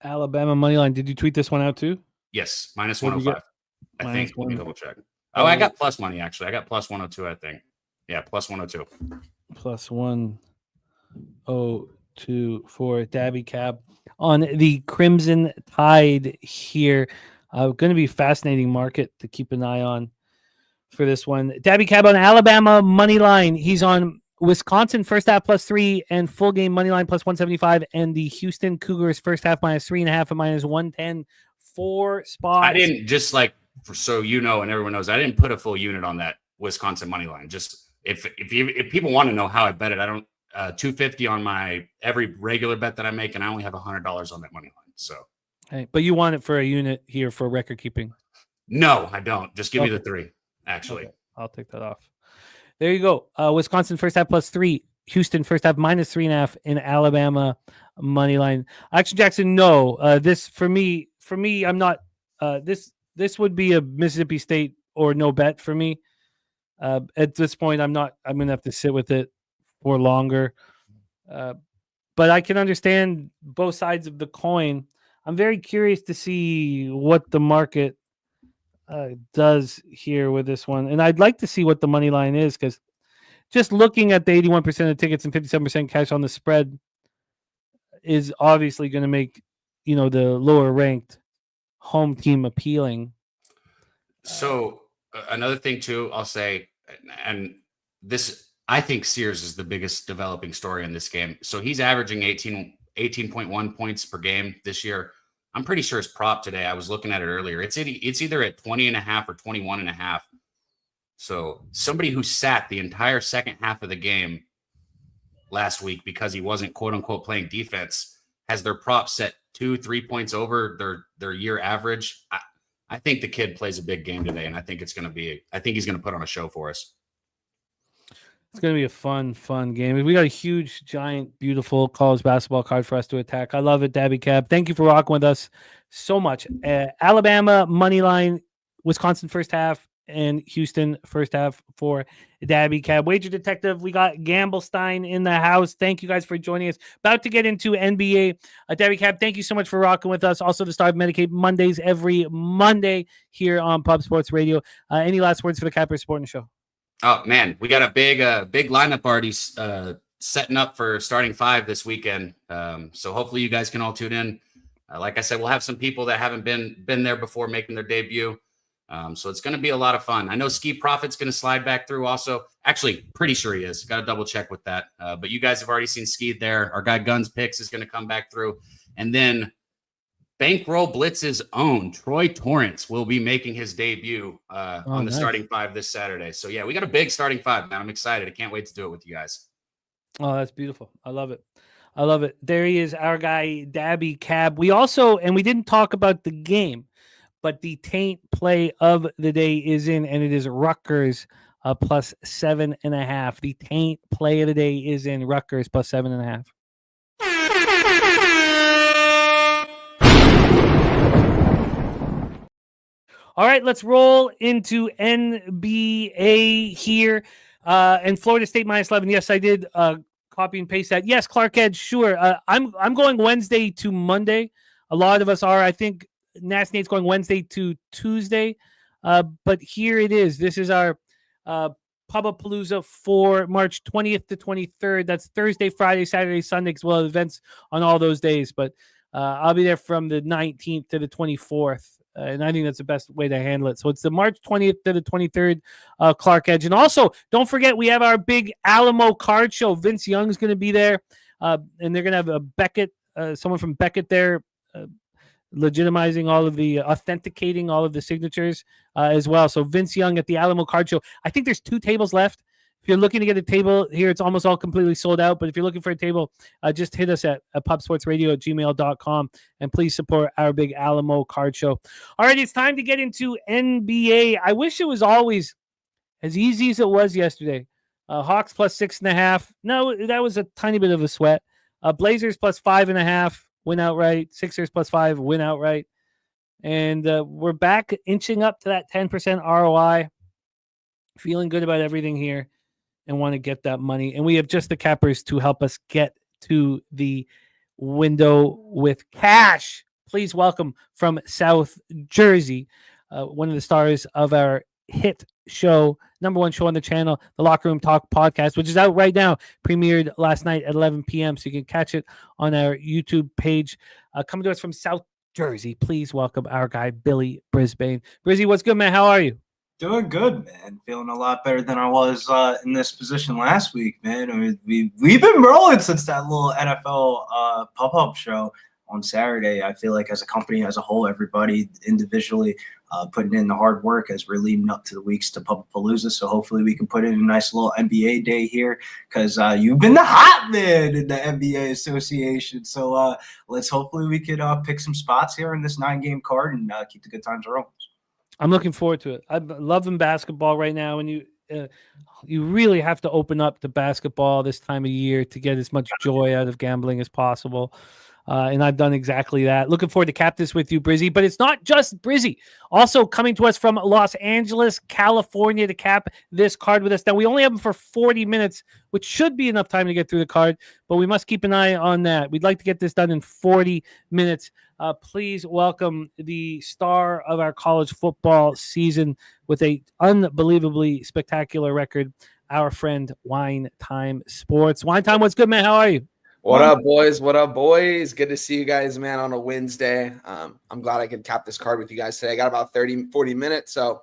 Alabama money line. Did you tweet this one out too? Yes, minus 105. I think. Let me double check. Oh, I got plus money, actually. I got plus 102, I think. Yeah, plus 102. Plus 102 for Daby Cab on the Crimson Tide here. Going to be a fascinating market to keep an eye on for this one. Daby Cab on Alabama money line. He's on Wisconsin first half plus 3 and full game money line plus 175, and the Houston Cougars first half minus 3.5 and minus 110. 4 spots. I didn't and everyone knows, I didn't put a full unit on that Wisconsin money line. Just if people want to know how I bet it, I don't. 250 on my every regular bet that I make, and I only have $100 on that money line. So, hey, but you want it for a unit here for record keeping? No, I don't. Just give me the 3. Actually, okay. I'll take that off. There you go. Wisconsin first half plus 3. Houston first half minus 3.5 in Alabama money line. Action Jackson, no. This for me, I'm not. This would be a Mississippi State or no bet for me. At this point, I'm not. I'm gonna have to sit with it for longer. But I can understand both sides of the coin. I'm very curious to see what the market does here with this one, and I'd like to see what the money line is, because just looking at the 81% of tickets and 57% cash on the spread is obviously going to make the lower ranked home team appealing. So another thing too, I'll say, and this, I think Sears is the biggest developing story in this game. So he's averaging 18.1 points per game this year. I'm pretty sure his prop today, I was looking at it earlier, it's either at 20.5 or 21.5. So somebody who sat the entire second half of the game last week because he wasn't quote unquote playing defense has their prop set 2-3 points over their year average. I think the kid plays a big game today, and I think he's going to put on a show for us. It's going to be a fun game. We got a huge, giant, beautiful college basketball card for us to attack. I love it, Daby Cab. Thank you for rocking with us so much. Alabama money line, Wisconsin first half, and Houston first half for Daby Cab. Wager Detective, we got Gamblestein in the house. Thank you guys for joining us. About to get into NBA. Daby Cab, thank you so much for rocking with us. Also, the Star of Medicaid Mondays every Monday here on Pub Sports Radio. Any last words for the Capper Sporting Show? Oh man, we got a big lineup already setting up for starting 5 this weekend. So hopefully you guys can all tune in. Like I said, we'll have some people that haven't been there before making their debut. So it's going to be a lot of fun. I know Ski Profit's going to slide back through also. Actually, pretty sure he is. Got to double check with that. But you guys have already seen Ski there. Our guy Guns Picks is going to come back through. And then Bankroll Blitz's own Troy Torrance will be making his debut on the starting five this Saturday. So, yeah, we got a big starting five, man. I'm excited. I can't wait to do it with you guys. Oh, that's beautiful. I love it. I love it. There he is, our guy, Daby Cab. We also, and we didn't talk about the game, but the taint play of the day is in, and it is Rutgers plus 7.5. The taint play of the day is in Rutgers plus 7.5. All right, let's roll into NBA here. And Florida State minus 11. Yes, I did copy and paste that. Yes, Clark Edge, sure. I'm going Wednesday to Monday. A lot of us are. I think Nash Nate's going Wednesday to Tuesday. But here it is. This is our Pubapalooza for March 20th to 23rd. That's Thursday, Friday, Saturday, Sunday, as well as events on all those days. But I'll be there from the 19th to the 24th. And I think that's the best way to handle it. So it's the March 20th to the 23rd, Clark Edge. And also, don't forget, we have our big Alamo card show. Vince Young's going to be there. And they're going to have a Beckett, someone from Beckett there, legitimizing all of the, authenticating all of the signatures as well. So Vince Young at the Alamo card show. I think there's 2 tables left. If you're looking to get a table here, it's almost all completely sold out. But if you're looking for a table, just hit us at pubsportsradio@gmail.com. And please support our big Alamo card show. All right, it's time to get into NBA. I wish it was always as easy as it was yesterday. Hawks plus 6.5. No, that was a tiny bit of a sweat. Blazers plus 5.5. Win outright. Sixers plus 5. Win outright. And we're back inching up to that 10% ROI. Feeling good about everything here. And want to get that money. And we have just the cappers to help us get to the window with cash. Please welcome from South Jersey, one of the stars of our hit show, number 1 show on the channel, the Locker Room Talk podcast, which is out right now, premiered last night at 11 p.m. So you can catch it on our YouTube page. Coming to us from South Jersey, please welcome our guy, Billy Brisbane. Brizzy, what's good, man? How are you? Doing good, man. Feeling a lot better than I was in this position last week, man. I mean, we've been rolling since that little NFL pop-up show on Saturday. I feel like as a company as a whole, everybody individually putting in the hard work as we're leading up to the weeks to Pubapalooza. So hopefully we can put in a nice little NBA day here because you've been the hot man in the NBA Association. So let's hopefully we could pick some spots here in this 9-game card and keep the good times rolling. I'm looking forward to it. I'm loving basketball right now, and you really have to open up to basketball this time of year to get as much joy out of gambling as possible. And I've done exactly that. Looking forward to cap this with you, Brizzy. But it's not just Brizzy. Also coming to us from Los Angeles, California to cap this card with us. Now, we only have him for 40 minutes, which should be enough time to get through the card, but we must keep an eye on that. We'd like to get this done in 40 minutes. Please welcome the star of our college football season with a unbelievably spectacular record, our friend Wine Time Sports. Wine Time, what's good, man? How are you? What up, boys? What up, boys? Good to see you guys, man, on a Wednesday. I'm glad I could cap this card with you guys today. I got about 40 minutes, so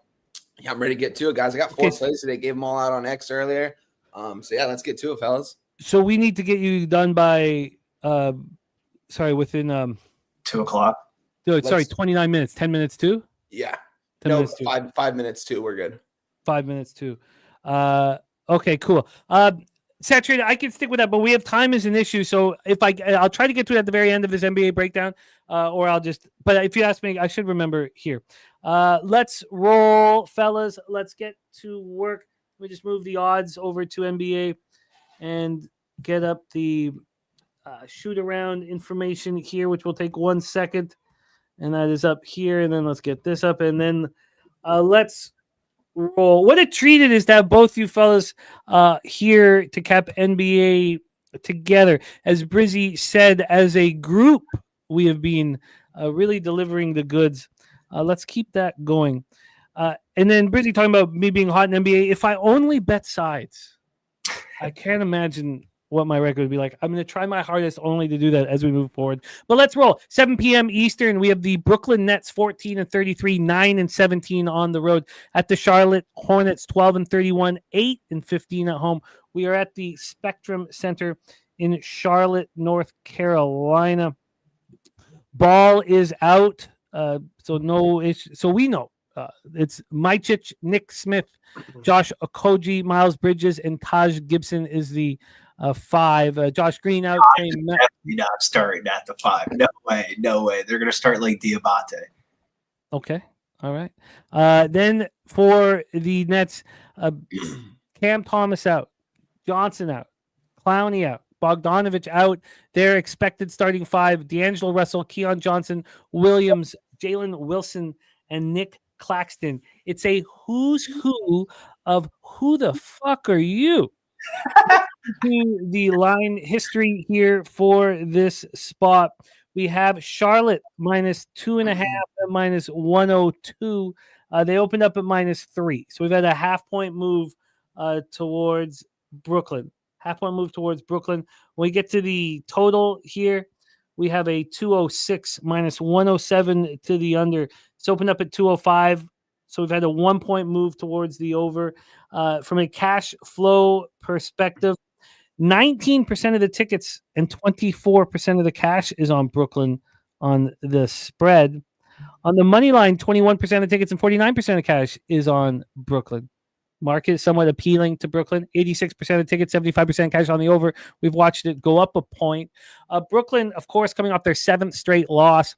yeah, I'm ready to get to it, guys. I got 4 plays today. Gave them all out on X earlier. So yeah, let's get to it, fellas. So we need to get you done by, within 2 o'clock. Sorry, 29 minutes. 10 minutes too? Yeah. 10 minutes too. 5 minutes too. We're good. 5 minutes too. Okay, cool. Saturated, I can stick with that, but we have time as an issue. So if I'll try to get to it at the very end of this NBA breakdown, or but if you ask me, I should remember here. Let's roll, fellas. Let's get to work. Let me just move the odds over to NBA and get up the shoot around information here, which will take 1 second. And that is up here. And then let's get this up. And then let's roll. What a treat it is to have both you fellas here to cap NBA together. As Brizzy said, as a group, we have been really delivering the goods. Let's keep that going. And then Brizzy talking about me being hot in NBA. If I only bet sides, I can't imagine what my record would be like. I'm going to try my hardest only to do that as we move forward. But let's roll. 7 p.m. Eastern, we have the Brooklyn Nets 14-33, 9-17 on the road at the Charlotte Hornets 12-31, 8-15 at home. We are at the Spectrum Center in Charlotte, North Carolina. Ball is out, so no issue. So we know it's Mychich, Nick Smith, Josh Okogie, Miles Bridges, and Taj Gibson is the 5. Josh Green out. Definitely not starting at the 5. No way. No way. They're going to start like Diabate. Okay. All right. Then for the Nets, Cam Thomas out, Johnson out, Clowney out, Bogdanovich out. Their expected starting 5: D'Angelo Russell, Keon Johnson, Williams, Jalen Wilson, and Nick Claxton. It's a who's who of who the fuck are you? To the line history here for this spot. We have Charlotte -2.5 and -102. They opened up at -3. So we've had a half-point move towards Brooklyn. Half-point move towards Brooklyn. When we get to the total here, we have a 206 -107 to the under. It's opened up at 205. So we've had a 1-point move towards the over. From a cash flow perspective, 19% of the tickets and 24% of the cash is on Brooklyn on the spread. On the money line, 21% of tickets and 49% of cash is on Brooklyn. Market is somewhat appealing to Brooklyn. 86% of tickets, 75% cash on the over. We've watched it go up a point. Brooklyn, of course, coming off their 7th straight loss.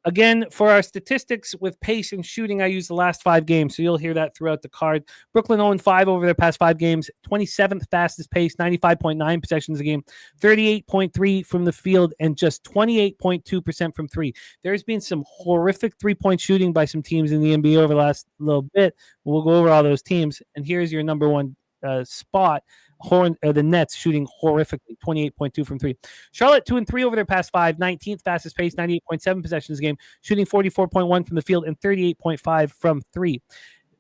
Again, for our statistics with pace and shooting, I use the last 5 games, so you'll hear that throughout the card. Brooklyn 0-5 over their past 5 games, 27th fastest pace, 95.9 possessions a game, 38.3 from the field, and just 28.2% from 3. There's been some horrific 3-point shooting by some teams in the NBA over the last little bit. We'll go over all those teams, and here's your number 1 spot. The Nets shooting horrifically, 28.2 from 3. Charlotte 2-3 over their past 5, 19th fastest pace, 98.7 possessions a game, shooting 44.1 from the field and 38.5 from 3.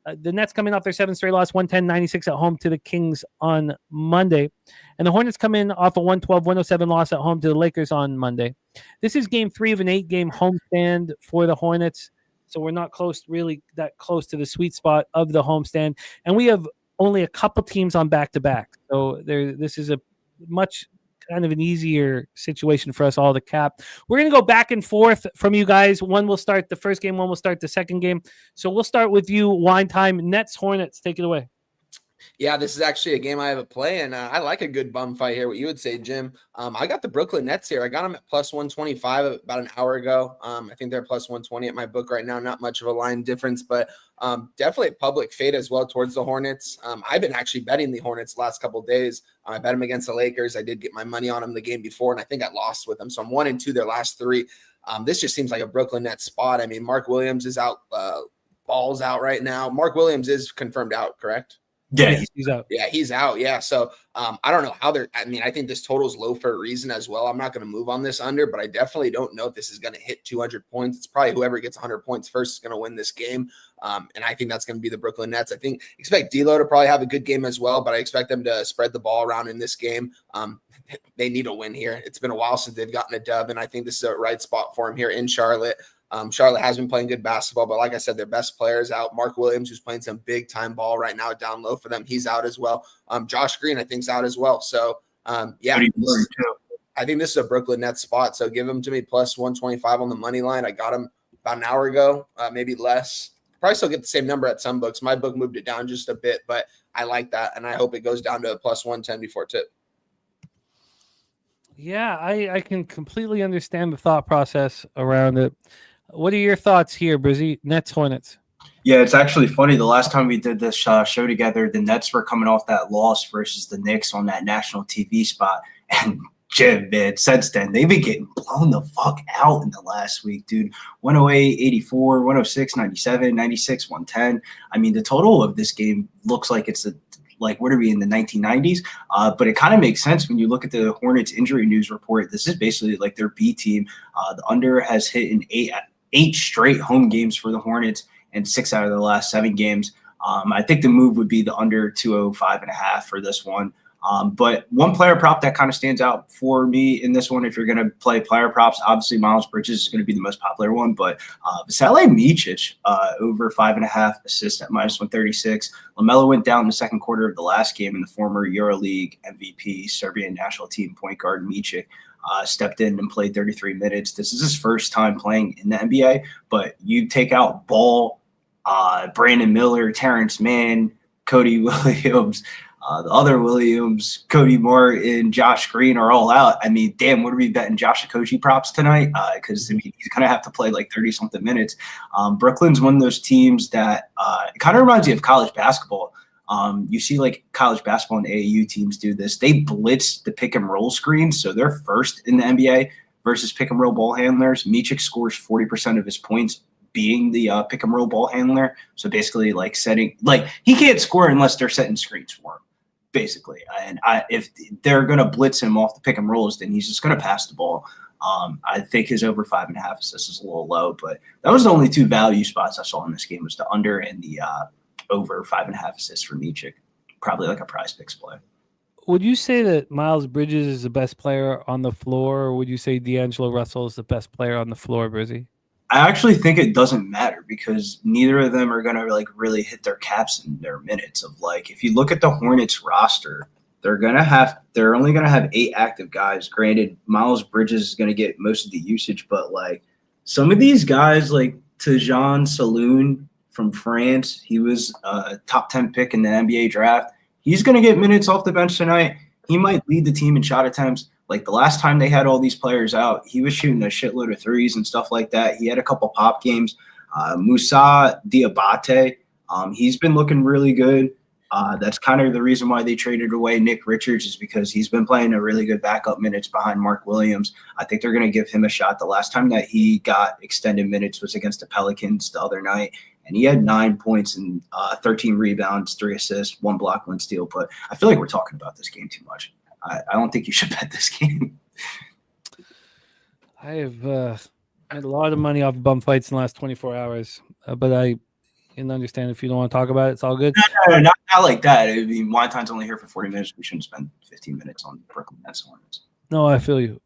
The Nets coming off their 7th straight loss, 110-96 at home to the Kings on Monday. And the Hornets come in off a 112-107 loss at home to the Lakers on Monday. This is game 3 of an 8-game homestand for the Hornets. So we're not really that close to the sweet spot of the homestand. And we have only a couple teams on back-to-back. So this is a much kind of an easier situation for us all to cap. We're going to go back and forth from you guys. One will start the first game, one will start the second game. So we'll start with you, Wine Time. Nets, Hornets, take it away. Yeah, this is actually a game I have a play, and I like a good bum fight here, what you would say, Jim. I got the Brooklyn Nets here. I got them at +125 about an hour ago. I think they're +120 at my book right now. Not much of a line difference, but definitely a public fade as well towards the Hornets. I've been actually betting the Hornets the last couple of days. I bet them against the Lakers. I did get my money on them the game before, and I think I lost with them. So I'm 1-2 their last 3. This just seems like a Brooklyn Nets spot. I mean, Mark Williams is out. Ball's out right now. Mark Williams is confirmed out, correct? Yeah, he's out. Yeah, he's out. Yeah. So I don't know how I think this total is low for a reason as well. I'm not going to move on this under, but I definitely don't know if this is going to hit 200 points. It's probably whoever gets 100 points first is going to win this game. And I think that's going to be the Brooklyn Nets. I expect D'Lo to probably have a good game as well, but I expect them to spread the ball around in this game. They need a win here. It's been a while since they've gotten a dub, and I think this is a right spot for them here in Charlotte. Charlotte has been playing good basketball, but like I said, their best player is out. Mark Williams, who's playing some big time ball right now down low for them, he's out as well. Josh Green, I think, is out as well. So, yeah, I think this is a Brooklyn Nets spot. So give them to me +125 on the money line. I got them about an hour ago, maybe less. Probably still get the same number at some books. My book moved it down just a bit, but I like that, and I hope it goes down to a +110 before tip. Yeah, I can completely understand the thought process around it. What are your thoughts here, Brizzy? Nets, Hornets. Yeah, it's actually funny. The last time we did this show together, the Nets were coming off that loss versus the Knicks on that national TV spot. And Jim, man, since then, they've been getting blown the fuck out in the last week, dude. 108, 84, 106, 97, 96, 110. I mean, the total of this game looks like it's what are we in the 1990s? But it kind of makes sense when you look at the Hornets injury news report. This is basically like their B team. The under has hit in eight straight home games for the Hornets and 6 out of the last 7 games. I think the move would be the under 205.5 for this one. But one player prop that kind of stands out for me in this one, if you're going to play player props, obviously Miles Bridges is going to be the most popular one, but Vasilije Micic over 5.5 assists at -136. LaMelo went down in the second quarter of the last game, and the former EuroLeague MVP, Serbian national team point guard Micic stepped in and played 33 minutes. This is his first time playing in the NBA, but you take out Ball, Brandon Miller, Terrence Mann, Cody Williams, the other Williams, Cody Martin, Josh Green are all out. I mean, damn, what are we betting Josh Okogie props tonight? Because I mean, he's going to have to play like 30-something minutes. Brooklyn's one of those teams that it kind of reminds you of college basketball. You see like college basketball and AAU teams do this. They blitz the pick and roll screens, so they're first in the NBA versus pick and roll ball handlers. Micic scores 40% of his points being the pick and roll ball handler. So basically like setting – like he can't score unless they're setting screens for him, basically. And if they're going to blitz him off the pick and rolls, then he's just going to pass the ball. I think his over 5.5 assists is a little low, but that was the only two value spots I saw in this game was the under and the over 5.5 assists for Micic. Probably like a prize picks play. Would you say that Miles Bridges is the best player on the floor, or would you say D'Angelo Russell is the best player on the floor, Brizzy? I actually think it doesn't matter because neither of them are going to like really hit their caps in their minutes of like, if you look at the Hornets roster, they're only going to have 8 active guys. Granted, Miles Bridges is going to get most of the usage, but like some of these guys like Tejan Saloon from France, he was a top 10 pick in the NBA draft. He's going to get minutes off the bench tonight. He might lead the team in shot attempts. Like the last time they had all these players out, he was shooting a shitload of threes and stuff like that. He had a couple pop games. Moussa Diabate, he's been looking really good. That's kind of the reason why they traded away Nick Richards is because he's been playing a really good backup minutes behind Mark Williams. I think they're going to give him a shot. The last time that he got extended minutes was against the Pelicans the other night, and he had 9 points and 13 rebounds, 3 assists, 1 block, 1 steal. But I feel like we're talking about this game too much. I don't think you should bet this game. I have made a lot of money off bum fights in the last 24 hours, but I can understand if you don't want to talk about it. It's all good. No, not like that. I mean, Wine Time's only here for 40 minutes. We shouldn't spend 15 minutes on Brooklyn Nets Hornets. No, I feel you.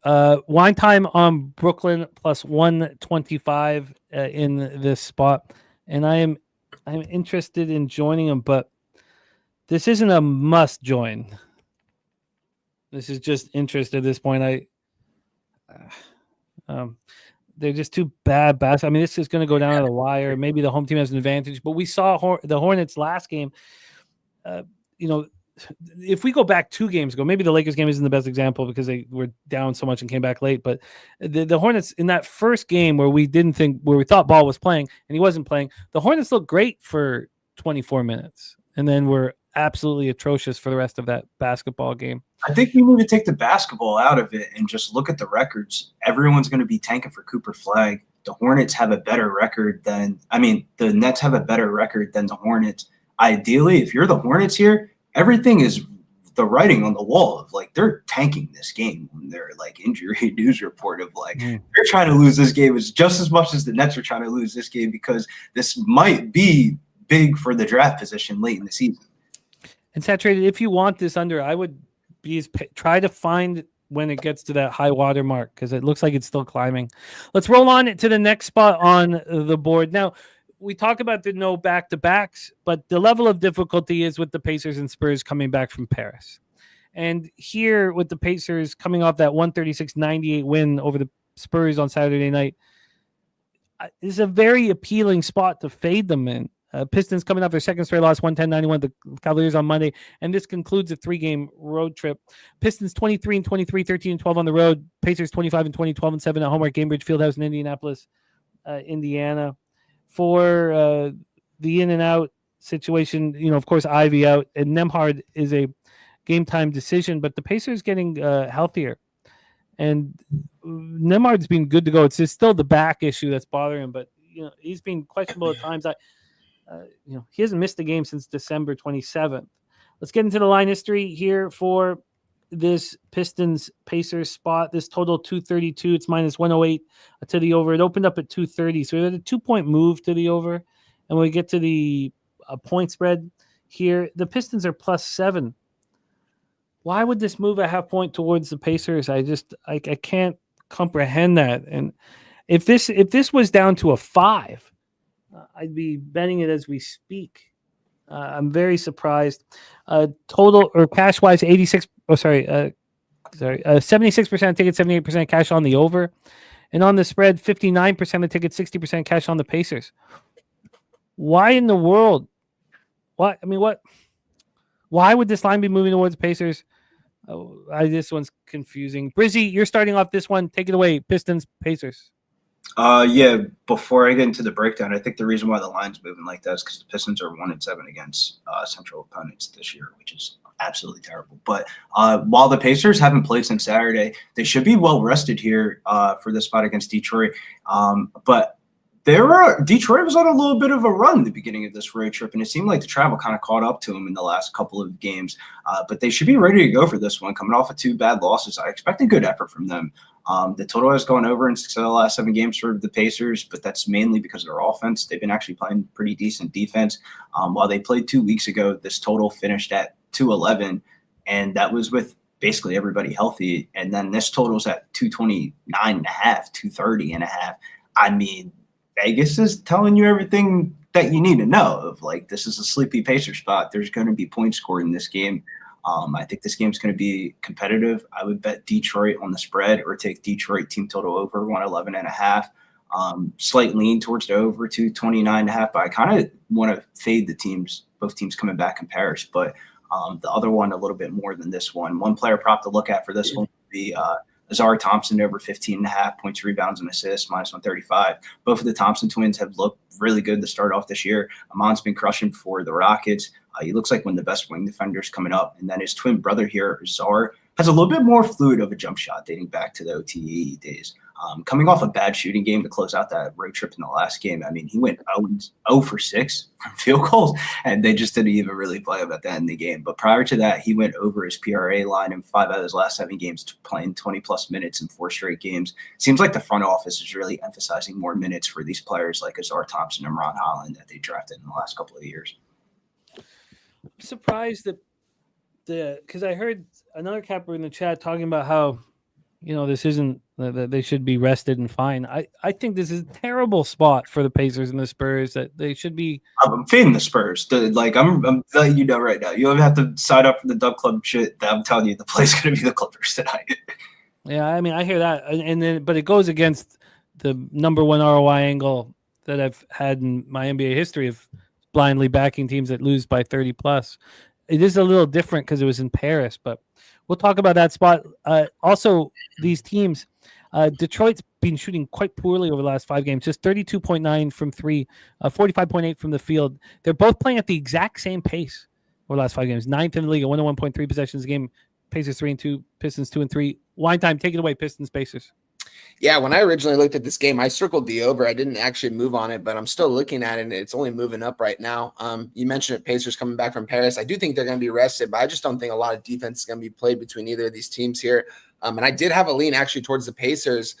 Wine Time on Brooklyn plus 125 in this spot, and I'm interested in joining them, but this isn't a must join. This is just interest at this point. They're just too bad. I mean, this is going to go down to the wire. Maybe the home team has an advantage, but we saw the Hornets last game. If we go back 2 games ago, maybe the Lakers game isn't the best example because they were down so much and came back late. But the Hornets in that first game where we thought Ball was playing and he wasn't playing, the Hornets looked great for 24 minutes and then were absolutely atrocious for the rest of that basketball game. I think we need to take the basketball out of it and just look at the records. Everyone's going to be tanking for Cooper Flagg. The Hornets have a better record the Nets have a better record than the Hornets. Ideally, if you're the Hornets here, everything is the writing on the wall of like they're tanking this game when they're like injury news report of like they're trying to lose this game as just as much as the Nets are trying to lose this game because this might be big for the draft position late in the season. And Saturated, if you want this under, I would try to find when it gets to that high water mark because it looks like it's still climbing. Let's roll on to the next spot on the board. Now, we talk about the no back-to-backs, but the level of difficulty is with the Pacers and Spurs coming back from Paris. And here with the Pacers coming off that 136-98 win over the Spurs on Saturday night, is a very appealing spot to fade them in. Pistons coming off their second straight loss, 110-91, the Cavaliers on Monday, and this concludes a 3-game road trip. Pistons 23-23, 13-12 on the road. Pacers 25-20, 12-7 at home at Gainbridge Fieldhouse in Indianapolis, Indiana. For the in and out situation, of course, Ivy out, and Nembhard is a game time decision, but the Pacers getting healthier, and Nembhard's been good to go. It's just still the back issue that's bothering him, but he's been questionable at times. He hasn't missed a game since December 27th. Let's get into the line history here for this Pistons Pacers spot. This total 232. It's minus 108 to the over. It opened up at 230, so we had a 2-point move to the over. And when we get to the point spread here, the Pistons are plus 7. Why would this move a half point towards the Pacers? I can't comprehend that. And if this was down to a 5, I'd be betting it as we speak. I'm very surprised. Total or cash wise, 86. Sorry, 76% of tickets, 78% cash on the over. And on the spread, 59% of tickets, 60% cash on the Pacers. Why in the world? What? I mean, what? Why would this line be moving towards Pacers? This one's confusing. Brizzy, you're starting off this one. Take it away. Pistons, Pacers. Yeah, before I get into the breakdown, I think the reason why the line's moving like that is because the Pistons are 1-7 against central opponents this year, which is absolutely terrible. But while the Pacers haven't played since Saturday, they should be well rested here for this spot against Detroit. But Detroit was on a little bit of a run at the beginning of this road trip, and it seemed like the travel kind of caught up to them in the last couple of games. But they should be ready to go for this one, coming off of 2 bad losses. I expect a good effort from them. The total has gone over in 6 of the last 7 games for the Pacers, but that's mainly because of their offense. They've been actually playing pretty decent defense. While they played 2 weeks ago, this total finished at 211, and that was with basically everybody healthy. And then this total's at 229.5, 230.5. I mean, Vegas is telling you everything that you need to know of, like, this is a sleepy Pacer spot. There's going to be points scored in this game. I think this game's going to be competitive. I would bet Detroit on the spread or take Detroit team total over 111.5. Slight lean towards the over 229.5, but I kind of want to fade the teams, both teams coming back in pairs. But the other one a little bit more than this one. One player prop to look at for this one would be Azar Thompson over 15.5 points, rebounds, and assists, -135. Both of the Thompson twins have looked really good to start off this year. Amon's been crushing for the Rockets. He looks like one of the best wing defenders coming up. And then his twin brother here, Azar, has a little bit more fluid of a jump shot dating back to the OTE days. Coming off a bad shooting game to close out that road trip in the last game, I mean, he went 0 for 6 from field goals, and they just didn't even really play him at the end of the game. But prior to that, he went over his PRA line in 5 out of his last 7 games, playing 20-plus minutes in 4 straight games. Seems like the front office is really emphasizing more minutes for these players like Azar Thompson and Ron Holland that they drafted in the last couple of years. I'm surprised that because I heard another capper in the chat talking about how, this isn't that they should be rested and fine. I think this is a terrible spot for the Pacers and the Spurs, that they should be. I'm feeding the Spurs. I'm letting you know right now. You don't have to sign up for the Dub Club shit. I'm telling you, the play's going to be the Clippers tonight. Yeah, I mean, I hear that, but it goes against the number one ROI angle that I've had in my NBA history of blindly backing teams that lose by 30 plus. It is a little different because it was in Paris, but we'll talk about that spot. Also, these teams, Detroit's been shooting quite poorly over the last 5 games, just 32.9 from 3, 45.8 from the field. They're both playing at the exact same pace over the last 5 games. 9th in the league at 101.3 possessions a game. Pacers 3-2, Pistons 2-3. Wine time, take it away, Pistons, Pacers. Yeah, when I originally looked at this game, I circled the over. I didn't actually move on it, but I'm still looking at it, and it's only moving up right now. You mentioned it, Pacers coming back from Paris. I do think they're going to be rested, but I just don't think a lot of defense is going to be played between either of these teams here. And I did have a lean actually towards the Pacers,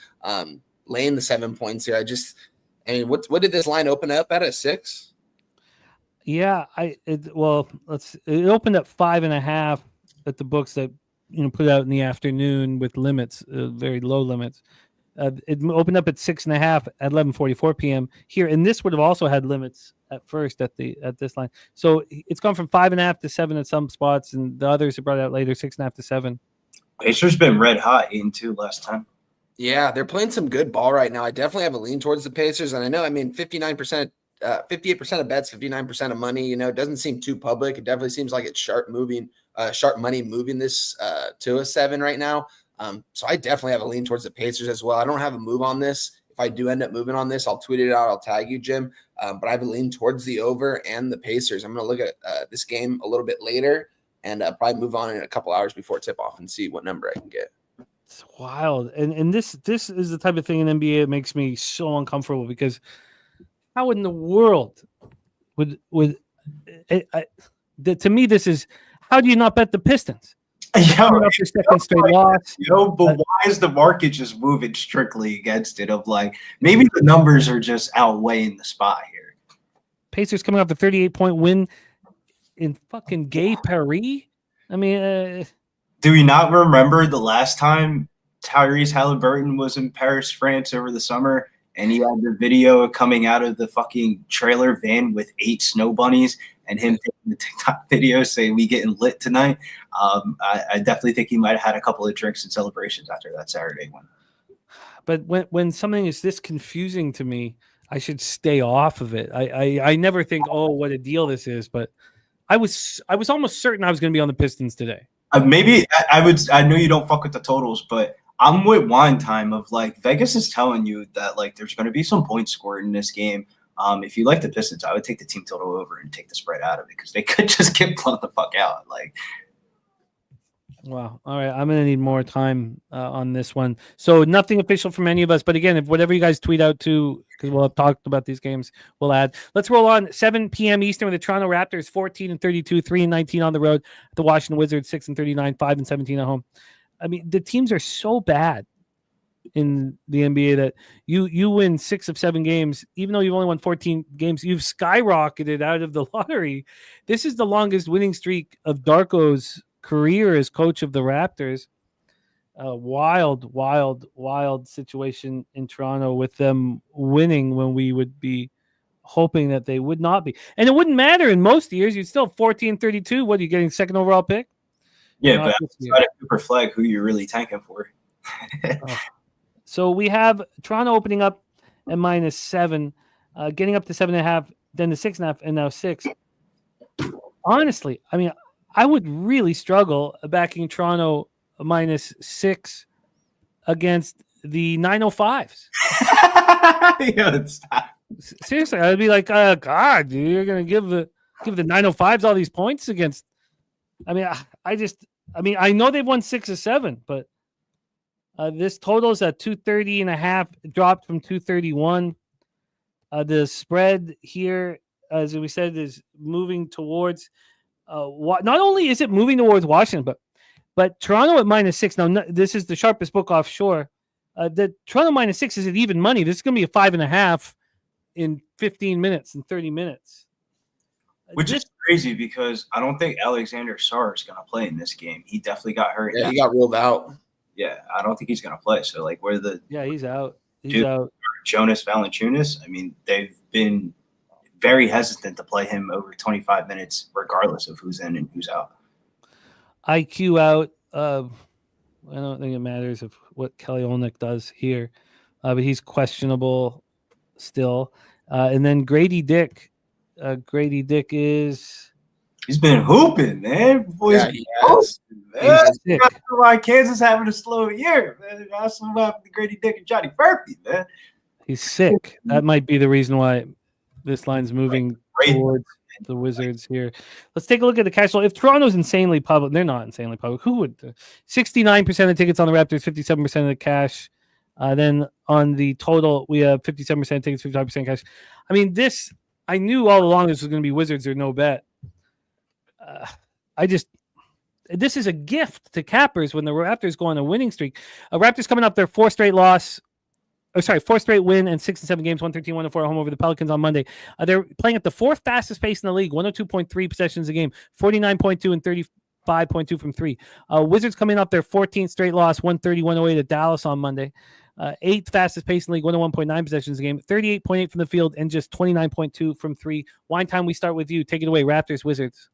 laying the 7 points here. What did this line open up at 6? Yeah, it opened up 5.5 at the books that put out in the afternoon with limits, very low limits. It opened up at 6.5 at 11:44 p.m. here, and this would have also had limits at first at this line. So it's gone from 5.5 to 7 at some spots, and the others are brought out later, 6.5 to 7. Pacers been red hot 8-2 last time. Yeah, they're playing some good ball right now. I definitely have a lean towards the Pacers, and I know, 59%, 58% of bets, 59% of money. It doesn't seem too public. It definitely seems like it's sharp money moving this to a 7 right now. So I definitely have a lean towards the Pacers as well. I don't have a move on this. If I do end up moving on this, I'll tweet it out. I'll tag you, Jim. But I have a lean towards the over and the Pacers. I'm going to look at this game a little bit later and probably move on in a couple hours before tip off and see what number I can get. It's wild. And this is the type of thing in NBA that makes me so uncomfortable, because how in the world to me, this is, how do you not bet the Pistons? But Loss. Why is the market just moving strictly against it? Of like, maybe the numbers are just outweighing the spot here. Pacers coming off a 38-point win in fucking gay Paris. I mean, do we not remember the last time Tyrese Halliburton was in Paris, France over the summer, and he had the video coming out of the fucking trailer van with 8 snow bunnies and him taking the TikTok video saying we getting lit tonight. I definitely think he might have had a couple of drinks and celebrations after that Saturday one. But when something is this confusing to me, I should stay off of it. I never think, oh, what a deal this is. But I was almost certain I was going to be on the Pistons today. Maybe I know you don't fuck with the totals, but I'm with Wine Time of like Vegas is telling you that like there's going to be some points scored in this game. If you like the Pistons, I would take the team total over and take the spread out of it because they could just get blown the fuck out. Like, wow. All right. I'm going to need more time on this one. So nothing official from any of us. But again, if whatever you guys tweet out to, because we'll have talked about these games, we'll add. Let's roll on 7 p.m. Eastern with the Toronto Raptors, 14-32, 3-19 on the road. The Washington Wizards, 6-39, 5-17 at home. I mean, the teams are so bad in the NBA that you win 6 of 7 games, even though you've only won 14 games, you've skyrocketed out of the lottery. This is the longest winning streak of Darko's career as coach of the Raptors. Wild situation in Toronto with them winning when we would be hoping that they would not be. And it wouldn't matter in most years. You'd still 14-32. What are you getting, second overall pick? Yeah, but outside of Cooper Flag, who you're really tanking for. So we have Toronto opening up at -7, getting up to 7.5, then to 6.5, and now 6. Honestly, I mean, I would really struggle backing Toronto -6 against the 905s. Seriously, I'd be like, God, dude, you're gonna give the 905s all these points against. I mean, I know they've won 6 or 7, but this total is at 230.5, dropped from 231. The spread here, as we said, is moving towards. Not only is it moving towards Washington, but Toronto at -6. Now, this is the sharpest book offshore. The Toronto -6 is at even money. This is going to be a 5.5 in 15 minutes and 30 minutes. Which is crazy because I don't think Alexander Sarr is going to play in this game. He definitely got hurt. Yeah, he got ruled out. Yeah, I don't think he's going to play. So, like, where the he's out. He's out. Jonas Valanciunas. I mean, they've been very hesitant to play him over 25 minutes, regardless of who's in and who's out. IQ out. I don't think it matters of what Kelly Olynyk does here, but he's questionable still. And then Grady Dick. Grady Dick is. He's been hooping, man. Boy's sick. That's why Kansas having a slow year, man. That's what happened to Grady Dick and Johnny Murphy, man. He's sick. That might be the reason why this line's moving towards the Wizards here. Let's take a look at the cash flow. If Toronto's insanely public, they're not insanely public. Who would? 69% of the tickets on the Raptors, 57% of the cash. Then on the total, we have 57% tickets, 55% cash. I mean, this. I knew all along this was going to be Wizards or no bet. This is a gift to cappers when the Raptors go on a winning streak. Raptors coming up their 4 straight win and 6 and 7 games, 113-104 at home over the Pelicans on Monday. They're playing at the 4th fastest pace in the league, 102.3 possessions a game, 49.2 and 35.2 from 3. Wizards coming up their 14th straight loss, 130-108 at Dallas on Monday. 8th fastest pace in the league, 101.9 possessions a game, 38.8 from the field, and just 29.2 from 3. Wine Time, we start with you. Take it away, Raptors, Wizards.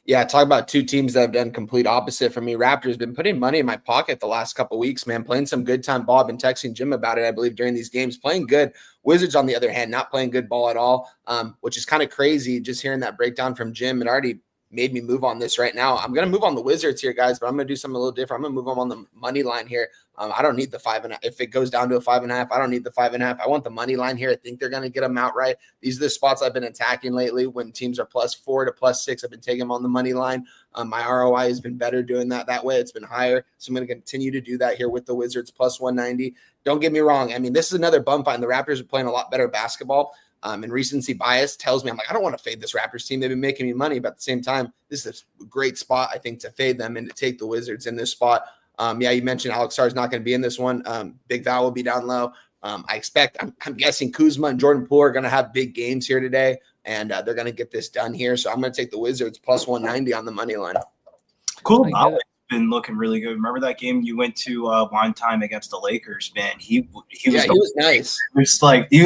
Yeah, talk about two teams that have done complete opposite for me. Raptors been putting money in my pocket the last couple of weeks, man. Playing some good time ball. I've been texting Jim about it, I believe, during these games. Playing good. Wizards, on the other hand, not playing good ball at all, which is kind of crazy. Just hearing that breakdown from Jim, it already made me move on this right now. I'm going to move on the Wizards here, guys, but I'm going to do something a little different. I'm going to move them on the money line here. I don't need the 5.5. If it goes down to a 5.5, I don't need the 5.5. I want the money line here. I think they're going to get them outright. These are the spots I've been attacking lately when teams are +4 to +6. I've been taking them on the money line. My ROI has been better doing that way. It's been higher. So I'm going to continue to do that here with the Wizards +190. Don't get me wrong. I mean, this is another bum fight. The Raptors are playing a lot better basketball. And recency bias tells me, I'm like, I don't want to fade this Raptors team. They've been making me money, but at the same time, this is a great spot, I think, to fade them and to take the Wizards in this spot. You mentioned Alex Sarr is not going to be in this one. Big Val will be down low. I'm guessing Kuzma and Jordan Poole are going to have big games here today, and they're going to get this done here. So I'm going to take the Wizards +190 on the money line. Cool knowledge been looking really good. Remember that game you went to Wine Time against the Lakers, man? He was nice. Felt like he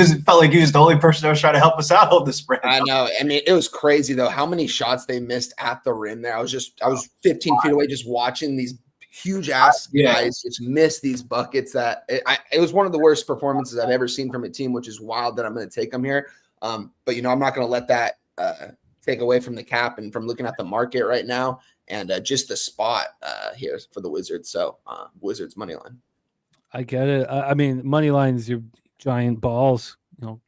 was the only person that was trying to help us out on the spread. I know. I mean, it was crazy though how many shots they missed at the rim there. I was 15 feet away just watching these huge ass guys just miss these buckets. It was one of the worst performances I've ever seen from a team, which is wild that I'm going to take them here. But I'm not going to let that take away from the cap and from looking at the market right now and just the spot here for the Wizards. So Wizards money line. I get it. I mean, money lines, your giant balls,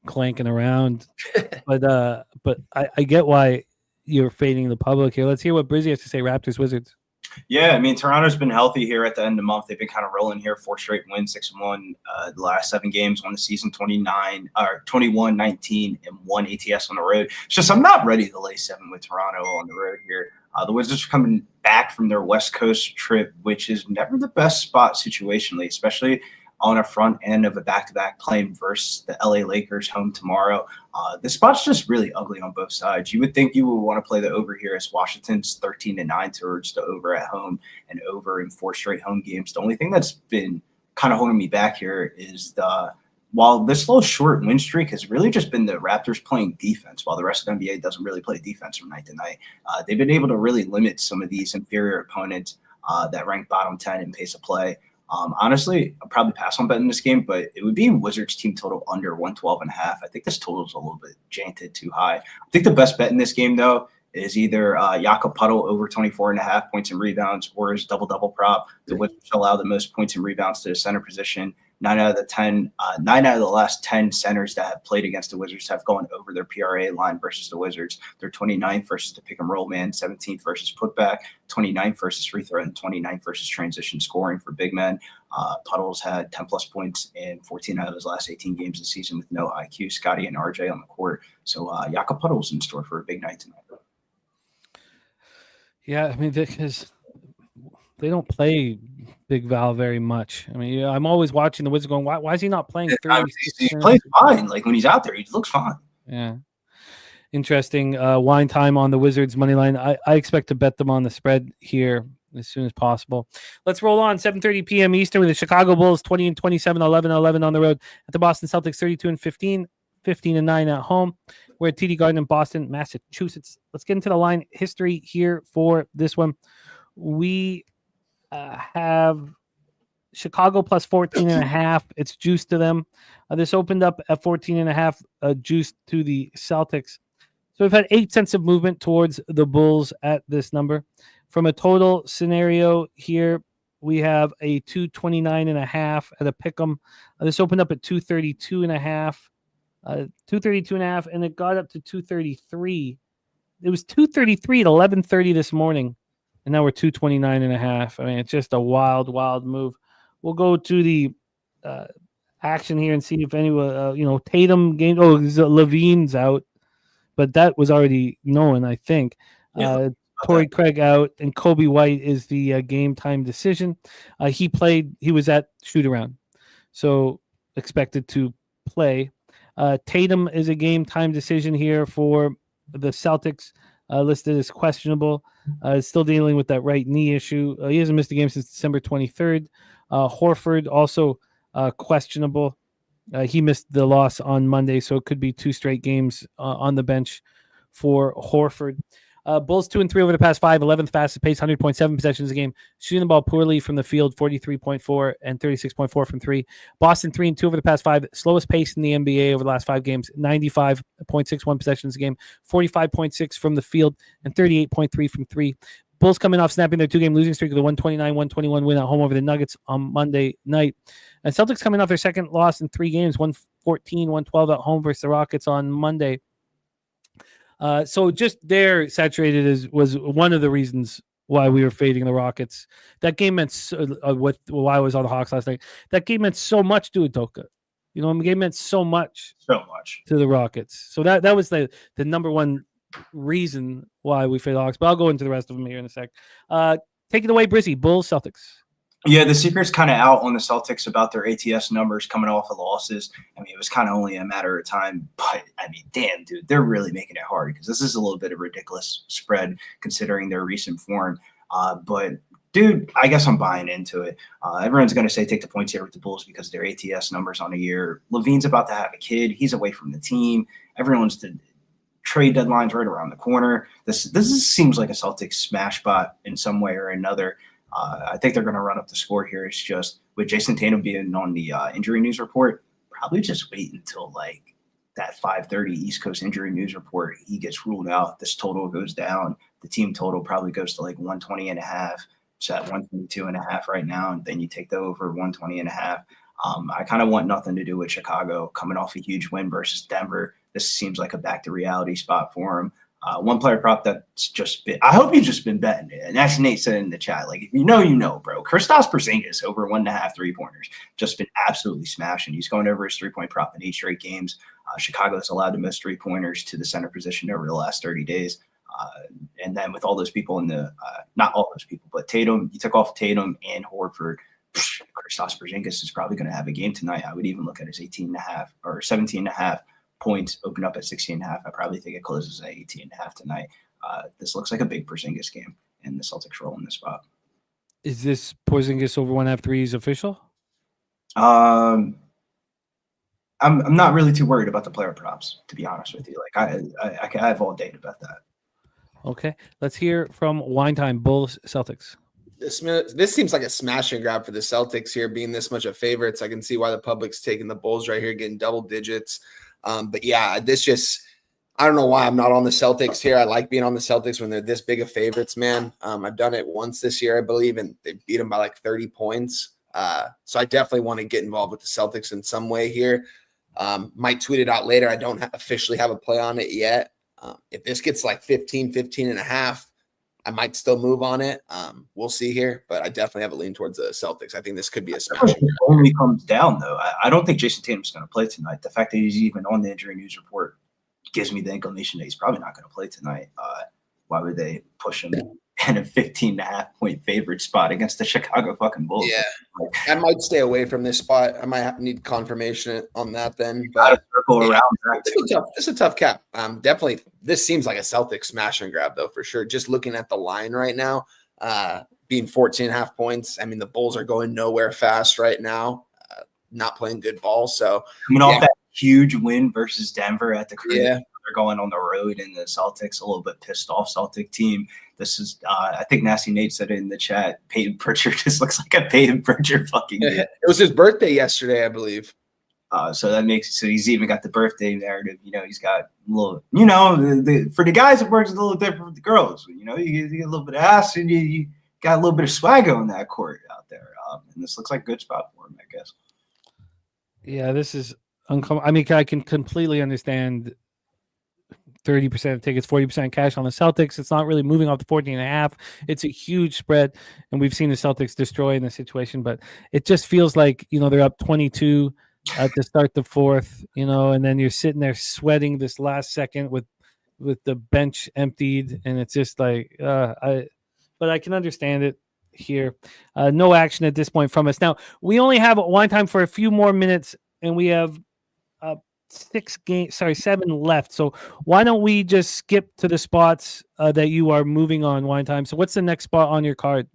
clanking around. but I get why you're fading the public here. Let's hear what Brizzy has to say. Raptors, Wizards. Yeah, I mean, Toronto's been healthy here at the end of the month. They've been kind of rolling here, 4 straight wins, 6-1. The last 7 games, won the season 21, 19, and 1 ATS on the road. It's just I'm not ready to lay 7 with Toronto on the road here. The Wizards are coming back from their West Coast trip, which is never the best spot situationally, especially on a front end of a back-to-back playing versus the LA Lakers home tomorrow. The spot's just really ugly on both sides. You would think you would want to play the over here as Washington's 13-9 towards the over at home and over in 4 straight home games. The only thing that's been kind of holding me back here is while this little short win streak has really just been the Raptors playing defense, while the rest of the NBA doesn't really play defense from night to night. They've been able to really limit some of these inferior opponents that rank bottom 10 in pace of play. Honestly, I'll probably pass on betting this game, but it would be Wizards team total under 112.5. I think this total is a little bit janted too high. I think the best bet in this game, though, is either Jakob Puddle over 24.5 points and rebounds or his double-double prop. The Wizards allow the most points and rebounds to the center position. 9 out of the last 10 centers that have played against the Wizards have gone over their PRA line versus the Wizards. They're 29th versus the pick and roll man, 17th versus putback, 29th versus free throw, and 29th versus transition scoring for big men. Puddle's had 10 plus points in 14 out of his last 18 games this season with no IQ, Scotty and RJ on the court. So Jakob Puddle's in store for a big night tonight. Yeah, I mean, because they don't play Big Val very much. I mean, I'm always watching the Wizards going, why is he not playing 30? He plays fine. Like when he's out there, he looks fine. Yeah. Interesting. Wine time on the Wizards money line. I expect to bet them on the spread here as soon as possible. Let's roll on. 7:30 p.m. Eastern with the Chicago Bulls 20-27, 11-11 on the road at the Boston Celtics 32-15, 15-9 at home. We're at TD Garden in Boston, Massachusetts. Let's get into the line history here for this one. We have Chicago plus 14.5. It's juiced to them. This opened up at 14.5, juiced to the Celtics. So we've had 8 cents of movement towards the Bulls at this number. From a total scenario here, we have a 229.5 at a pick'em. This opened up at 232.5. 232.5, and it got up to 233. It was 233 at 11:30 this morning, and now we're 229.5. I mean, it's just a wild move. We'll go to the action here and see if anyone, Tatum game. Oh, Levine's out, but that was already known, I think. Yeah. Torrey Craig out, and Kobe White is the game time decision. He was at shoot around, so expected to play. Tatum is a game time decision here for the Celtics, listed as questionable. Still dealing with that right knee issue. He hasn't missed a game since December 23rd. Horford also questionable. He missed the loss on Monday, so it could be 2 straight games on the bench for Horford. Bulls 2-3 over the past 5, 11th fastest pace, 100.7 possessions a game. Shooting the ball poorly from the field, 43.4 and 36.4 from 3. Boston 3-2 over the past 5, slowest pace in the NBA over the last 5 games, 95.61 possessions a game, 45.6 from the field, and 38.3 from 3. Bulls coming off snapping their 2-game losing streak of the 129-121 win at home over the Nuggets on Monday night. And Celtics coming off their second loss in 3 games, 114-112 at home versus the Rockets on Monday. So just there, saturated was one of the reasons why we were fading the Rockets. That game meant why I was on the Hawks last night. That game meant so much to Udoka. The game meant so much to the Rockets. So that was the number one reason why we faded the Hawks. But I'll go into the rest of them here in a sec. Take it away, Brizzy. Bulls, Celtics. Yeah, the secret's kind of out on the Celtics about their ATS numbers coming off of losses. I mean, it was kind of only a matter of time. But, I mean, damn, dude, they're really making it hard because this is a little bit of a ridiculous spread considering their recent form. But dude, I guess I'm buying into it. Everyone's going to say take the points here with the Bulls because their ATS numbers on a year. Levine's about to have a kid. He's away from the team. Everyone's the trade deadline's right around the corner. This seems like a Celtics smash spot in some way or another. I think they're going to run up the score here. It's just with Jason Tatum being on the injury news report, probably just wait until like that 5:30 East Coast injury news report. He gets ruled out. This total goes down. The team total probably goes to like 120.5. It's at 122.5 right now. And then you take the over 120.5. I kind of want nothing to do with Chicago coming off a huge win versus Denver. This seems like a back to reality spot for him. One player prop that's just been, I hope you've just been betting it. And actually, Nate said in the chat, like, if you know, bro. Kristaps Porzingis over 1.5 3-pointers, just been absolutely smashing. He's going over his 3-point prop in 8 straight games. Chicago is allowed to miss 3-pointers to the center position over the last 30 days. And then with all those people in the, not all those people, but Tatum, you took off Tatum and Horford. Kristaps Porzingis is probably going to have a game tonight. I would even look at his 18.5 or 17.5 points, open up at 16.5. I probably think it closes at 18.5 tonight. This looks like a big Porzingis game, and the Celtics roll in this spot. Is this Porzingis over 1.5 threes official? I'm not really too worried about the player props, to be honest with you. Like I have all day to bet that. Okay, let's hear from Wine Time Bulls Celtics. This seems like a smash and grab for the Celtics here, being this much of favorites. I can see why the public's taking the Bulls right here, getting double digits. But yeah, I don't know why I'm not on the Celtics here. I like being on the Celtics when they're this big of favorites, man. I've done it once this year, I believe, and they beat them by like 30 points. So I definitely want to get involved with the Celtics in some way here. Might tweet it out later. I don't officially have a play on it yet. If this gets like 15.5, I might still move on it. We'll see here, but I definitely have a lean towards the Celtics. I think this could be a smash. It only comes down, though. I don't think Jason Tatum's going to play tonight. The fact that he's even on the injury news report gives me the inclination that he's probably not going to play tonight. Why would they push him in a 15.5 point favorite spot against the Chicago fucking Bulls? Yeah, I might stay away from this spot. I might need confirmation on that then. But circle around it's a tough cap. Definitely, this seems like a Celtics smash and grab though, for sure. Just looking at the line right now, being 14.5 points. I mean, the Bulls are going nowhere fast right now, not playing good ball. So coming off that huge win versus Denver at the crib. Yeah. They're going on the road, and the Celtics a little bit pissed off Celtic team. This is, I think Nasty Nate said it in the chat. Peyton Pritchard just looks like a Peyton Pritchard fucking game. It was his birthday yesterday, I believe. So that makes so he's even got the birthday narrative. You know, he's got a little. For the guys, it works a little different for the girls. You get a little bit of ass, and you got a little bit of swagger on that court out there. And this looks like a good spot for him, I guess. Yeah, this is uncomfortable. I mean, I can completely understand 30% of tickets, 40% cash on the Celtics. It's not really moving off the 14.5. It's a huge spread, and we've seen the Celtics destroy in this situation, but it just feels like, they're up 22 to start the fourth, and then you're sitting there sweating this last second with the bench emptied, and it's just like, but I can understand it here. No action at this point from us. Now, we only have wine time for a few more minutes, and we have 7 left. So why don't we just skip to the spots that you are moving on, Wine Time? So what's the next spot on your card?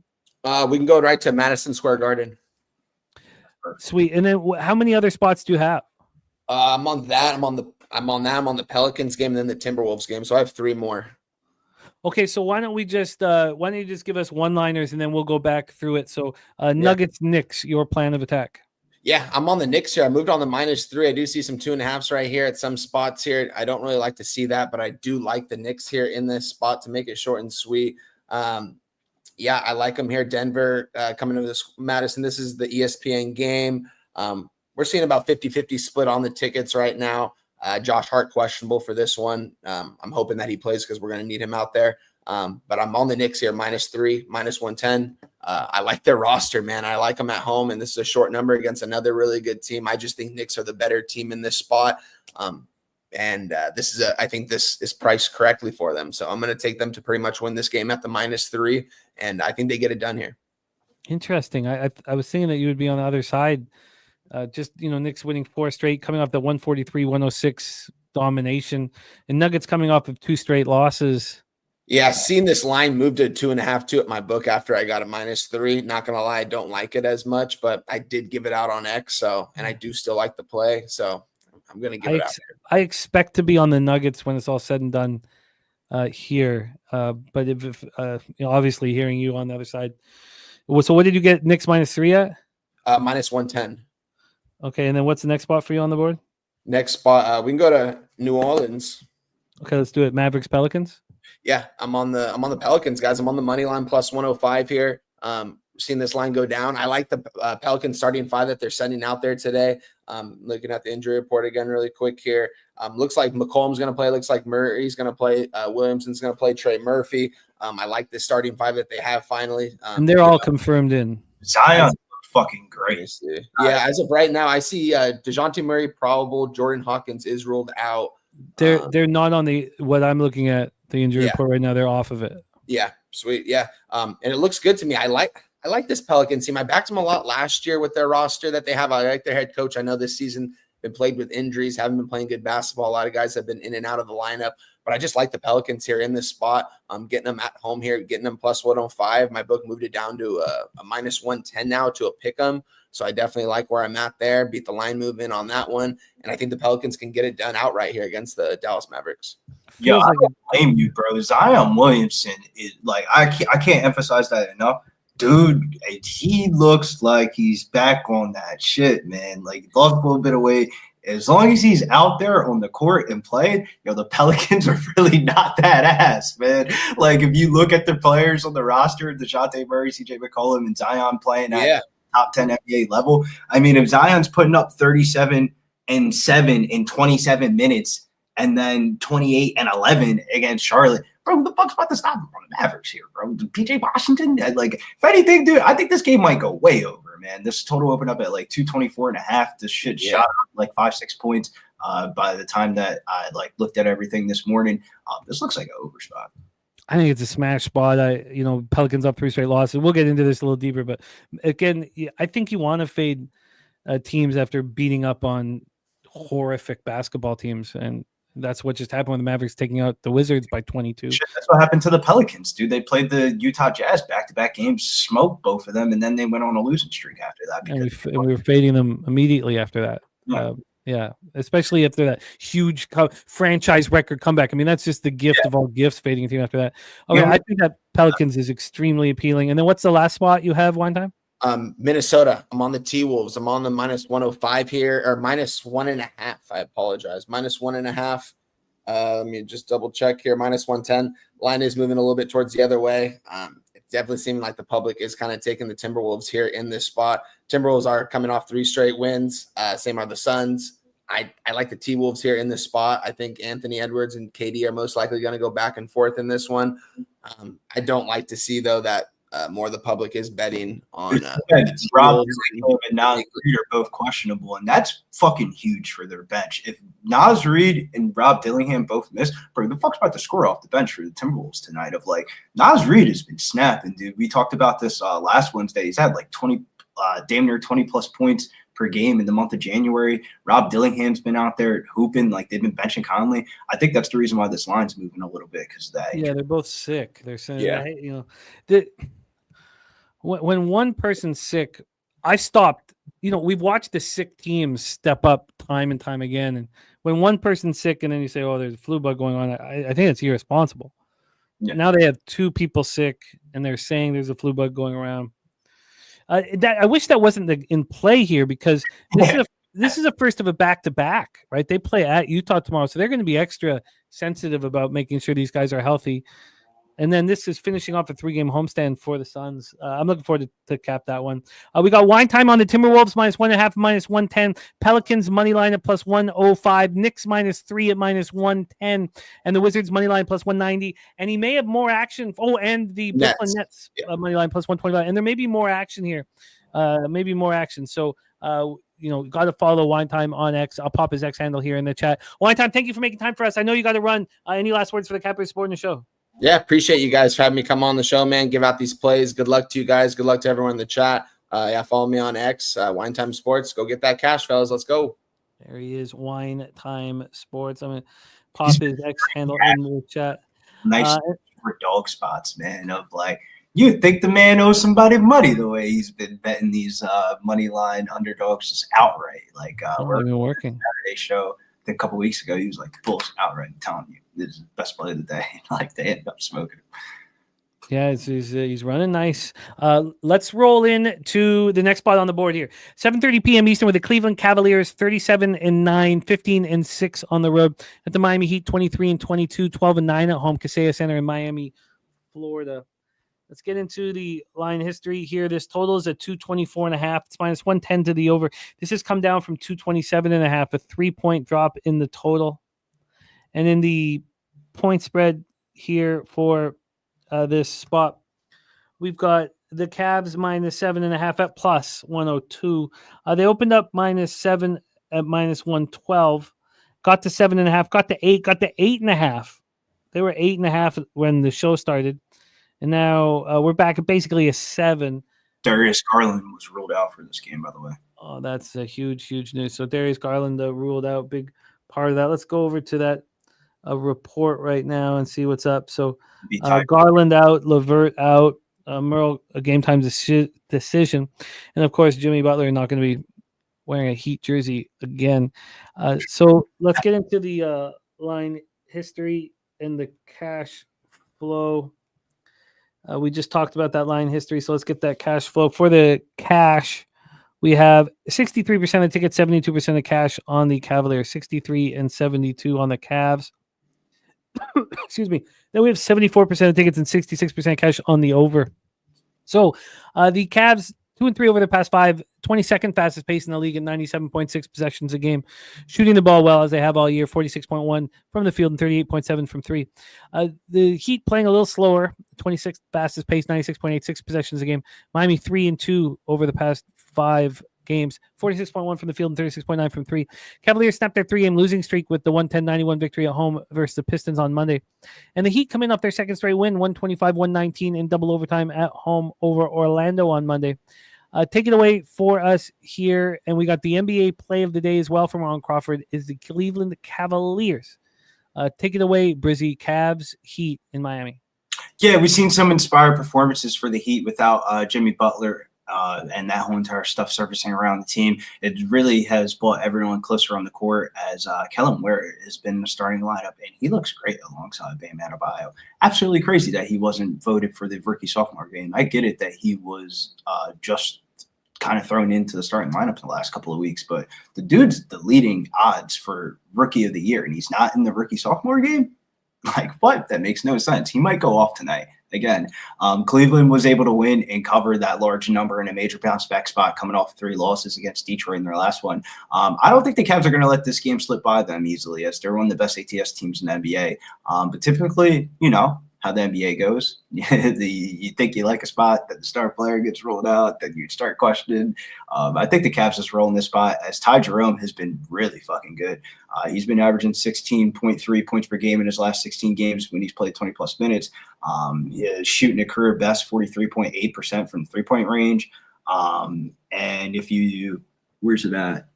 We can go right to Madison Square Garden. Sweet. And then how many other spots do you have? I'm on that. I'm on the Pelicans game and then the Timberwolves game. So I have 3 more. Okay, so why don't you just give us one-liners and then we'll go back through it. So Nuggets, Knicks, your plan of attack. Yeah, I'm on the Knicks here. I moved on the -3. I do see some 2.5s right here at some spots here. I don't really like to see that, but I do like the Knicks here in this spot to make it short and sweet. Yeah, I like them here. Denver coming to this Madison. This is the ESPN game. We're seeing about 50-50 split on the tickets right now. Josh Hart questionable for this one. I'm hoping that he plays because we're going to need him out there. But I'm on the Knicks here, -3, -110. I like their roster, man. I like them at home, and this is a short number against another really good team. I just think Knicks are the better team in this spot. I think this is priced correctly for them. So I'm going to take them to pretty much win this game at the -3, and I think they get it done here. Interesting. I was thinking that you would be on the other side. Knicks winning 4 straight, coming off the 143-106 domination, and Nuggets coming off of 2 straight losses. Yeah, seeing this line move to 2.5 at my book after I got a -3. Not gonna lie, I don't like it as much, but I did give it out on X, and I do still like the play, so I'm gonna give it out. I expect to be on the Nuggets when it's all said and done here, but if obviously hearing you on the other side. So what did you get Knicks -3 at? -110. Okay, and then what's the next spot for you on the board? Next spot, we can go to New Orleans. Okay, let's do it. Mavericks Pelicans. Yeah, I'm on the Pelicans, guys. I'm on the money line +105 here. Seeing this line go down. I like the Pelicans starting 5 that they're sending out there today. Looking at the injury report again really quick here. Looks like McCollum's going to play. Looks like Murray's going to play. Williamson's going to play. Trey Murphy. I like the starting 5 that they have finally. And they're all confirmed in. Zion fucking great. Yeah, as of right now, I see DeJounte Murray probable. Jordan Hawkins is ruled out. They're not on what I'm looking at the injury report right now. They're off of it. Yeah, sweet. Yeah, and it looks good to me. I like this Pelicans team. I backed them a lot last year with their roster that they have. I like their head coach. I know this season been plagued with injuries, haven't been playing good basketball. A lot of guys have been in and out of the lineup, but I just like the Pelicans here in this spot. I'm getting them at home here, getting them +105. My book moved it down to a -110 now to a pick 'em. So I definitely like where I'm at there. Beat the line move in on that one. And I think the Pelicans can get it done outright here against the Dallas Mavericks. Yeah, I don't blame you, bro. Zion Williamson is like, I can't emphasize that enough. Dude, he looks like he's back on that shit, man. Like, he lost a little bit of weight. As long as he's out there on the court and playing, the Pelicans are really not that ass, man. Like, if you look at the players on the roster, DeJounte Murray, CJ McCollum, and Zion playing at top 10 NBA level, I mean, if Zion's putting up 37 and 7 in 27 minutes and then 28 and 11 against Charlotte, bro, who the fuck's about to stop him from the Mavericks here, bro? PJ Washington? Like, if anything, dude, I think this game might go way over, man. This total opened up at like 224.5. This shit shot up like 5-6 points by the time that I looked at everything this morning. This looks like an over spot. I think it's a smash spot. Pelicans up 3 straight losses. We'll get into this a little deeper, but again, I think you want to fade teams after beating up on horrific basketball teams, and that's what just happened when the Mavericks taking out the Wizards by 22. Shit, that's what happened to the Pelicans, dude. They played the Utah Jazz back-to-back games, smoked both of them, and then they went on a losing streak after that. And we were fading them immediately after that. Yeah. Especially after that huge franchise record comeback. I mean, that's just the gift of all gifts, fading a team after that. Okay, I think that Pelicans is extremely appealing. And then what's the last spot you have, Wine Time? Minnesota. I'm on the T-Wolves. I'm on the -105 here, or -1.5. I apologize. -1.5. Let me just double check here. -110. Line is moving a little bit towards the other way. It's definitely seeming like the public is kind of taking the Timberwolves here in this spot. Timberwolves are coming off 3 straight wins. Same are the Suns. I like the T-Wolves here in this spot. I think Anthony Edwards and KD are most likely going to go back and forth in this one. I don't like to see, though, that more of the public is betting on Rob and Nas Reed are both questionable, and that's fucking huge for their bench. If Nas Reed and Rob Dillingham both miss, bro, the fuck's about to score off the bench for the Timberwolves tonight? Of Nas Reed has been snapping, dude. We talked about this last Wednesday. He's had 20, damn near 20 plus points per game in the month of January. Rob Dillingham's been out there hooping, they've been benching Conley. I think that's the reason why this line's moving a little bit, because of that. Yeah, they're both sick. They're saying, when one person's sick, I stopped. We've watched the sick teams step up time and time again. And when one person's sick and then you say, oh, there's a flu bug going on, I think it's irresponsible. Yeah. Now they have 2 people sick and they're saying there's a flu bug going around. I wish that wasn't in play here, because this is a first of a back-to-back, right? They play at Utah tomorrow, so they're going to be extra sensitive about making sure these guys are healthy. And then this is finishing off a 3-game homestand for the Suns. I'm looking forward to cap that one. We got Wine Time on the Timberwolves -1.5, -110. Pelicans money line at +105. Knicks -3 at -110. And the Wizards money line +190. And he may have more action. Oh, and the Brooklyn Nets money line +125. And there may be more action here. Maybe more action. So, got to follow Wine Time on X. I'll pop his X handle here in the chat. Wine Time, thank you for making time for us. I know you got to run. Any last words for the Capper supporting the show? Yeah, appreciate you guys for having me come on the show, man. Give out these plays. Good luck to you guys. Good luck to everyone in the chat. Follow me on X, Wine Time Sports. Go get that cash, fellas. Let's go. There he is, Wine Time Sports. I'm going to pop his X handle in the chat. Nice. for dog spots, man. Of like, you think the man owes somebody money the way he's been betting these money line underdogs just outright. Like They've been working. Saturday show a couple weeks ago, he was like, the Bulls outright telling you this is the best play of the day. Like they ended up smoking him. Yeah, he's running nice. Let's roll in to the next spot on the board here. 7:30 p.m. Eastern with the Cleveland Cavaliers 37-9, 15-6 on the road. At the Miami Heat 23-22, 12-9 at home. Kaseya Center in Miami, Florida. Let's get into the line history here. This total is at 224.5. It's minus 110 to the over. This has come down from 227.5, a 3-point drop in the total. And in the point spread here for this spot, we've got the Cavs minus 7.5 at plus 102. They opened up minus 7 at minus 112, got to 7.5, got to 8, got to 8.5. They were 8.5 when the show started, and now we're back at basically a 7. Darius Garland was ruled out for this game, by the way. Oh, that's a huge news. So Darius Garland ruled out, big part of that. Let's go over to that report right now and see what's up. So Garland out, LeVert out, Merle a game time decision, and of course Jimmy Butler not going to be wearing a Heat jersey again. So let's get into the line history and the cash flow. We just talked about that line history, so let's get that cash flow. For the cash, we have 63% of tickets, 72% of cash on the Cavaliers, 63 and 72 on the Cavs. Excuse me. Then we have 74% of tickets and 66% cash on the over. So the Cavs 2-3 over the past 5, 22nd fastest pace in the league at 97.6 possessions a game, shooting the ball well as they have all year, 46.1 from the field and 38.7 from three. The Heat playing a little slower, 26th fastest pace, 96.86 possessions a game. Miami 3-2 over the past 5 games, 46.1 from the field and 36.9 from three. Cavaliers snapped their 3-game losing streak with the 110-91 victory at home versus the Pistons on Monday. And the Heat come in off their second straight win, 125-119 in double overtime at home over Orlando on Monday. Take it away for us here, and we got the NBA play of the day as well from Ron Crawford, is the Cleveland Cavaliers. Take it away, Brizzy. Cavs, Heat in Miami. Yeah, we've seen some inspired performances for the Heat without Jimmy Butler and that whole entire stuff surfacing around the team. It really has brought everyone closer on the court as Kellen Ware has been in the starting lineup, and he looks great alongside Bam Adebayo. Absolutely crazy that he wasn't voted for the rookie sophomore game. I get it that he was just kind of thrown into the starting lineup in the last couple of weeks, but the dude's the leading odds for rookie of the year, and he's not in the rookie sophomore game? Like, what? That makes no sense. He might go off tonight. Again, Cleveland was able to win and cover that large number in a major bounce back spot coming off 3 losses against Detroit in their last one. I don't think the Cavs are going to let this game slip by them easily, as they're one of the best ATS teams in the NBA. But typically, you know how the NBA goes. You think you like a spot, that the star player gets rolled out, then you start questioning. I think the Cavs just roll in this spot as Ty Jerome has been really fucking good. He's been averaging 16.3 points per game in his last 16 games when he's played 20-plus minutes. He is shooting a career best 43.8% from the three-point range. And if you – where's it at?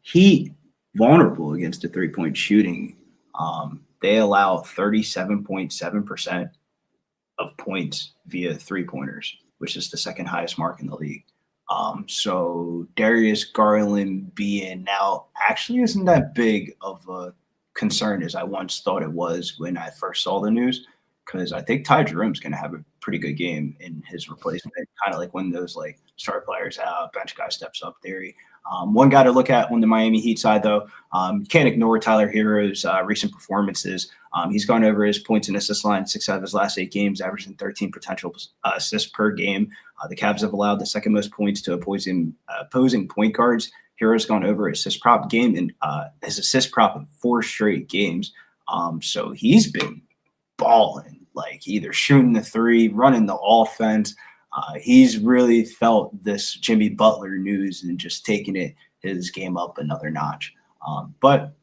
Heat vulnerable against the three-point shooting. They allow 37.7% of points via three-pointers, which is the second highest mark in the league. So Darius Garland being out actually isn't that big of a concern as I once thought it was when I first saw the news, because I think Ty Jerome's going to have a pretty good game in his replacement, kind of like when those like star players out, bench guy steps up theory. One guy to look at on the Miami Heat side, though, can't ignore Tyler Hero's recent performances. He's gone over his points and assist line 6 out of his last 8 games, averaging 13 potential assists per game. The Cavs have allowed the second most points to opposing point guards. Hero's gone over his assist prop game and his assist prop in 4 straight games. So he's been balling, like either shooting the 3, running the offense. He's really felt this Jimmy Butler news and just taking his game up another notch. But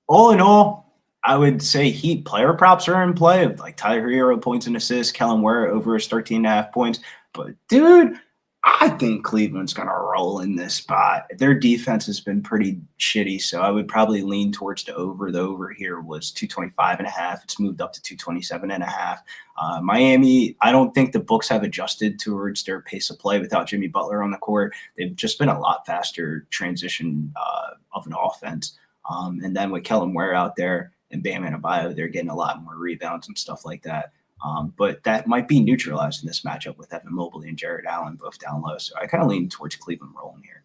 all in all, I would say Heat player props are in play, like Tyler Hero points and assists, Kellen Ware over his 13.5 points. But dude, I think Cleveland's going to roll in this spot. Their defense has been pretty shitty, so I would probably lean towards the over. The over here was 225.5. It's moved up to 227.5. Miami, I don't think the books have adjusted towards their pace of play without Jimmy Butler on the court. They've just been a lot faster transition of an offense. And then with Kellen Ware out there and Bam Adebayo, they're getting a lot more rebounds and stuff like that. But that might be neutralized in this matchup with Evan Mobley and Jared Allen both down low. So I kind of lean towards Cleveland rolling here.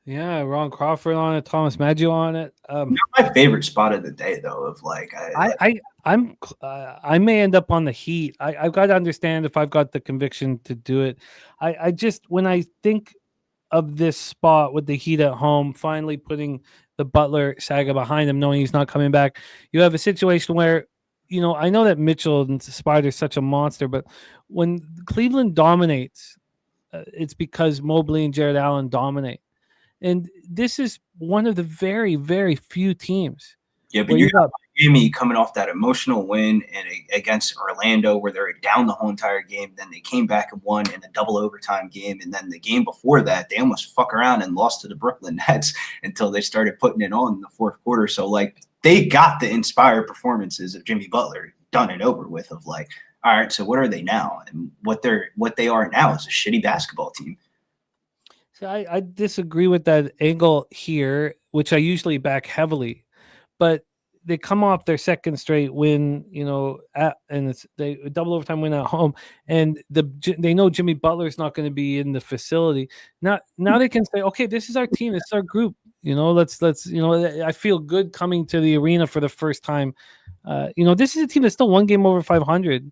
Yeah, Ron Crawford on it, Thomas Maggio on it. My favorite spot of the day, though, of I may end up on the Heat. I've got to understand if I've got the conviction to do it. I just, when I think of this spot with the Heat at home, finally putting the Butler saga behind him, knowing he's not coming back, you have a situation where, you know, I know that Mitchell and Spider's such a monster, but when Cleveland dominates, it's because Mobley and Jared Allen dominate. And this is one of the very, very few teams. Yeah, but you got Miami coming off that emotional win against Orlando where they were down the whole entire game. Then they came back and won in a double overtime game. And then the game before that, they almost fuck around and lost to the Brooklyn Nets until they started putting it on in the fourth quarter. So, like, they got the inspired performances of Jimmy Butler done and over with of like, all right, so what are they now? And what they are now is a shitty basketball team. So I disagree with that angle here, which I usually back heavily, but they come off their second straight win, you know, and it's they double overtime win at home, and they know Jimmy Butler's not going to be in the facility. Now they can say, okay, this is our team, this is our group. You know, let's you know, I feel good coming to the arena for the first time. You know, this is a team that's still one game over 500.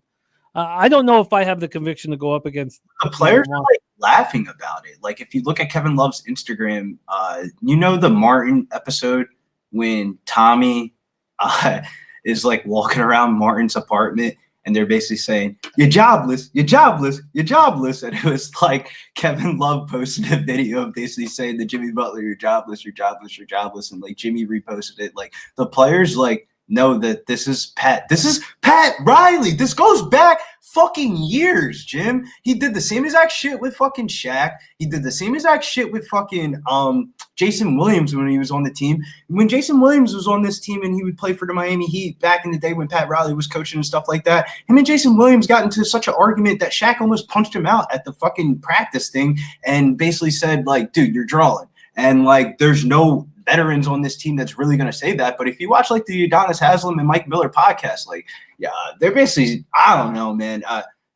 I don't know if I have the conviction to go up against the players. Are like laughing about it. Like if you look at Kevin Love's Instagram, you know the Martin episode when Tommy is like walking around Martin's apartment and they're basically saying, "You're jobless, you're jobless, you're jobless," and it was like Kevin Love posted a video basically saying to Jimmy Butler, "You're jobless, you're jobless, you're jobless," and like Jimmy reposted it. Like the players like know that this is Pat Riley. This goes back fucking years, Jim. He did the same exact shit with fucking Shaq. He did the same exact shit with fucking Jason Williams when he was on the team. When Jason Williams was on this team and he would play for the Miami Heat back in the day when Pat Riley was coaching and stuff like that, him and Jason Williams got into such an argument that Shaq almost punched him out at the fucking practice thing and basically said, like, dude, you're drawing. And, like, there's no veterans on this team that's really going to say that. But if you watch, like, the Udonis Haslem and Mike Miller podcast, like, yeah, they're basically, I don't know, man.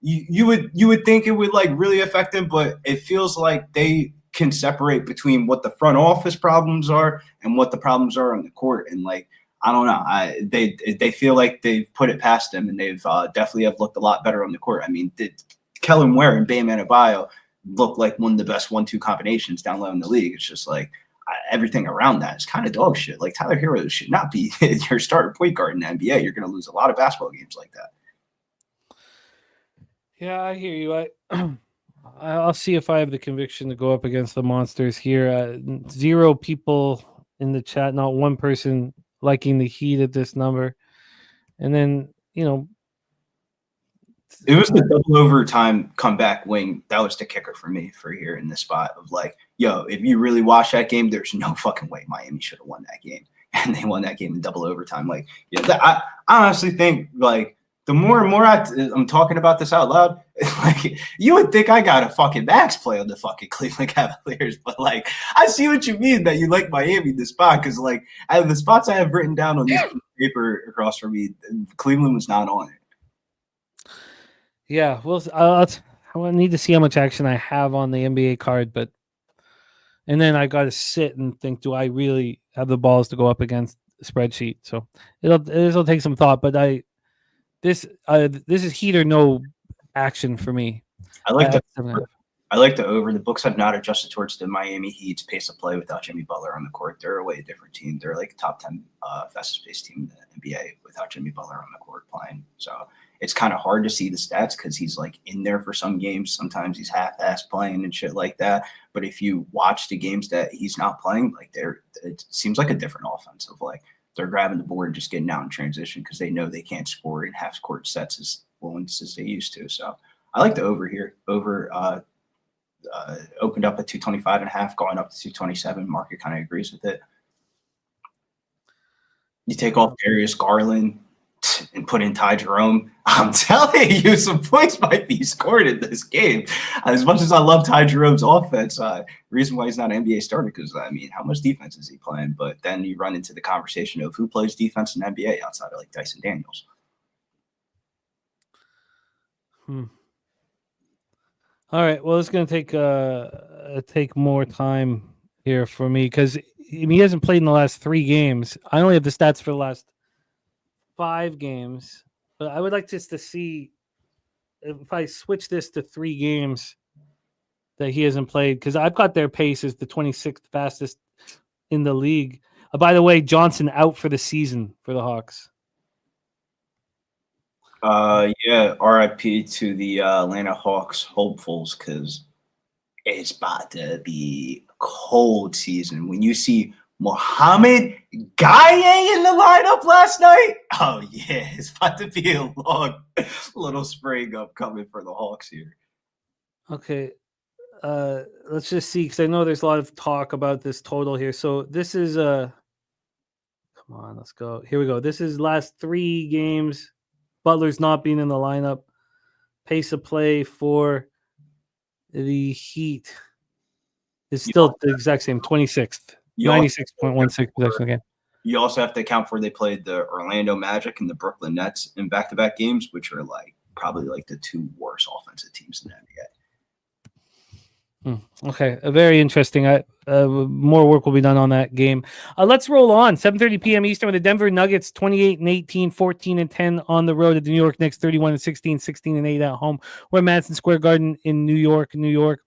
You would think it would, like, really affect them, but it feels like they can separate between what the front office problems are and what the problems are on the court. And, like, I don't know. They feel like they've put it past them, and they've definitely have looked a lot better on the court. I mean, Kellen Ware and Bam Adebayo look like one of the best 1-2 combinations down low in the league. It's just like everything around that is kind of dog shit. Like Tyler Hero should not be your starter point guard in the NBA. You're going to lose a lot of basketball games like that. Yeah, I hear you. I'll see if I have the conviction to go up against the monsters here. 0 people in the chat, not one person liking the Heat at this number. And then, you know, it was the double overtime comeback wing. That was the kicker for me for here in this spot of like, yo, if you really watch that game, there's no fucking way Miami should have won that game. And they won that game in double overtime. Like, yeah, I honestly think, like, the more and more I'm talking about this out loud, like, you would think I got a fucking max play on the fucking Cleveland Cavaliers, but like, I see what you mean that you like Miami in this spot because, like, out of the spots I have written down on this paper across from me, Cleveland was not on it. Yeah, well, I need to see how much action I have on the NBA card, and then I got to sit and think: do I really have the balls to go up against the spreadsheet? So it'll take some thought, but this is heat or no action for me. I like the over. The books have not adjusted towards the Miami Heat's pace of play without Jimmy Butler on the court. They're a way different team. They're like a top 10 fastest paced team in the NBA without Jimmy Butler on the court playing. So it's kind of hard to see the stats because he's like in there for some games. Sometimes he's half-ass playing and shit like that. But if you watch the games that he's not playing, like it seems like a different offense of like they're grabbing the board and just getting out in transition because they know they can't score in half-court sets as once as they used to. So I like the over here. Over opened up at 225.5, going up to 227. Market kind of agrees with it. You take off Darius Garland and put in Ty Jerome. I'm telling you, some points might be scored in this game. As much as I love Ty Jerome's offense, reason why he's not an NBA starter, because, I mean, how much defense is he playing? But then you run into the conversation of who plays defense in NBA outside of, like, Dyson Daniels. All right. Well, it's going to take more time here for me because he hasn't played in the last 3 games. I only have the stats for the last 5 games, but I would like just to see if I switch this to 3 games that he hasn't played, because I've got their pace as the 26th fastest in the league. By the way, Johnson out for the season for the Hawks. Yeah, RIP to the Atlanta Hawks hopefuls, because it's about to be a cold season. When you see Mohamed Gaye in the lineup last night, oh yeah, it's about to be a long little spring upcoming for the Hawks here. Okay, let's just see, because I know there's a lot of talk about this total here. So this is come on, let's go. Here we go. This is last 3 games. Butler's not being in the lineup. Pace of play for the Heat is still the exact same, 26th, 96.16 possession again. You also have to account for they played the Orlando Magic and the Brooklyn Nets in back-to-back games, which are like probably like the 2 worst offensive teams in the NBA. Okay, very interesting. More work will be done on that game. Let's roll on. 7:30 p.m. Eastern with the Denver Nuggets, 28-18, 14-10 on the road at the New York Knicks, 31-16, 16-8 at home. We're at Madison Square Garden in New York, New York.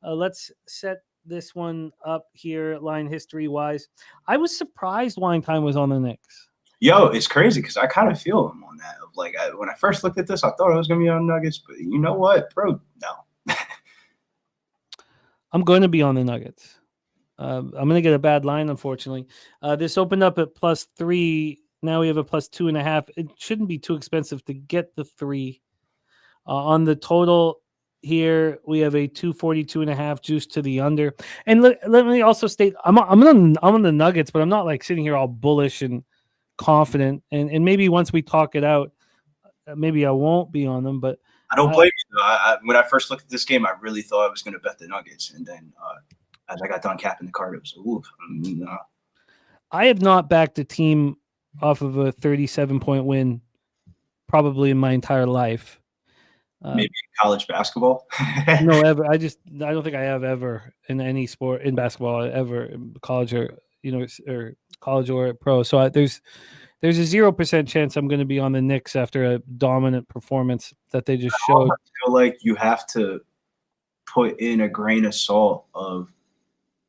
Let's set this one up here, line history-wise. I was surprised Wine Time was on the Knicks. Yo, it's crazy because I kind of feel him on that. Like, when I first looked at this, I thought it was going to be on Nuggets, but you know what, bro? No. I'm going to be on the Nuggets. I'm going to get a bad line, unfortunately. This opened up at +3. Now we have a +2.5. It shouldn't be too expensive to get the 3. On the total here, we have a 242.5 juice to the under. And let me also state, I'm on the Nuggets, but I'm not like sitting here all bullish and confident. And maybe once we talk it out, maybe I won't be on them, but I don't blame you. When I first looked at this game, I really thought I was going to bet the Nuggets. And then as I got done capping the card, it was, oof. No. I have not backed a team off of a 37-point win probably in my entire life. Maybe college basketball? No, ever. I don't think I have ever in any sport, in basketball, ever, college or, or college or pro. So there's a 0% chance I'm going to be on the Knicks after a dominant performance that they just showed. I feel like you have to put in a grain of salt of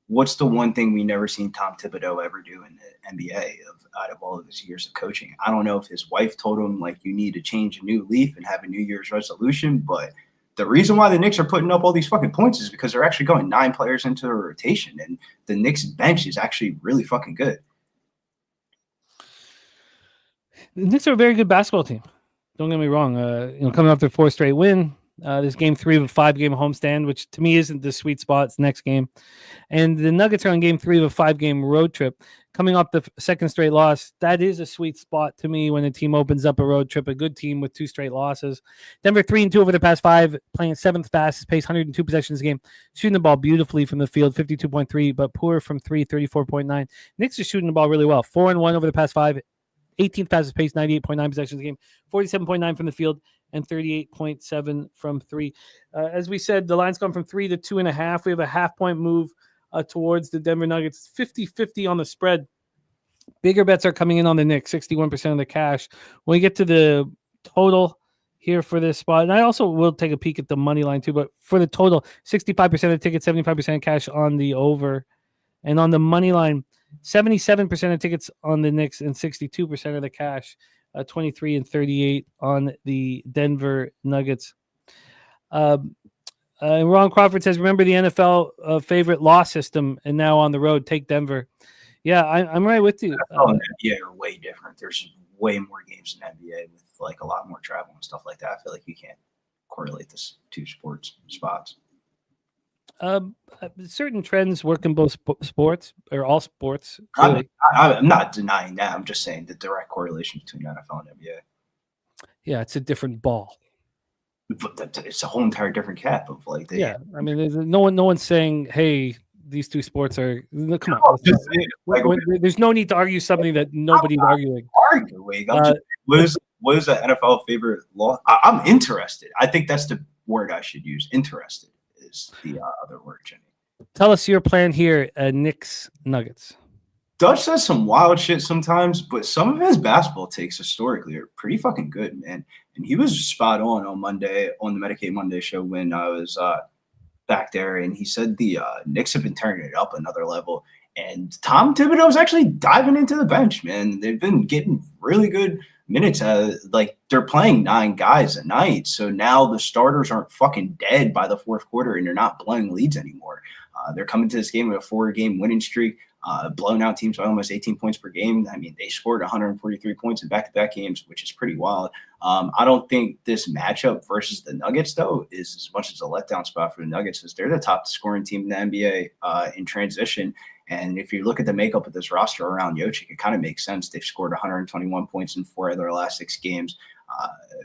what's the one thing we never seen Tom Thibodeau ever do in the NBA out of all of his years of coaching. I don't know if his wife told him, like, you need to change a new leaf and have a New Year's resolution, but the reason why the Knicks are putting up all these fucking points is because they're actually going 9 players into a rotation, and the Knicks bench is actually really fucking good. The Knicks are a very good basketball team. Don't get me wrong. Coming off their 4th straight win, this game 3 of a 5-game homestand, which to me isn't the sweet spot. It's next game. And the Nuggets are on game 3 of a 5-game road trip. Coming off the 2nd straight loss, that is a sweet spot to me when a team opens up a road trip, a good team with 2 straight losses. Denver 3-2 over the past 5, playing 7th fastest pace, 102 possessions a game, shooting the ball beautifully from the field, 52.3, but poor from 3, 34.9. Knicks are shooting the ball really well, 4-1 over the past 5, 18th fastest pace, 98.9 possessions a game, 47.9 from the field, and 38.7 from 3. As we said, the line's gone from 3 to 2.5. We have a half-point move towards the Denver Nuggets, 50-50 on the spread. Bigger bets are coming in on the Knicks, 61% of the cash. When we get to the total here for this spot, and I also will take a peek at the money line too, but for the total, 65% of the tickets, 75% of cash on the over. And on the money line, 77% of tickets on the Knicks and 62% of the cash, 23 and 38 on the Denver Nuggets. And Ron Crawford says, remember the NFL favorite loss system, and now on the road, take Denver. Yeah, I'm right with you. NFL and NBA are way different. There's way more games in NBA with like a lot more travel and stuff like that. I feel like you can't correlate this 2 sports spots. Certain trends work in both sports or all sports. I'm, Really. I'm not denying that. I'm just saying the direct correlation between NFL and NBA. Yeah, it's a different ball. But it's a whole entire different cap of like the Yeah, I mean, no one's saying, "Hey, these two sports are." Come on, there's no need to argue something that nobody's arguing. Arguing. What is the NFL favorite law? I'm interested. I think that's the word I should use. Interested is the other word, Jimmy. Tell us your plan here, Knicks Nuggets. Dutch says some wild shit sometimes, but some of his basketball takes historically are pretty fucking good, man. And he was spot on Monday on the Medicaid Monday show when I was back there, and he said the Knicks have been turning it up another level. And Tom Thibodeau's actually diving into the bench, man. They've been getting really good minutes. Like they're playing 9 guys a night, so now the starters aren't fucking dead by the fourth quarter, and they're not blowing leads anymore. They're coming to this game with a 4-game winning streak. Blowing out teams by almost 18 points per game. I mean, they scored 143 points in back-to-back games, which is pretty wild. I don't think this matchup versus the Nuggets, though, is as much as a letdown spot for the Nuggets, as they're the top scoring team in the NBA in transition. And if you look at the makeup of this roster around Jokic, it kind of makes sense. They've scored 121 points in 4 of their last 6 games,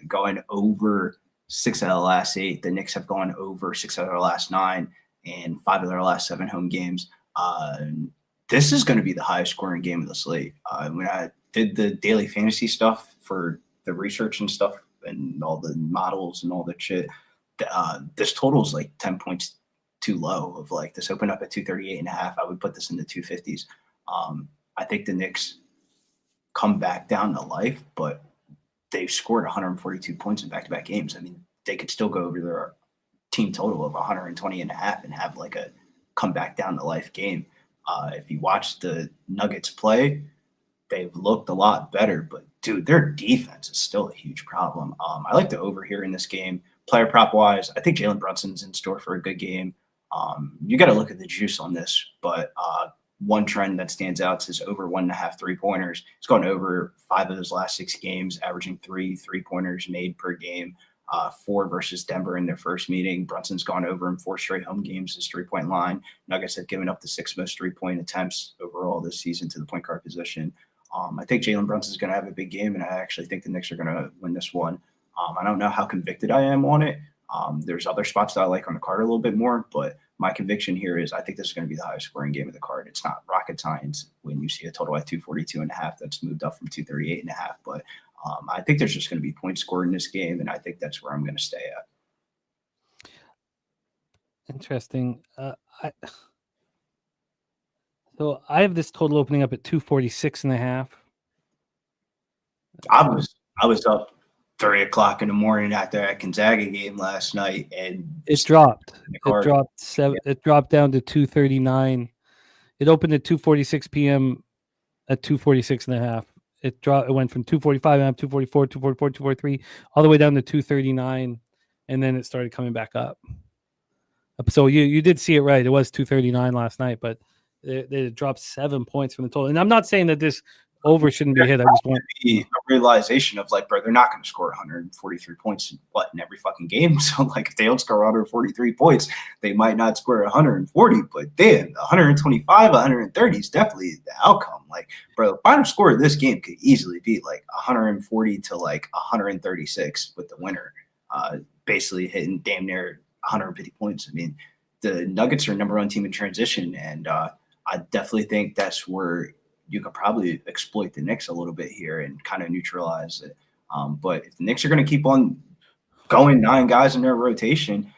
going over 6 out of the last 8. The Knicks have gone over 6 out of their last 9 and 5 of their last 7 home games. This is going to be the highest scoring game of the slate. When I did the daily fantasy stuff for the research and stuff and all the models and all that shit, this total is like 10 points too low. Of like this opened up at 238.5. I would put this in the 250s. I think the Knicks come back down to life, but they've scored 142 points in back-to-back games. I mean, they could still go over their team total of 120.5 and have like a come back down to life game. If you watch the Nuggets play, they've looked a lot better, but dude, their defense is still a huge problem. I like the over here in this game. Player prop wise, I think Jalen Brunson's in store for a good game. You got to look at the juice on this, but one trend that stands out is over 1.5 3-pointers. He's gone over 5 of his last 6 games, averaging 3 3-pointers made per game. 4 versus Denver in their first meeting. Brunson's gone over in 4 straight home games, his 3-point line. Nuggets have given up the 6th most 3-point attempts overall this season to the point guard position. I think Jalen Brunson's going to have a big game, and I actually think the Knicks are going to win this one. I don't know how convicted I am on it. There's other spots that I like on the card a little bit more, but my conviction here is I think this is going to be the highest scoring game of the card. It's not rocket science when you see a total at 242.5 that's moved up from 238.5, but I think there's just going to be points scored in this game, and I think that's where I'm going to stay at. Interesting. So I have this total opening up at 246.5. I was up 3 o'clock in the morning after that Gonzaga game last night, and it dropped. It dropped down to 239. It opened at 2:46 p.m. at 246.5. It dropped. It went from 245 and 244, 244, 243, all the way down to 239, and then it started coming back up. So you did see it right. It was 239 last night, but it dropped 7 points from the total. And I'm not saying that this over shouldn't be hit. I just want a realization of like, bro, they're not going to score 143 points in every fucking game. So like, if they don't score 143 points, they might not score 140. But then 125, 130 is definitely the outcome. Like, bro, the final score of this game could easily be like 140 to like 136 with the winner, basically hitting damn near 150 points. I mean, the Nuggets are number 1 team in transition, and I definitely think that's where you could probably exploit the Knicks a little bit here and kind of neutralize it. But if the Knicks are going to keep on going 9 guys in their rotation,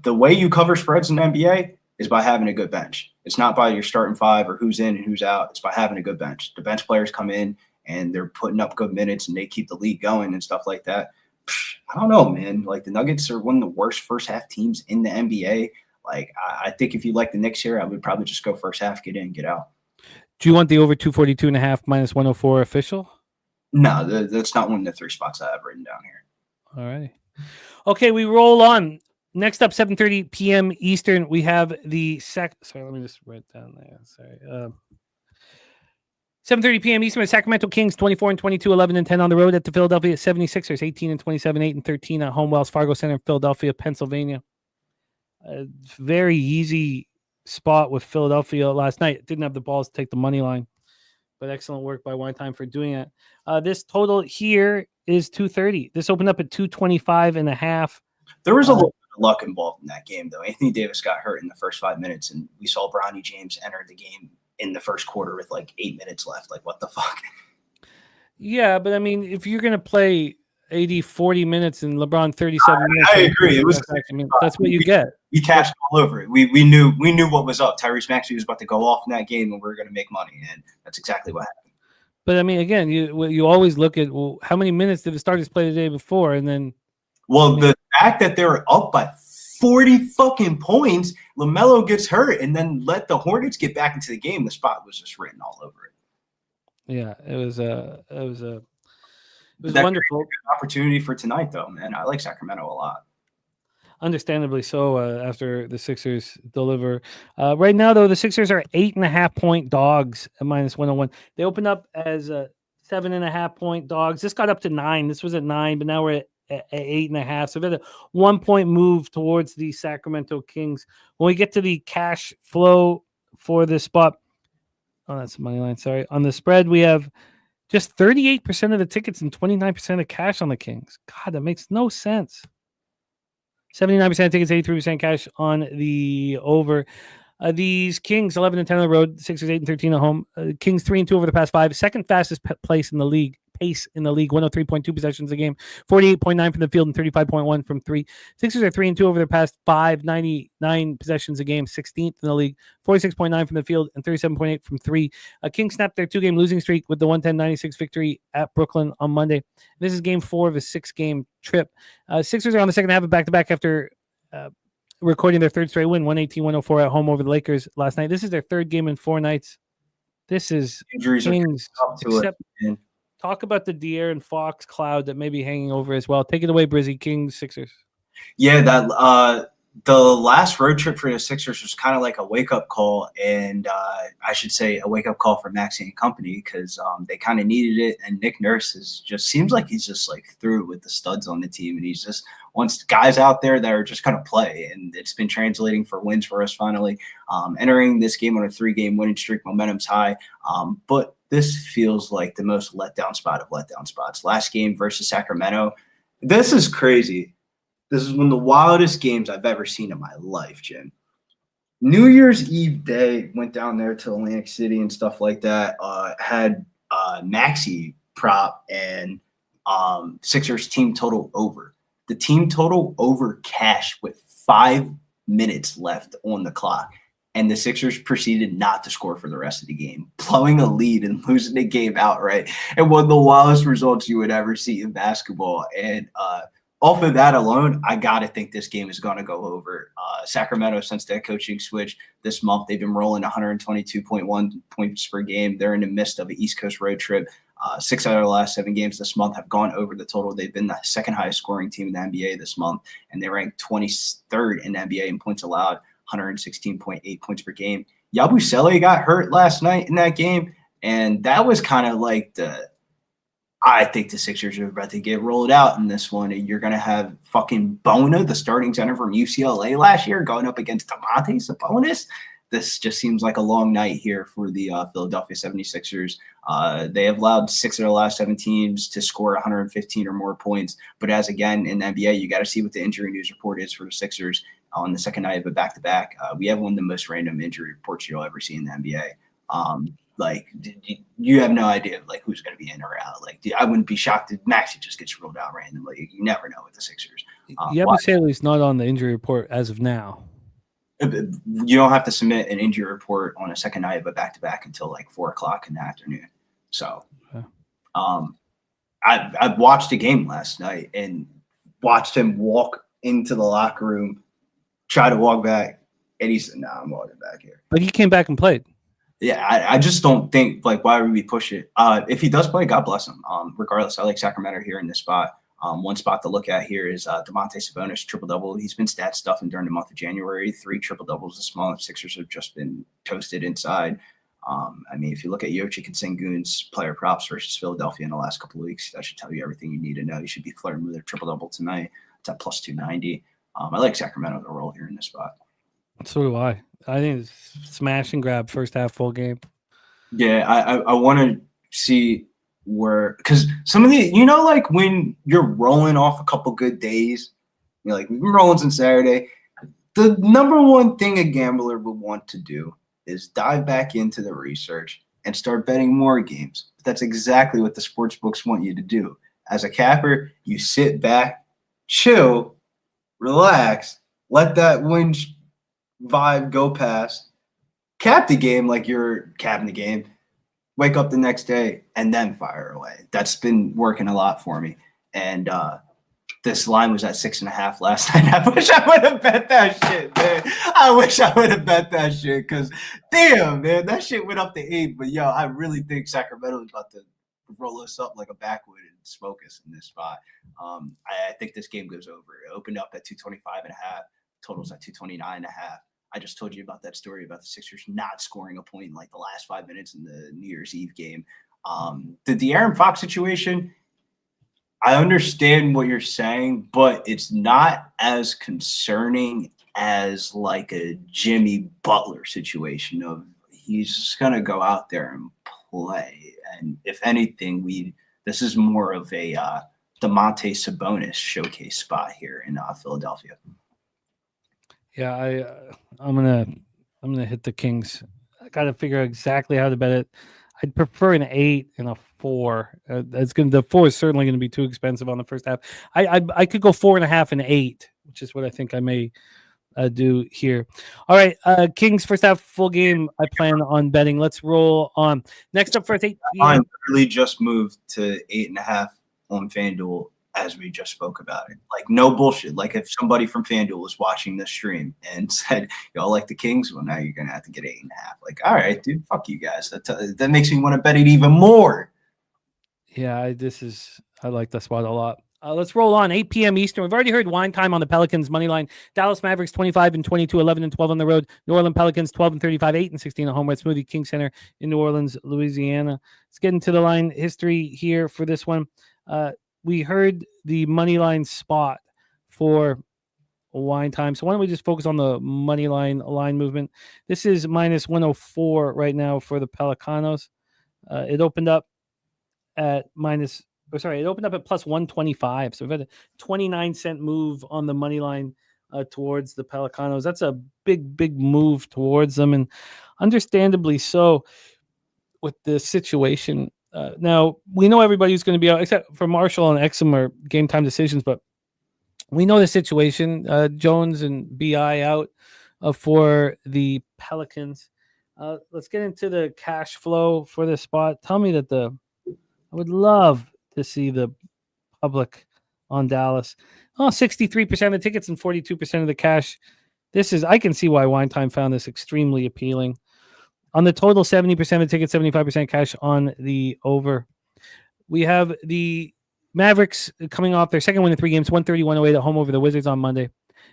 the way you cover spreads in the NBA is by having a good bench. It's not by your starting 5 or who's in and who's out. It's by having a good bench. The bench players come in and they're putting up good minutes and they keep the league going and stuff like that. I don't know, man. Like, the Nuggets are one of the worst first half teams in the NBA. Like, I think if you like the Knicks here, I would probably just go first half, get in, get out. Do you want the over 242.5 minus 104 official? No, that's not one of the 3 spots I have written down here. All right. Okay, we roll on. Next up, 7:30 p.m. Eastern, we have the Sorry, let me just write down there. Sorry. 7:30 p.m. Eastern, Sacramento Kings 24-22, 11-10 on the road at the Philadelphia 76ers, 18-27, 8-13 at home, Wells Fargo Center in Philadelphia, Pennsylvania. a very easy spot with Philadelphia last night. Didn't have the balls to take the money line, but excellent work by Wine Time for doing it. This total here is 230. This opened up at 225.5. There was a little bit of luck involved in that game, though. Anthony Davis got hurt in the first 5 minutes, and we saw Bronny James enter the game in the first quarter with like 8 minutes left. Like, what the fuck? Yeah, but I mean, if you're going to play 40 minutes and LeBron 37 minutes, I agree. It was that's what you get. We cashed all over it. We knew what was up. Tyrese Maxey was about to go off in that game, and we were going to make money, and that's exactly what happened. But I mean, again, you always look at how many minutes did the starters play the day before, and then. Well, the fact that they were up by 40 fucking points, LaMelo gets hurt, and then let the Hornets get back into the game. The spot was just written all over it. Yeah, it was wonderful. Opportunity for tonight, though, man. I like Sacramento a lot. Understandably so. After the Sixers deliver, right now though the Sixers are 8.5-point dogs at -101. They opened up as 7.5-point dogs. This got up to 9. This was at 9, but now we're at 8.5. So we had a 1-point move towards the Sacramento Kings. When we get to the cash flow for this spot, oh, that's the money line. Sorry, on the spread we have just 38% of the tickets and 29% of cash on the Kings. God, that makes no sense. 79% tickets, 83% cash on the over. These Kings 11-10 on the road, Sixers 8-13 at home. Kings 3-2 over the past 5. Second fastest pace in the league. 103.2 possessions a game, 48.9 from the field and 35.1 from 3. Sixers are 3-2 over their past 5, 99 possessions a game, 16th in the league, 46.9 from the field and 37.8 from 3. Kings snapped their 2-game losing streak with the 110-96 victory at Brooklyn on Monday. This is game 4 of a 6-game trip. Sixers are on the second half of back-to-back after recording their third straight win, 118-104 at home over the Lakers last night. This is their third game in 4 nights. This is injuries Kings, up to it. Talk about the De'Aaron Fox cloud that may be hanging over as well. Take it away, Brizzy. Kings, Sixers. Yeah, that the last road trip for the Sixers was kind of like a wake-up call, and I should say a wake-up call for Maxey and company because they kind of needed it, and Nick Nurse just seems like he's just like through with the studs on the team, and he's just wants guys out there that are just going to play, and it's been translating for wins for us finally. Entering this game on a 3-game winning streak, momentum's high, but this feels like the most letdown spot of letdown spots. Last game versus Sacramento. This is crazy. This is one of the wildest games I've ever seen in my life, Jim. New Year's Eve day, went down there to Atlantic City and stuff like that. Had Maxey prop and Sixers team total over. The team total over cash with 5 minutes left on the clock. And the Sixers proceeded not to score for the rest of the game, blowing a lead and losing the game outright. And one of the wildest results you would ever see in basketball. And off of that alone, I got to think this game is going to go over. Sacramento, since their coaching switch this month, they've been rolling 122.1 points per game. They're in the midst of an East Coast road trip. 6 out of the last 7 games this month have gone over the total. They've been the second highest scoring team in the NBA this month, and they ranked 23rd in the NBA in points allowed, 116.8 points per game. Yabusele got hurt last night in that game, and that was kind of like I think the Sixers are about to get rolled out in this one, and you're going to have fucking Bona, the starting center from UCLA last year, going up against Domantas Sabonis. This just seems like a long night here for the Philadelphia 76ers. They have allowed 6 of the last 7 teams to score 115 or more points. But as again, in the NBA, you got to see what the injury news report is for the Sixers on the second night of a back-to-back. We have one of the most random injury reports you'll ever see in the NBA. You have no idea who's going to be in or out. I wouldn't be shocked if Maxey just gets ruled out randomly. You never know with the Sixers. Yabusele's not on the injury report as of now. You don't have to submit an injury report on a second night of a back-to-back until 4:00 in the afternoon. So, I watched the game last night and watched him walk into the locker room, try to walk back, and he said, "Nah, I'm walking back here." But he came back and played. Yeah, I just don't think why would we push it? If he does play, God bless him. Regardless, I like Sacramento here in this spot. One spot to look at here is Domantas Sabonis triple-double. He's been stat stuffing during the month of January. 3 triple-doubles this month. Sixers have just been toasted inside. If you look at Jokic and Sengun's player props versus Philadelphia in the last couple of weeks, that should tell you everything you need to know. You should be flirting with a triple-double tonight. It's at plus 290. I like Sacramento to roll here in this spot. So do I. I think it's smash and grab first half full game. Yeah, I want to see where, because some of the, like when you're rolling off a couple good days, you're like, we've been rolling since Saturday. The number one thing a gambler would want to do is dive back into the research and start betting more games. That's exactly what the sports books want you to do. As a capper, you sit back, chill, relax, let that win vibe go past, cap the game like you're capping the game, wake up the next day, and then fire away. That's been working a lot for me. And this line was at 6.5 last night. I wish I would have bet that shit, man. I wish I would have bet that shit because, damn, man, that shit went up to 8. But, yo, I really think Sacramento is about to roll us up like a backwood and smoke us in this spot. I think this game goes over. It opened up at 225.5. Totals at 229.5. I just told you about that story about the Sixers not scoring a point in like the last 5 minutes in the New Year's Eve game. The De'Aaron Fox situation, I understand what you're saying, but it's not as concerning as like a Jimmy Butler situation of he's just going to go out there and play. And if anything, this is more of a DeMonte Sabonis showcase spot here in Philadelphia. Yeah, I'm gonna hit the Kings. I got to figure out exactly how to bet it. I'd prefer an 8 and a 4. The 4 is certainly going to be too expensive on the first half. I could go 4.5 and 8, which is what I think I may do here. All right, Kings first half full game. I plan on betting. Let's roll on. Next up for 8. I literally just moved to 8.5 on FanDuel as we just spoke about it. Like, no bullshit. Like, if somebody from FanDuel was watching this stream and said, y'all like the Kings, well, now you're going to have to get 8.5. Like, all right, dude, fuck you guys. That makes me want to bet it even more. Yeah, I like the spot a lot. Let's roll on. 8 p.m. Eastern. We've already heard Wine Time on the Pelicans money line. Dallas Mavericks 25 and 22, 11 and 12 on the road. New Orleans Pelicans 12 and 35, 8 and 16 at home. Red Smoothie King Center in New Orleans, Louisiana. Let's get into the line history here for this one. We heard the money line spot for Wine Time. So why don't we just focus on the money line movement? This is minus 104 right now for the Pelicanos. It opened up at plus 125. So we've had a 29-cent move on the money line towards the Pelicanos. That's a big move towards them, and understandably so with the situation. Now, we know everybody's going to be out, except for Marshall and Exum are game time decisions, but we know the situation. Jones and BI out for the Pelicans. Let's get into the cash flow for this spot. Tell me that I would love to see the public on Dallas. 63% of the tickets and 42% of the cash. I can see why Wine Time found this extremely appealing. On the total, 70% of the tickets, 75% cash on the over. We have the Mavericks coming off their second win in 3 games, 130-108 at home over the Wizards on Monday.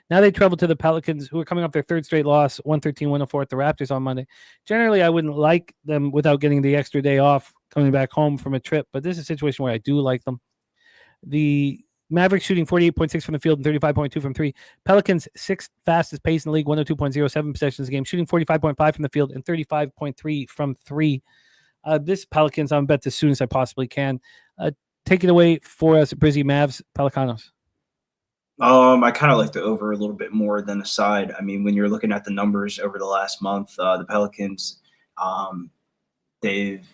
Now they travel to the Pelicans, who are coming off their third straight loss, 113-104 at the Raptors on Monday. Generally, I wouldn't like them without getting the extra day off coming back home from a trip, but this is a situation where I do like them. The Mavericks shooting 48.6 from the field and 35.2 from 3. Pelicans, 6th fastest pace in the league, 102.07 possessions a game, shooting 45.5 from the field and 35.3 from 3. This Pelicans, I'm bet as soon as I possibly can. Take it away for us, Brizzy. Mavs, Pelicanos. I kind of like the over a little bit more than the side. I mean, when you're looking at the numbers over the last month, the Pelicans, they've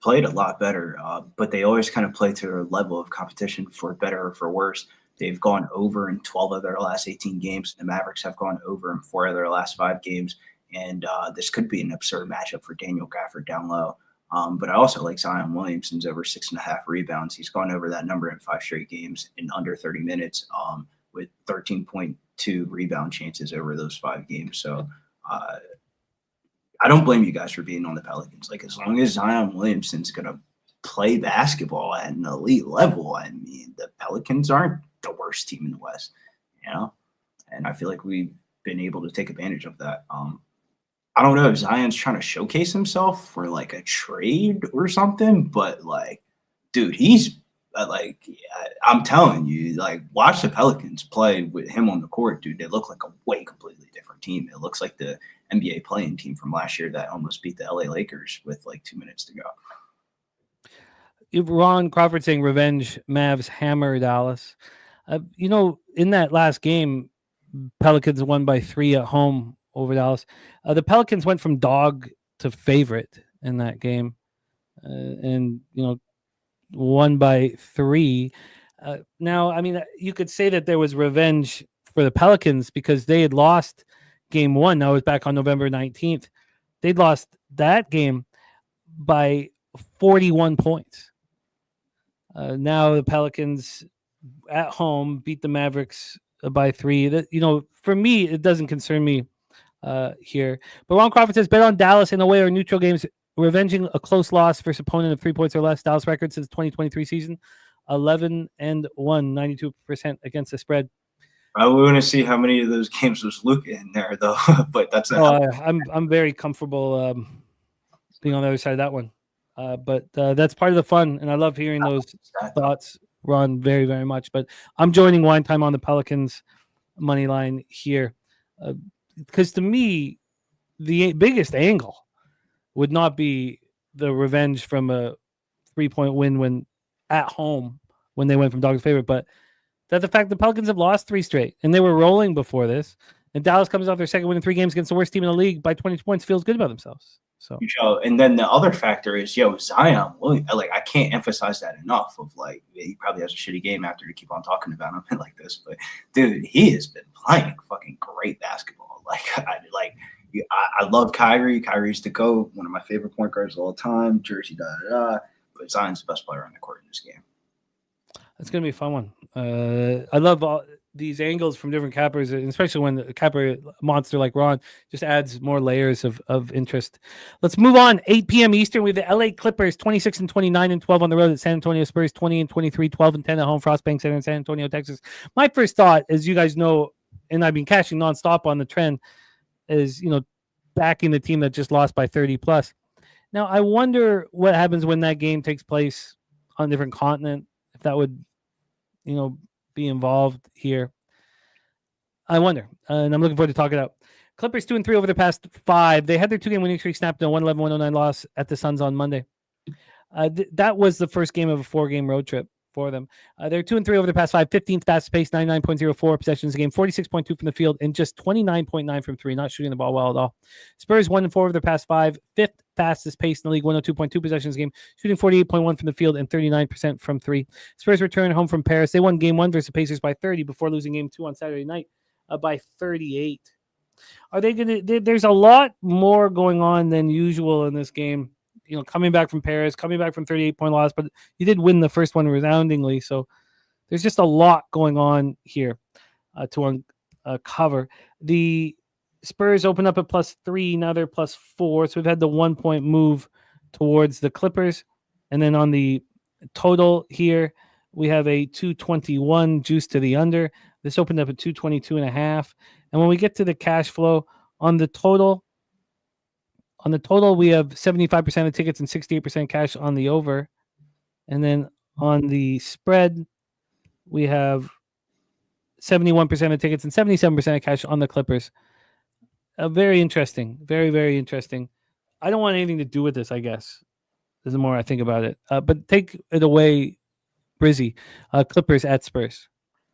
played a lot better, but they always kind of play to their level of competition, for better or for worse. They've gone over in 12 of their last 18 games. The Mavericks have gone over in 4 of their last 5 games. And this could be an absurd matchup for Daniel Gafford down low. But I also like Zion Williamson's over 6.5 rebounds. He's gone over that number in 5 straight games in under 30 minutes with 13.2 rebound chances over those 5 games. So I don't blame you guys for being on the Pelicans. Like, as long as Zion Williamson's going to play basketball at an elite level, I mean, the Pelicans aren't the worst team in the West, you know? And I feel like we've been able to take advantage of that. I don't know if Zion's trying to showcase himself for like a trade or something, but like, dude, he's I'm telling you, like, watch the Pelicans play with him on the court, dude. They look like a way completely different team. It looks like the NBA playing team from last year that almost beat the LA Lakers with like 2 minutes to go. Ron Crawford saying revenge Mavs hammer Dallas. In that last game, Pelicans won by 3 at home over Dallas. The Pelicans went from dog to favorite in that game, and won by 3. Now, I mean, you could say that there was revenge for the Pelicans because they had lost game 1. That was back on November 19th. They'd lost that game by 41 points. Now the Pelicans at home beat the Mavericks by 3. For me, it doesn't concern me here. But Ron Crawford says, bet on Dallas in away or neutral games, revenging a close loss versus opponent of 3 points or less. Dallas record since 2023 season, 11-1, 92% against the spread. I want to see how many of those games was Luka in there, though. But that's I'm very comfortable being on the other side of that one. But that's part of the fun, and I love hearing those thoughts, Ron, very, very much. But I'm joining Wine Time on the Pelicans money line here because to me, the biggest angle would not be the revenge from a 3-point win when at home when they went from dog to favorite, but that the fact the Pelicans have lost 3 straight and they were rolling before this, and Dallas comes off their second win in 3 games against the worst team in the league by 20 points, feels good about themselves. So, and then the other factor is, Zion. Like, I can't emphasize that enough. Of like, he probably has a shitty game after to keep on talking about him like this, but dude, he has been playing fucking great basketball. I love Kyrie. Kyrie's the GOAT, one of my favorite point guards of all time. Jersey, but Zion's the best player on the court in this game. It's going to be a fun one. I love all these angles from different cappers, especially when the capper monster like Ron just adds more layers of interest. Let's move on. 8 p.m. Eastern, we have the LA Clippers 26-29 and 12 on the road at San Antonio Spurs 20-23, 12 and 10 at home, Frostbank Center in San Antonio, Texas. My first thought, as you guys know, and I've been cashing nonstop on the trend, is backing the team that just lost by 30 plus. Now I wonder what happens when that game takes place on a different continent, if that would be involved here. I wonder, and I'm looking forward to talking it out. Clippers 2-3 over the past 5. They had their 2-game winning streak snapped in a 111-109 loss at the Suns on Monday. That was the first game of a 4-game road trip for them. They're 2-3 over the past 5, 15th fastest pace, 99.04 possessions a game, 46.2 from the field, and just 29.9 from 3, not shooting the ball well at all. Spurs 1-4 over the past 5, 5th fastest pace in the league, 102.2 possessions a game, shooting 48.1 from the field and 39% from 3. Spurs return home from Paris. They won game 1 versus the Pacers by 30 before losing game 2 on Saturday night by 38. Are they going to? There's a lot more going on than usual in this game. Coming back from Paris, coming back from 38-point loss, but you did win the first one resoundingly. So there's just a lot going on here to uncover. The Spurs open up at +3, now they're +4. So we've had the 1-point move towards the Clippers. And then on the total here, we have a 221 juice to the under. This opened up at 222.5. And when we get to the cash flow on the total, we have 75% of tickets and 68% cash on the over. And then on the spread, we have 71% of tickets and 77% of cash on the Clippers. Very interesting. Very, very interesting. I don't want anything to do with this, I guess, the more I think about it. But take it away, Brizzy. Clippers at Spurs.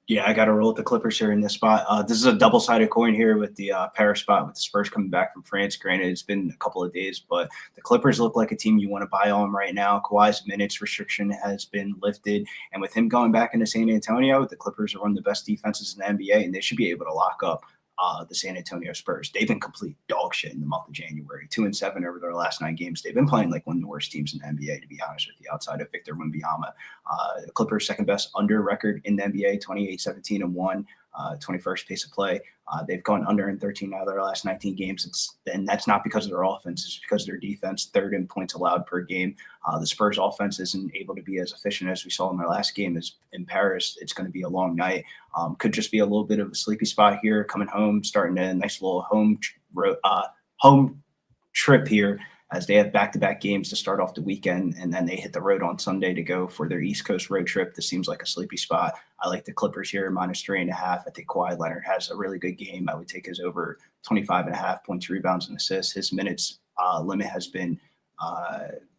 Yeah, I got to roll with the Clippers here in this spot. This is a double-sided coin here with the Paris spot, with the Spurs coming back from France. Granted, it's been a couple of days, but the Clippers look like a team you want to buy on right now. Kawhi's minutes restriction has been lifted, and with him going back into San Antonio, the Clippers are one of the best defenses in the NBA, and they should be able to lock up the San Antonio Spurs. They've been complete dog shit in the month of January. 2-7 over their last 9 games. They've been playing like one of the worst teams in the NBA, to be honest with you, outside of Victor Wembanyama. The Clippers' second best under record in the NBA, 28-17-1, 21st pace of play. They've gone under in 13 out of their last 19 games. And that's not because of their offense. It's because of their defense, 3rd in points allowed per game. The Spurs offense isn't able to be as efficient as we saw in their last game. As in Paris, it's going to be a long night. Could just be a little bit of a sleepy spot here, coming home, starting a nice little home trip here as they have back-to-back games to start off the weekend, and then they hit the road on Sunday to go for their East Coast road trip. This seems like a sleepy spot. I like the Clippers here, -3.5. I think Kawhi Leonard has a really good game. I would take his over 25.5 points, rebounds, and assists. His minutes limit has been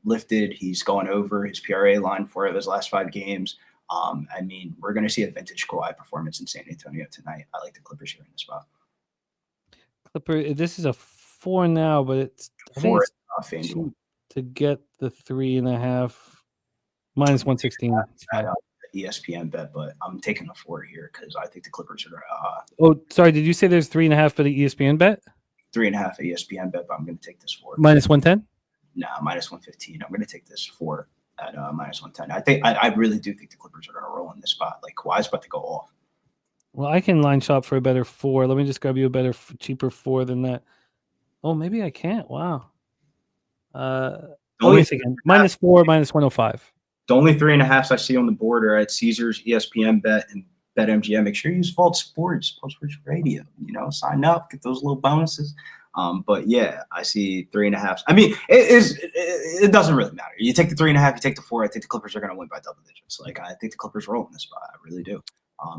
lifted. He's gone over his PRA line for his last 5 games. I mean, we're going to see a vintage Kawhi performance in San Antonio tonight. I like the Clippers here in the spot. This is a 4 now, but it's 4 cheap to get the 3.5 -116. ESPN bet, but I'm taking the 4 here because I think the Clippers are. Oh, sorry. Did you say there's 3.5 for the ESPN bet? 3.5 ESPN bet, but I'm going to take this 4. -110? No, -115. I'm going to take this 4 at -110. I really do think the Clippers are going to roll in this spot. Like Kawhi's about to go off. Well, I can line shop for a better 4. Let me just grab you a better, cheaper 4 than that. Oh, maybe I can't. Wow. Wait a second. -4, -105. The only 3.5s I see on the board are at Caesars, ESPN bet, and BetMGM. Make sure you use Vault Sports, Vault Sports Radio. Sign up, get those little bonuses. But yeah, I see 3.5s. I mean, it doesn't really matter. You take the 3.5, you take the 4. I think the Clippers are going to win by double digits. Like I think the Clippers roll in this spot. I really do.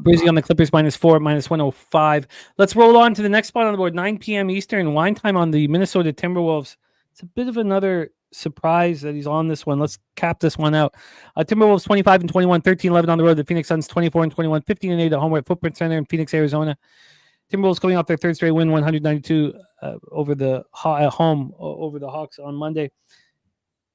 Brizzy on the Clippers -4, -105. Let's roll on to the next spot on the board. 9 p.m. Eastern, Wine Time on the Minnesota Timberwolves. It's a bit of another surprise that he's on this one. Let's cap this one out. Timberwolves 25-21, 13-11 on the road. The Phoenix Suns 24-21, 15-8 at home at Footprint Center in Phoenix, Arizona. Timberwolves coming off their third straight win, 192 at home over the Hawks on Monday.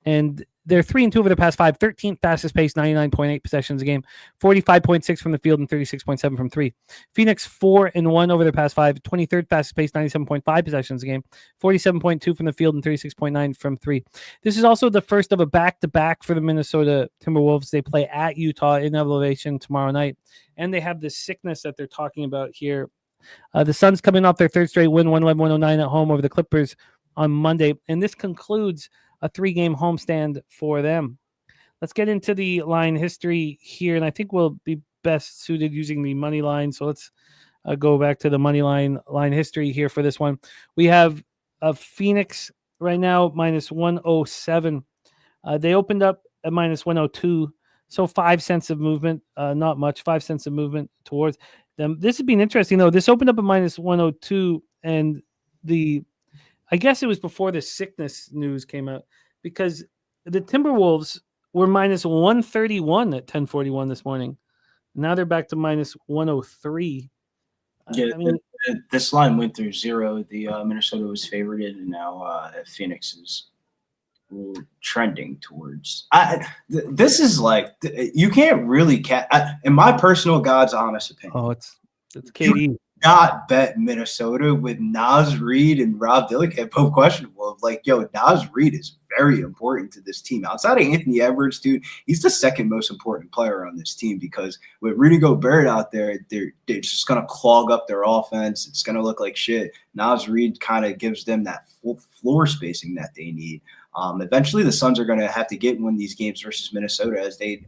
And they're 3-2 over the past 5, 13th fastest pace, 99.8 possessions a game, 45.6 from the field and 36.7 from 3. Phoenix 4-1 over the past 5, 23rd fastest pace, 97.5 possessions a game, 47.2 from the field and 36.9 from 3. This is also the first of a back-to-back for the Minnesota Timberwolves. They play at Utah in Elevation tomorrow night, and they have this sickness that they're talking about here. The Suns coming off their third straight win, 111-109 at home over the Clippers on Monday, and this concludes a 3-game homestand for them. Let's get into the line history here, and I think we'll be best suited using the money line. So let's go back to the money line history here for this one. We have Phoenix right now -107. They opened up at -102, so 5 cents of movement, not much, 5 cents of movement towards them. This has been interesting though. This opened up at -102, and I guess it was before the sickness news came out, because the Timberwolves were -131 at 10:41 this morning. Now they're back to -103. Yeah, this line went through 0. The Minnesota was favored, and now Phoenix is trending towards. This is like you can't really in my personal God's honest opinion. Oh, it's KD. Not bet Minnesota with Naz Reid and Rob Dillingham both questionable. Like, Naz Reid is very important to this team. Outside of Anthony Edwards, dude, he's the second most important player on this team, because with Rudy Gobert out there, they're just going to clog up their offense. It's going to look like shit. Naz Reid kind of gives them that full floor spacing that they need. Eventually, the Suns are going to have to get one of these games versus Minnesota, as they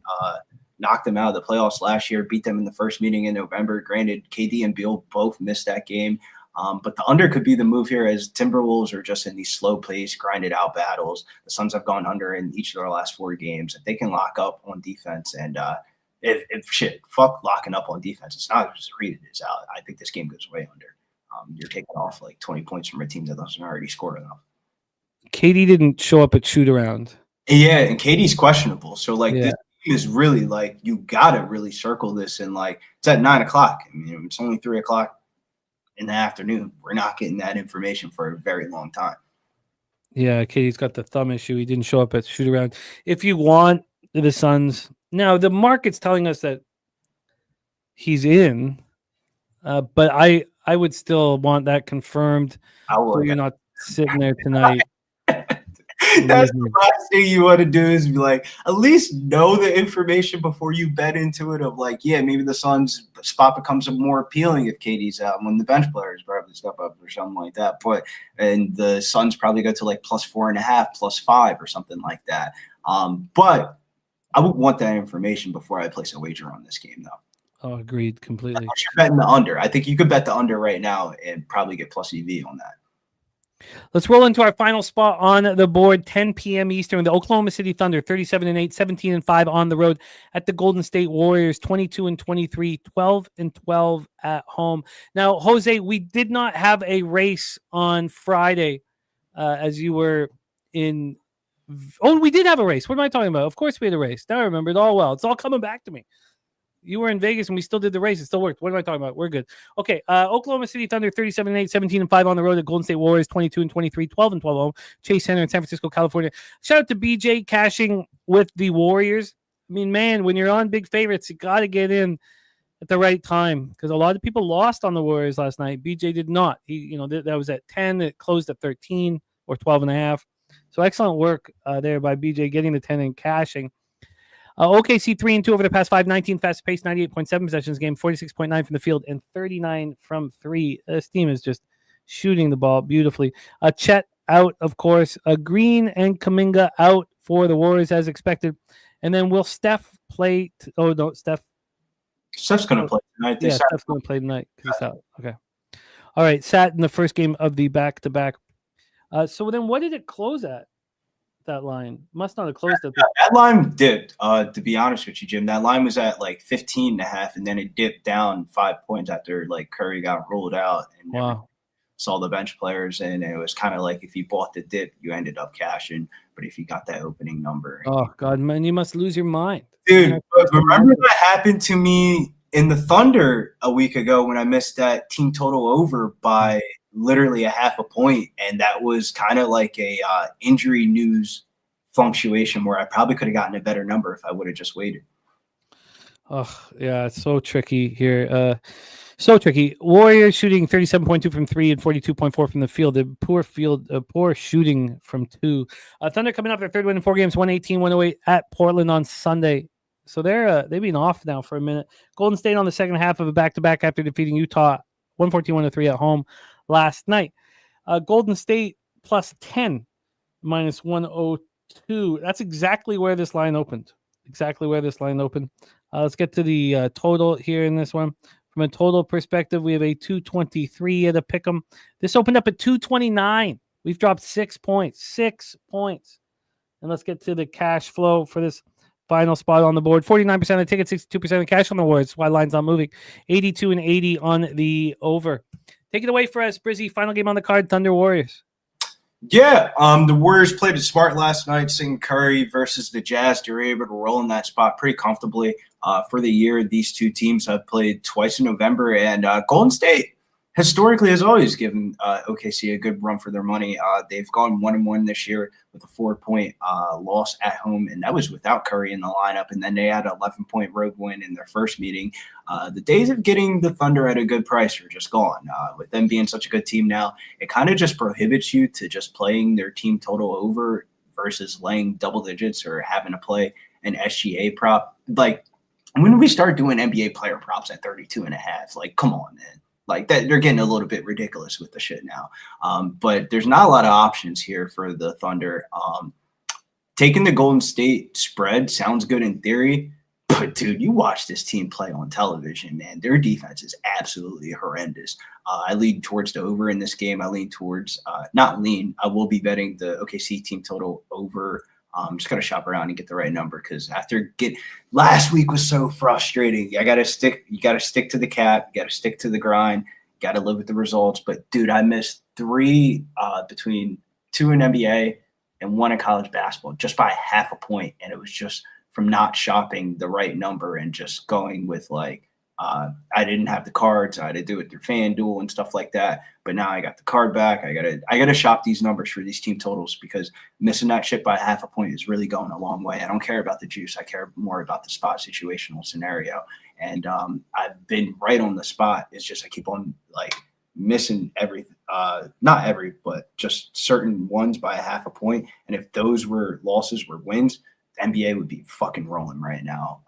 knocked them out of the playoffs last year, beat them in the first meeting in November. Granted, KD and Beal both missed that game. But the under could be the move here, as Timberwolves are just in these slow pace, grinded out battles. The Suns have gone under in each of their last 4 games. If they can lock up on defense, and fuck locking up on defense. It's not just Reid is out. I think this game goes way under. You're taking off like 20 points from a team that doesn't already score enough. KD didn't show up at shoot around. Yeah, and KD's questionable. So this is really like, you gotta really circle this, and like it's at 9 o'clock. I mean, it's only 3 o'clock in the afternoon. We're not getting that information for a very long time. Yeah, KD's got the thumb issue. He didn't show up at shoot around. If you want the Suns, now the market's telling us that he's in, but I would still want that confirmed. So you're not sitting there tonight. That's the last thing you want to do, is be like, at least know the information before you bet into it, of like, yeah, maybe the Suns spot becomes more appealing if KD's out, when the bench players probably step up or something like that. And the Suns probably go to like +4.5, +5 or something like that. But I would want that information before I place a wager on this game, though. Oh, agreed completely. You're betting the under. I think you could bet the under right now and probably get plus EV on that. Let's roll into our final spot on the board, 10 p.m. Eastern. The Oklahoma City Thunder, 37-8, 17-5 on the road at the Golden State Warriors, 22-23, 12-12 at home. Now, Jose, we did not have a race on Friday as you were in. Oh, we did have a race. What am I talking about? Of course we had a race. Now I remember it all well. It's all coming back to me. You were in Vegas and we still did the race. It still worked. What am I talking about? We're good. Okay. Oklahoma City Thunder 37-8, 17-5 on the road at Golden State Warriors 22-23, 12-12 home. Chase Center in San Francisco, California. Shout out to BJ cashing with the Warriors. I mean, man, when you're on big favorites, you got to get in at the right time because a lot of people lost on the Warriors last night. BJ did not. He, that was at 10. It closed at 13 or 12.5. So excellent work there by BJ getting the 10 and cashing. OKC 3-2 over the past 5, 19 fast pace, 98.7 possessions game, 46.9 from the field, and 39 from 3. This team is just shooting the ball beautifully. Chet out, of course. Green and Kuminga out for the Warriors as expected. And then will Steph play? Steph's going to play tonight. Yeah, Steph's going to play tonight. He's out. Okay. All right. Sat in the first game of the back-to-back. So then what did it close at? That line must not have closed at that line dipped, to be honest with you, Jim. That line was at like 15.5, and then it dipped down 5 points after like Curry got rolled out and saw the bench players, and it was kind of like if you bought the dip, you ended up cashing. But if you got that opening number, oh god, man, you must lose your mind, dude. Remember that happened to me in the Thunder a week ago when I missed that team total over by literally a half a point, and that was kind of like a injury news fluctuation where I probably could have gotten a better number if I would have just waited. Oh yeah, it's so tricky here. So tricky. Warriors shooting 37.2 from 3 and 42.4 from the field. Poor shooting from 2. Thunder coming up their third win in 4 games, 118-108 at Portland on Sunday. So they've been off now for a minute. Golden State on the second half of a back-to-back after defeating Utah 114-103 at home last night. Golden State plus 10 minus 102. That's exactly where this line opened. Let's get to the total here in this one. From a total perspective, we have a 223 at a pick'em. This opened up at 229. We've dropped 6 points. 6 points. And let's get to the cash flow for this final spot on the board. 49% of the ticket, 62% of cash on the board. That's why line's not moving. 82 and 80 on the over. Take it away for us, Brizzy. Final game on the card, Thunder Warriors. Yeah, the Warriors played it smart last night, seeing Curry versus the Jazz. They were able to roll in that spot pretty comfortably. For the year, these two teams have played twice in November, and Golden State historically has always given OKC a good run for their money. They've gone 1-1 this year with a 4-point loss at home, and that was without Curry in the lineup. And then they had an 11-point road win in their first meeting. The days of getting the Thunder at a good price are just gone. With them being such a good team now, it kind of just prohibits you to just playing their team total over versus laying double digits or having to play an SGA prop. Like, when we start doing NBA player props at 32.5, like, come on, man. Like that, they're getting a little bit ridiculous with the shit now. But there's not a lot of options here for the Thunder. Taking the Golden State spread sounds good in theory, but dude, you watch this team play on television, man. Their defense is absolutely horrendous. I lean towards the over in this game. I lean towards I will be betting the OKC team total over. I'm just gonna shop around and get the right number because last week was so frustrating. You gotta stick to the cap, you gotta stick to the grind, you gotta live with the results. But dude, I missed 3 between 2 in NBA and 1 in college basketball just by half a point, and it was just from not shopping the right number and just going with like I didn't have the cards. I had to do it through FanDuel and stuff like that. But now I got the card back. I gotta shop these numbers for these team totals because missing that shit by half a point is really going a long way. I don't care about the juice. I care more about the spot situational scenario. And I've been right on the spot. It's just I keep on like missing everything. Not every, but just certain ones by a half a point. And if those were losses were wins, the NBA would be fucking rolling right now.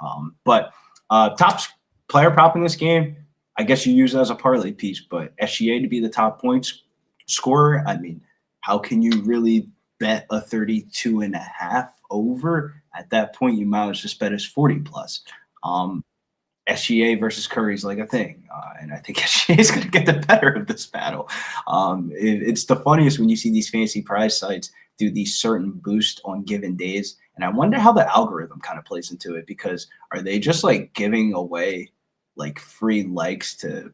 But top player prop in this game, I guess you use it as a parlay piece, but SGA to be the top points scorer, I mean, how can you really bet a 32.5 over? At that point, you might as well just bet as 40 plus. SGA versus Curry is like a thing, and I think SGA is going to get the better of this battle. It's the funniest when you see these fancy prize sites do these certain boosts on given days, and I wonder how the algorithm kind of plays into it, because are they just like giving away like free legs to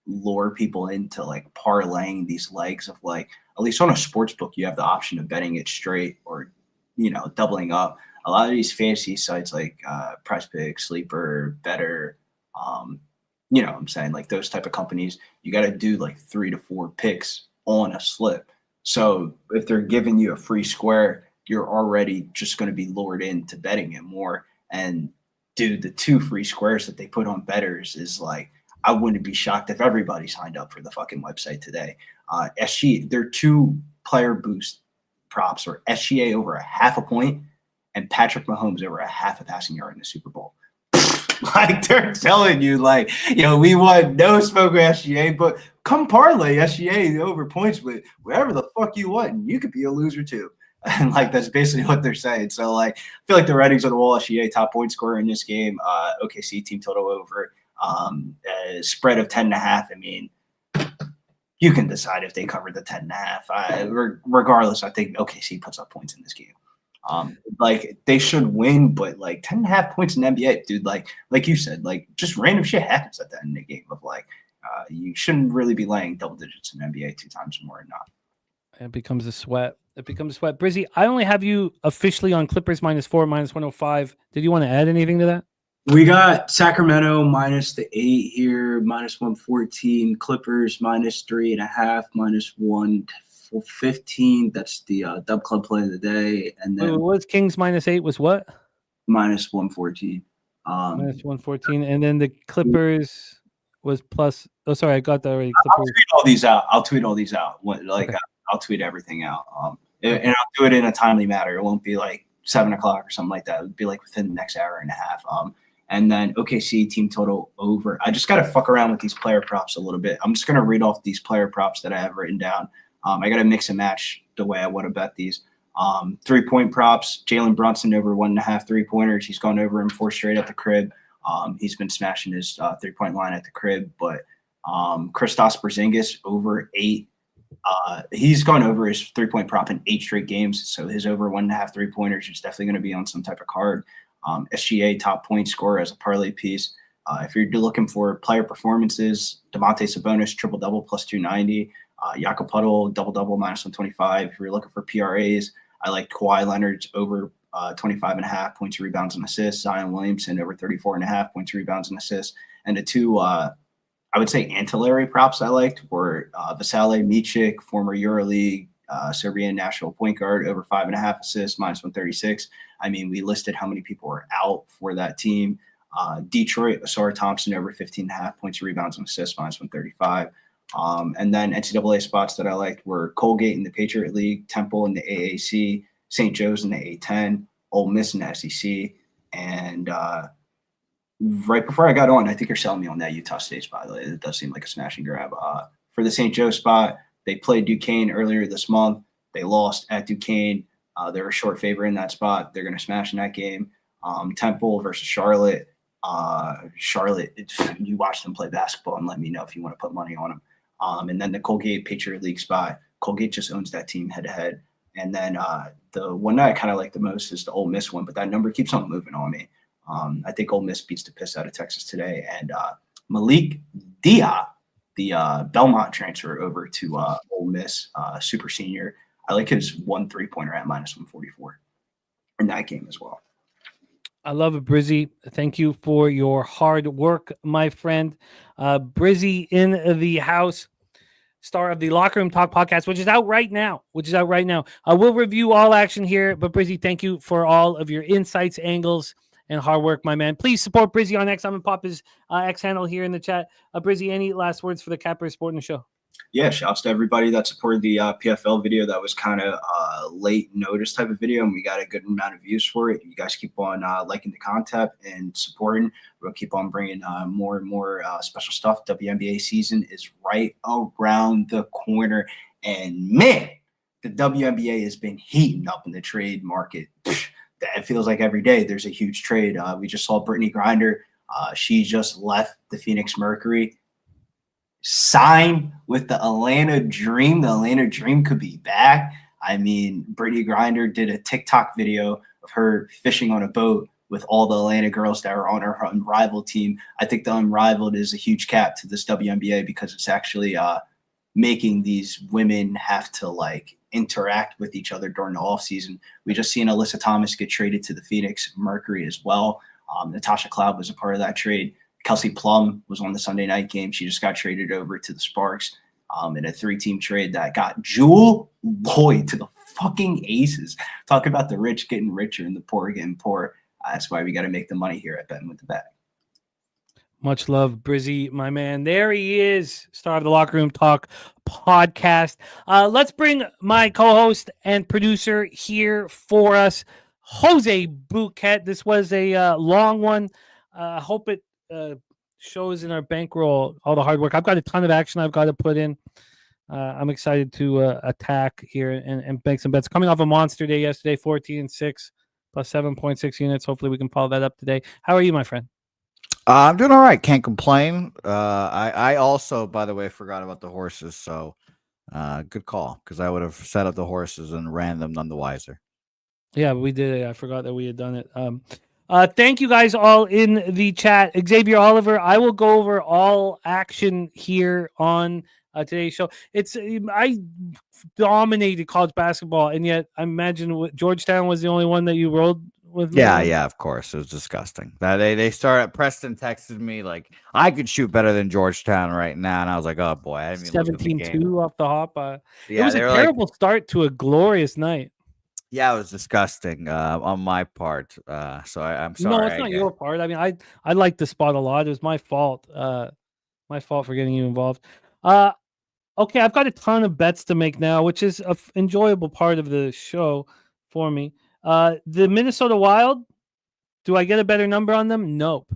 lure people into like parlaying these legs of like, at least on a sports book, you have the option of betting it straight or, doubling up. A lot of these fantasy sites like Prize Pick, Sleeper, Better, what I'm saying, like those type of companies, you got to do like 3 to 4 picks on a slip. So if they're giving you a free square, you're already just going to be lured into betting it more. And dude, the 2 free squares that they put on betters is like, I wouldn't be shocked if everybody signed up for the fucking website today. Their 2 player boost props are SGA over a half a point and Patrick Mahomes over a half a passing yard in the Super Bowl. Like they're telling you, like, we want no smoke with SGA, but come parlay SGA over points with whatever the fuck you want, and you could be a loser too. And like that's basically what they're saying. So like, I feel like the writing's on the wall. SGA top point scorer in this game. OKC team total over. Spread of 10.5. I mean, you can decide if they cover the 10.5. Regardless, I think OKC puts up points in this game. Like they should win, but like 10.5 points in NBA, dude, like you said, like just random shit happens at the end of the game of like, you shouldn't really be laying double digits in NBA 2 times more or not. It becomes a sweat. Brizzy, I only have you officially on Clippers -4, -105. Did you want to add anything to that? We got Sacramento -8 here, -114. Clippers -3.5, -115. That's the Dub Club play of the day. And then what was Kings -8 was what? -114. -114. And then the Clippers was plus. Oh, sorry, I got that already. Clippers. I'll tweet all these out. Okay. I'll tweet everything out. And I'll do it in a timely manner. It won't be like 7 o'clock or something like that. It'll be like within the next hour and a half. And then OKC team total over. I just got to fuck around with these player props a little bit. I'm just going to read off these player props that I have written down. I got to mix and match the way I want to bet these. 3-point props, Jalen Brunson over 1.5 3-pointers. He's gone over him 4 straight at the crib. He's been smashing his 3-point line at the crib. But Kristaps Porzingis over 8. He's gone over his 3-point prop in 8 straight games. So his over 1.5 3-pointers is definitely going to be on some type of card. SGA top point scorer as a parlay piece. If you're looking for player performances, Domantas Sabonis triple-double plus 290. Jakob Puddle double-double -125. If you're looking for PRAs, I like Kawhi Leonard's over 25.5 points, rebounds, and assists. Zion Williamson over 34.5 points, rebounds, and assists. And the 2, I would say ancillary props I liked were Vasile Micic, former EuroLeague Serbian national point guard, over 5.5 assists, -136. I mean, we listed how many people were out for that team. Detroit, Asar Thompson over 15.5 points, rebounds, and assists, -135. And then NCAA spots that I liked were Colgate in the Patriot League, Temple in the AAC, St. Joe's in the A10, Ole Miss in the SEC. And right before I got on, I think you're selling me on that Utah State spot. It does seem like a smash and grab. For the St. Joe spot, they played Duquesne earlier this month. They lost at Duquesne. They're a short favorite in that spot. They're going to smash in that game. Temple versus Charlotte. Charlotte, you watch them play basketball and let me know if you want to put money on them. And then the Colgate Patriot League spot. Colgate just owns that team head-to-head. And then the one that I kind of like the most is the Ole Miss one, but that number keeps on moving on me. I think Ole Miss beats the piss out of Texas today. And Malik Dia, the Belmont transfer over to Ole Miss, super senior. I like his 1 3-pointer at -144 in that game as well. I love it, Brizzy. Thank you for your hard work, my friend. Brizzy in the house, star of the Locker Room Talk podcast, which is out right now. We'll review all action here, but Brizzy, thank you for all of your insights, angles, and hard work, my man. Please support Brizzy on X. I'm going to pop his X handle here in the chat. Brizzy, any last words for the Capper Sporting Show? Yeah, shouts to everybody that supported the PFL video. That was kind of late notice type of video, and we got a good amount of views for it. You guys keep on liking the content and supporting. We'll keep on bringing more and more special stuff. WNBA season is right around the corner, and man, the WNBA has been heating up in the trade market. It feels like every day there's a huge trade. We just saw Brittany Griner She just left the Phoenix Mercury, signed with the Atlanta Dream. The Atlanta Dream could be back. I mean, Brittany Griner did a TikTok video of her fishing on a boat with all the Atlanta girls that were on her Unrivaled team. I think the Unrivaled is a huge cap to this WNBA because it's actually making these women have to like interact with each other during the off season. We just seen Alyssa Thomas get traded to the Phoenix Mercury as well. Natasha Cloud was a part of that trade. Kelsey Plum was on the Sunday night game. She just got traded over to the Sparks in a 3-team trade that got Jewel Lloyd to the fucking Aces. Talk about the rich getting richer and the poor getting poor. That's why we got to make the money here at Betting with the Bag. Much love, Brizzy, my man. There he is, star of the Locker Room Talk podcast. Let's bring my co-host and producer here for us, Jose Bouquet. This was a long one. I hope it shows in our bankroll all the hard work. I've got a ton of action I've got to put in. I'm excited to attack here and make some bets. Coming off a monster day yesterday, 14-6 plus 7.6 units. Hopefully we can follow that up today. How are you, my friend? I'm doing all right. Can't complain. I also, by the way, forgot about the horses. So good call, because I would have set up the horses and ran them none the wiser. Yeah, we did it. I forgot that we had done it. Thank you guys all in the chat. Xavier Oliver, I will go over all action here on today's show. I dominated college basketball, and yet I imagine Georgetown was the only one that you rolled with me. Yeah, of course. It was disgusting. They started. Preston texted me like I could shoot better than Georgetown right now, and I was like, oh boy, I didn't even look at the game. 17-2 off the hop. It was a terrible start to a glorious night. Yeah, it was disgusting on my part. So I'm sorry. No, it's not your part. I mean, I liked the spot a lot. It was my fault. My fault for getting you involved. Okay, I've got a ton of bets to make now, which is an enjoyable part of the show for me. The Minnesota Wild, do I get a better number on them? Nope.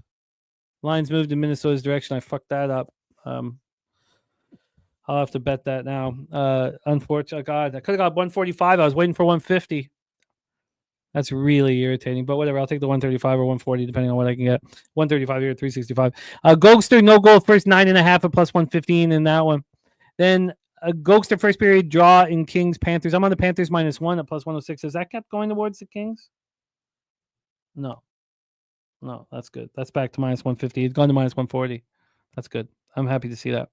Lines moved in Minnesota's direction. I fucked that up. I'll have to bet that now. Unfortunately, God, I could have got 145. I was waiting for 150. That's really irritating, but whatever. I'll take the 135 or 140, depending on what I can get. 135 here at 365. Gogster, no goal, first 9.5 at plus 115 in that one. Then Gogster, first period draw in Kings Panthers. I'm on the Panthers -1 at plus 106. Has that kept going towards the Kings? No, that's good. That's back to -150. It's gone to -140. That's good. I'm happy to see that.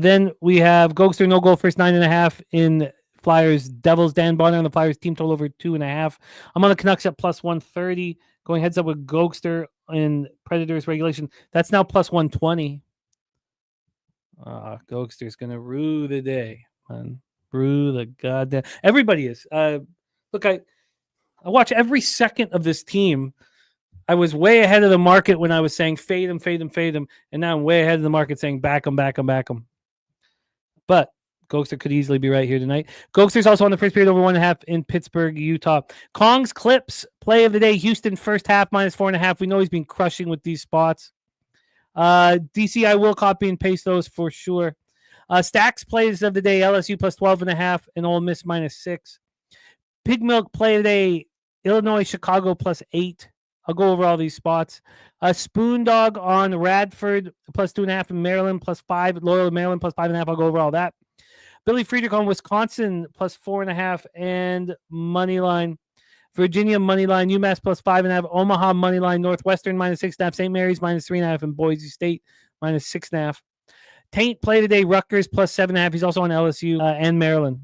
Then we have Gogster, no goal, first 9.5 in Flyers Devils. Dan Bonner on the Flyers team total over 2.5. I'm on the Canucks at plus 130. Going heads up with Gogster in Predators regulation. That's now plus 120. Gogster's gonna rue the day, man. Rue the goddamn. Everybody is. Look, I watch every second of this team. I was way ahead of the market when I was saying fade him, and now I'm way ahead of the market saying back him. But Gogster could easily be right here tonight. Gogster's also on the first period over 1.5 in Pittsburgh, Utah. Kong's Clips play of the day. Houston first half -4.5. We know he's been crushing with these spots. DC, I will copy and paste those for sure. Stacks plays of the day. LSU plus 12.5 and Ole Miss -6. Pig Milk play of the day. Illinois, Chicago plus 8. I'll go over all these spots. Spoon Dog on Radford plus 2.5 and Maryland plus 5. Loyola Maryland plus 5.5. I'll go over all that. Billy Friedrich on Wisconsin plus 4.5 and moneyline. Virginia moneyline. UMass plus 5.5. Omaha moneyline. Northwestern -6.5. St. Mary's -3.5 and Boise State -6.5. Taint play today. Rutgers plus 7.5. He's also on LSU and Maryland.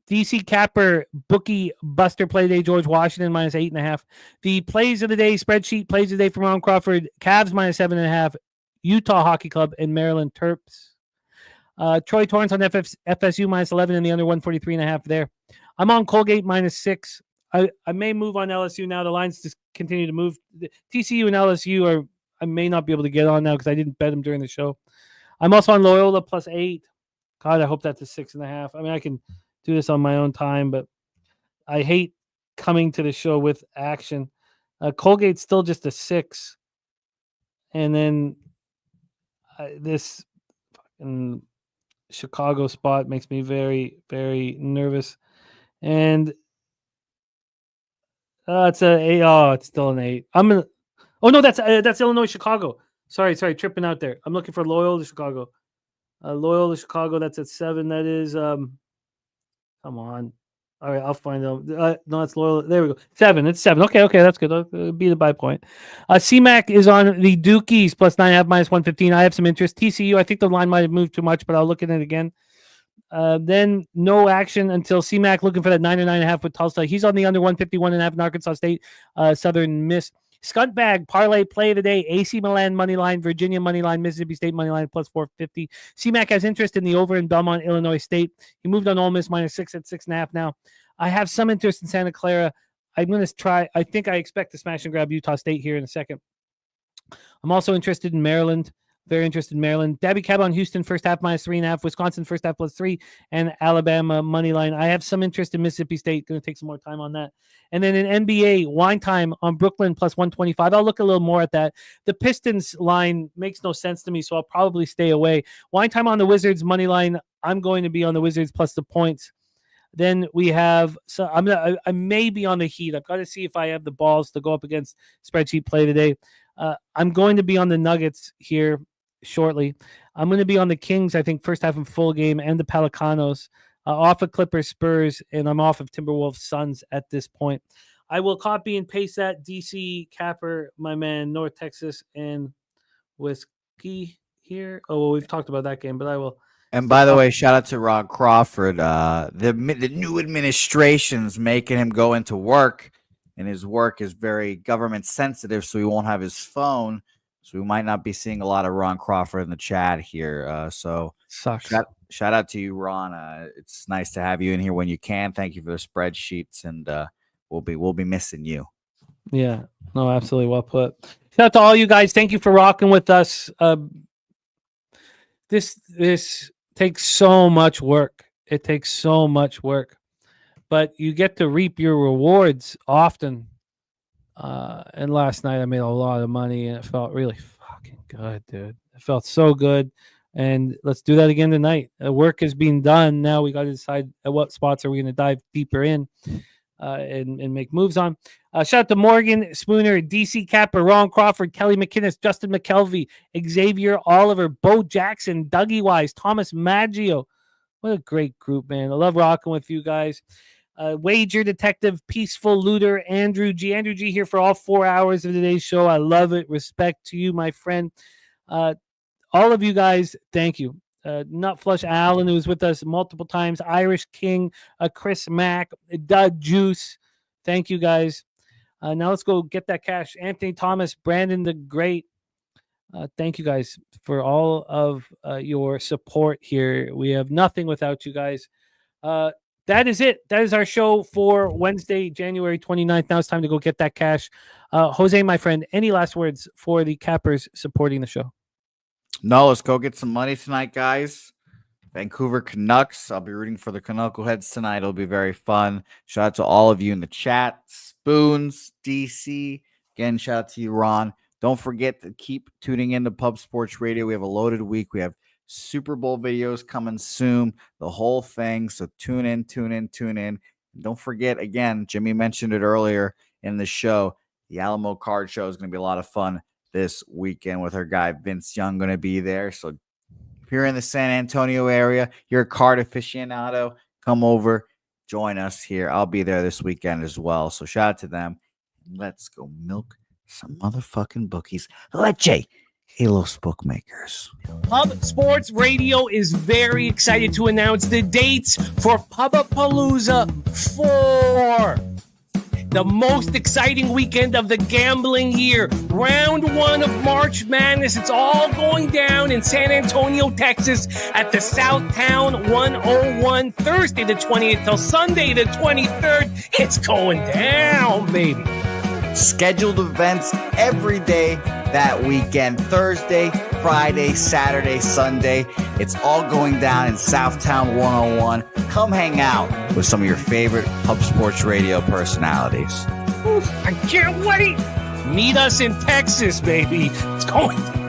DC Capper, Bookie Buster play today. George Washington -8.5. The plays of the day spreadsheet plays of the day from Ron Crawford. Cavs -7.5. Utah Hockey Club and Maryland Terps. Troy Torrance on FSU -11 and the under 143.5 there. I'm on Colgate -6. I may move on LSU now. The lines just continue to move. TCU and LSU I may not be able to get on now because I didn't bet them during the show. I'm also on Loyola plus 8. God, I hope that's a 6.5. I mean, I can do this on my own time, but I hate coming to the show with action. Colgate's still just a 6. And then this fucking Chicago spot makes me very, very nervous. And it's still an 8. I'm Oh no, that's Illinois Chicago. Sorry, tripping out there. I'm looking for Loyola Chicago. Loyola Chicago. That's at 7. That is come on. All right, I'll find out. No, it's Loyola. There we go. 7. It's 7. Okay, that's good. I'll be the buy point. CMac is on the Dukies plus 9.5 minus 115. I have some interest. TCU. I think the line might have moved too much, but I'll look at it again. Then no action until CMac looking for that 9 or 9.5 with Tulsa. He's on the under 151.5 in Arkansas State. Southern Miss. Scunt bag parlay play of the day. AC Milan money line, Virginia money line, Mississippi State money line plus 450. CMac has interest in the over in Belmont, Illinois State. He moved on Ole Miss minus 6 at 6.5 now. I have some interest in Santa Clara. I'm going to try. I think I expect to smash and grab Utah State here in a second. I'm also interested in Maryland. Very interested in Maryland. Daby Cab on Houston, first half minus 3.5. Wisconsin, first half plus 3. And Alabama money line. I have some interest in Mississippi State. Going to take some more time on that. And then in NBA, Wine Time on Brooklyn plus 125. I'll look a little more at that. The Pistons line makes no sense to me, so I'll probably stay away. Wine Time on the Wizards money line. I'm going to be on the Wizards plus the points. Then we have, so I may be on the Heat. I've got to see if I have the balls to go up against spreadsheet play today. I'm going to be on the Nuggets here shortly. I'm going to be on the Kings, I think, first half and full game, and the Pelicanos, off of Clippers Spurs, and I'm off of Timberwolves Suns at this point. I will copy and paste that. DC Capper, my man, North Texas, and Whiskey here. Oh, well, we've talked about that game, but I will. And by the way, shout out to Ron Crawford. The new administration's making him go into work, and his work is very government sensitive, so he won't have his phone. So we might not be seeing a lot of Ron Crawford in the chat here. So sucks. Shout out to you, Ron. It's nice to have you in here when you can. Thank you for the spreadsheets, and we'll be missing you. Yeah, no, absolutely, well put. Shout out to all you guys. Thank you for rocking with us. This takes so much work. It takes so much work, but you get to reap your rewards often. And last night I made a lot of money, and it felt really fucking good, dude. It felt so good. And let's do that again tonight. Work is being done. Now we got to decide at what spots are we going to dive deeper in and make moves on. Shout out to Morgan Spooner, DC Capper, Ron Crawford, Kelly McInnes, Justin McKelvey, Xavier Oliver, Bo Jackson, Dougie Wise, Thomas Maggio. What a great group, man. I love rocking with you guys. Wager Detective, Peaceful Looter, Andrew G. Andrew G here for all 4 hours of today's show. I love it. Respect to you, my friend. All of you guys, thank you. Nutflush Allen, who was with us multiple times. Irish King, Chris Mack, Dud Juice. Thank you, guys. Now let's go get that cash. Anthony Thomas, Brandon the Great. Thank you guys for all of your support here. We have nothing without you guys. That is it. That is our show for Wednesday, January 29th. Now it's time to go get that cash. Jose, my friend, any last words for the Cappers supporting the show? No, let's go get some money tonight, guys. Vancouver Canucks. I'll be rooting for the Knuckleheads tonight. It'll be very fun. Shout out to all of you in the chat. Spoons, DC. Again, shout out to you, Ron. Don't forget to keep tuning in to Pub Sports Radio. We have a loaded week. We have Super Bowl videos coming soon, the whole thing. So tune in. And don't forget, again, Jimmy mentioned it earlier in the show, the Alamo Card Show is going to be a lot of fun this weekend with our guy Vince Young going to be there. So if you're in the San Antonio area, you're a card aficionado, come over, join us here. I'll be there this weekend as well. So shout out to them. Let's go milk some motherfucking bookies. Leche. Los bookmakers. Pub Sports Radio is very excited to announce the dates for Pubapalooza 4. The most exciting weekend of the gambling year. Round 1 of March Madness. It's all going down in San Antonio, Texas at the Southtown 101, Thursday the 20th till Sunday the 23rd. It's going down, baby. Scheduled events every day that weekend. Thursday, Friday, Saturday, Sunday. It's all going down in Southtown 101. Come hang out with some of your favorite Pub Sports Radio personalities. I can't wait. Meet us in Texas, baby. It's going down.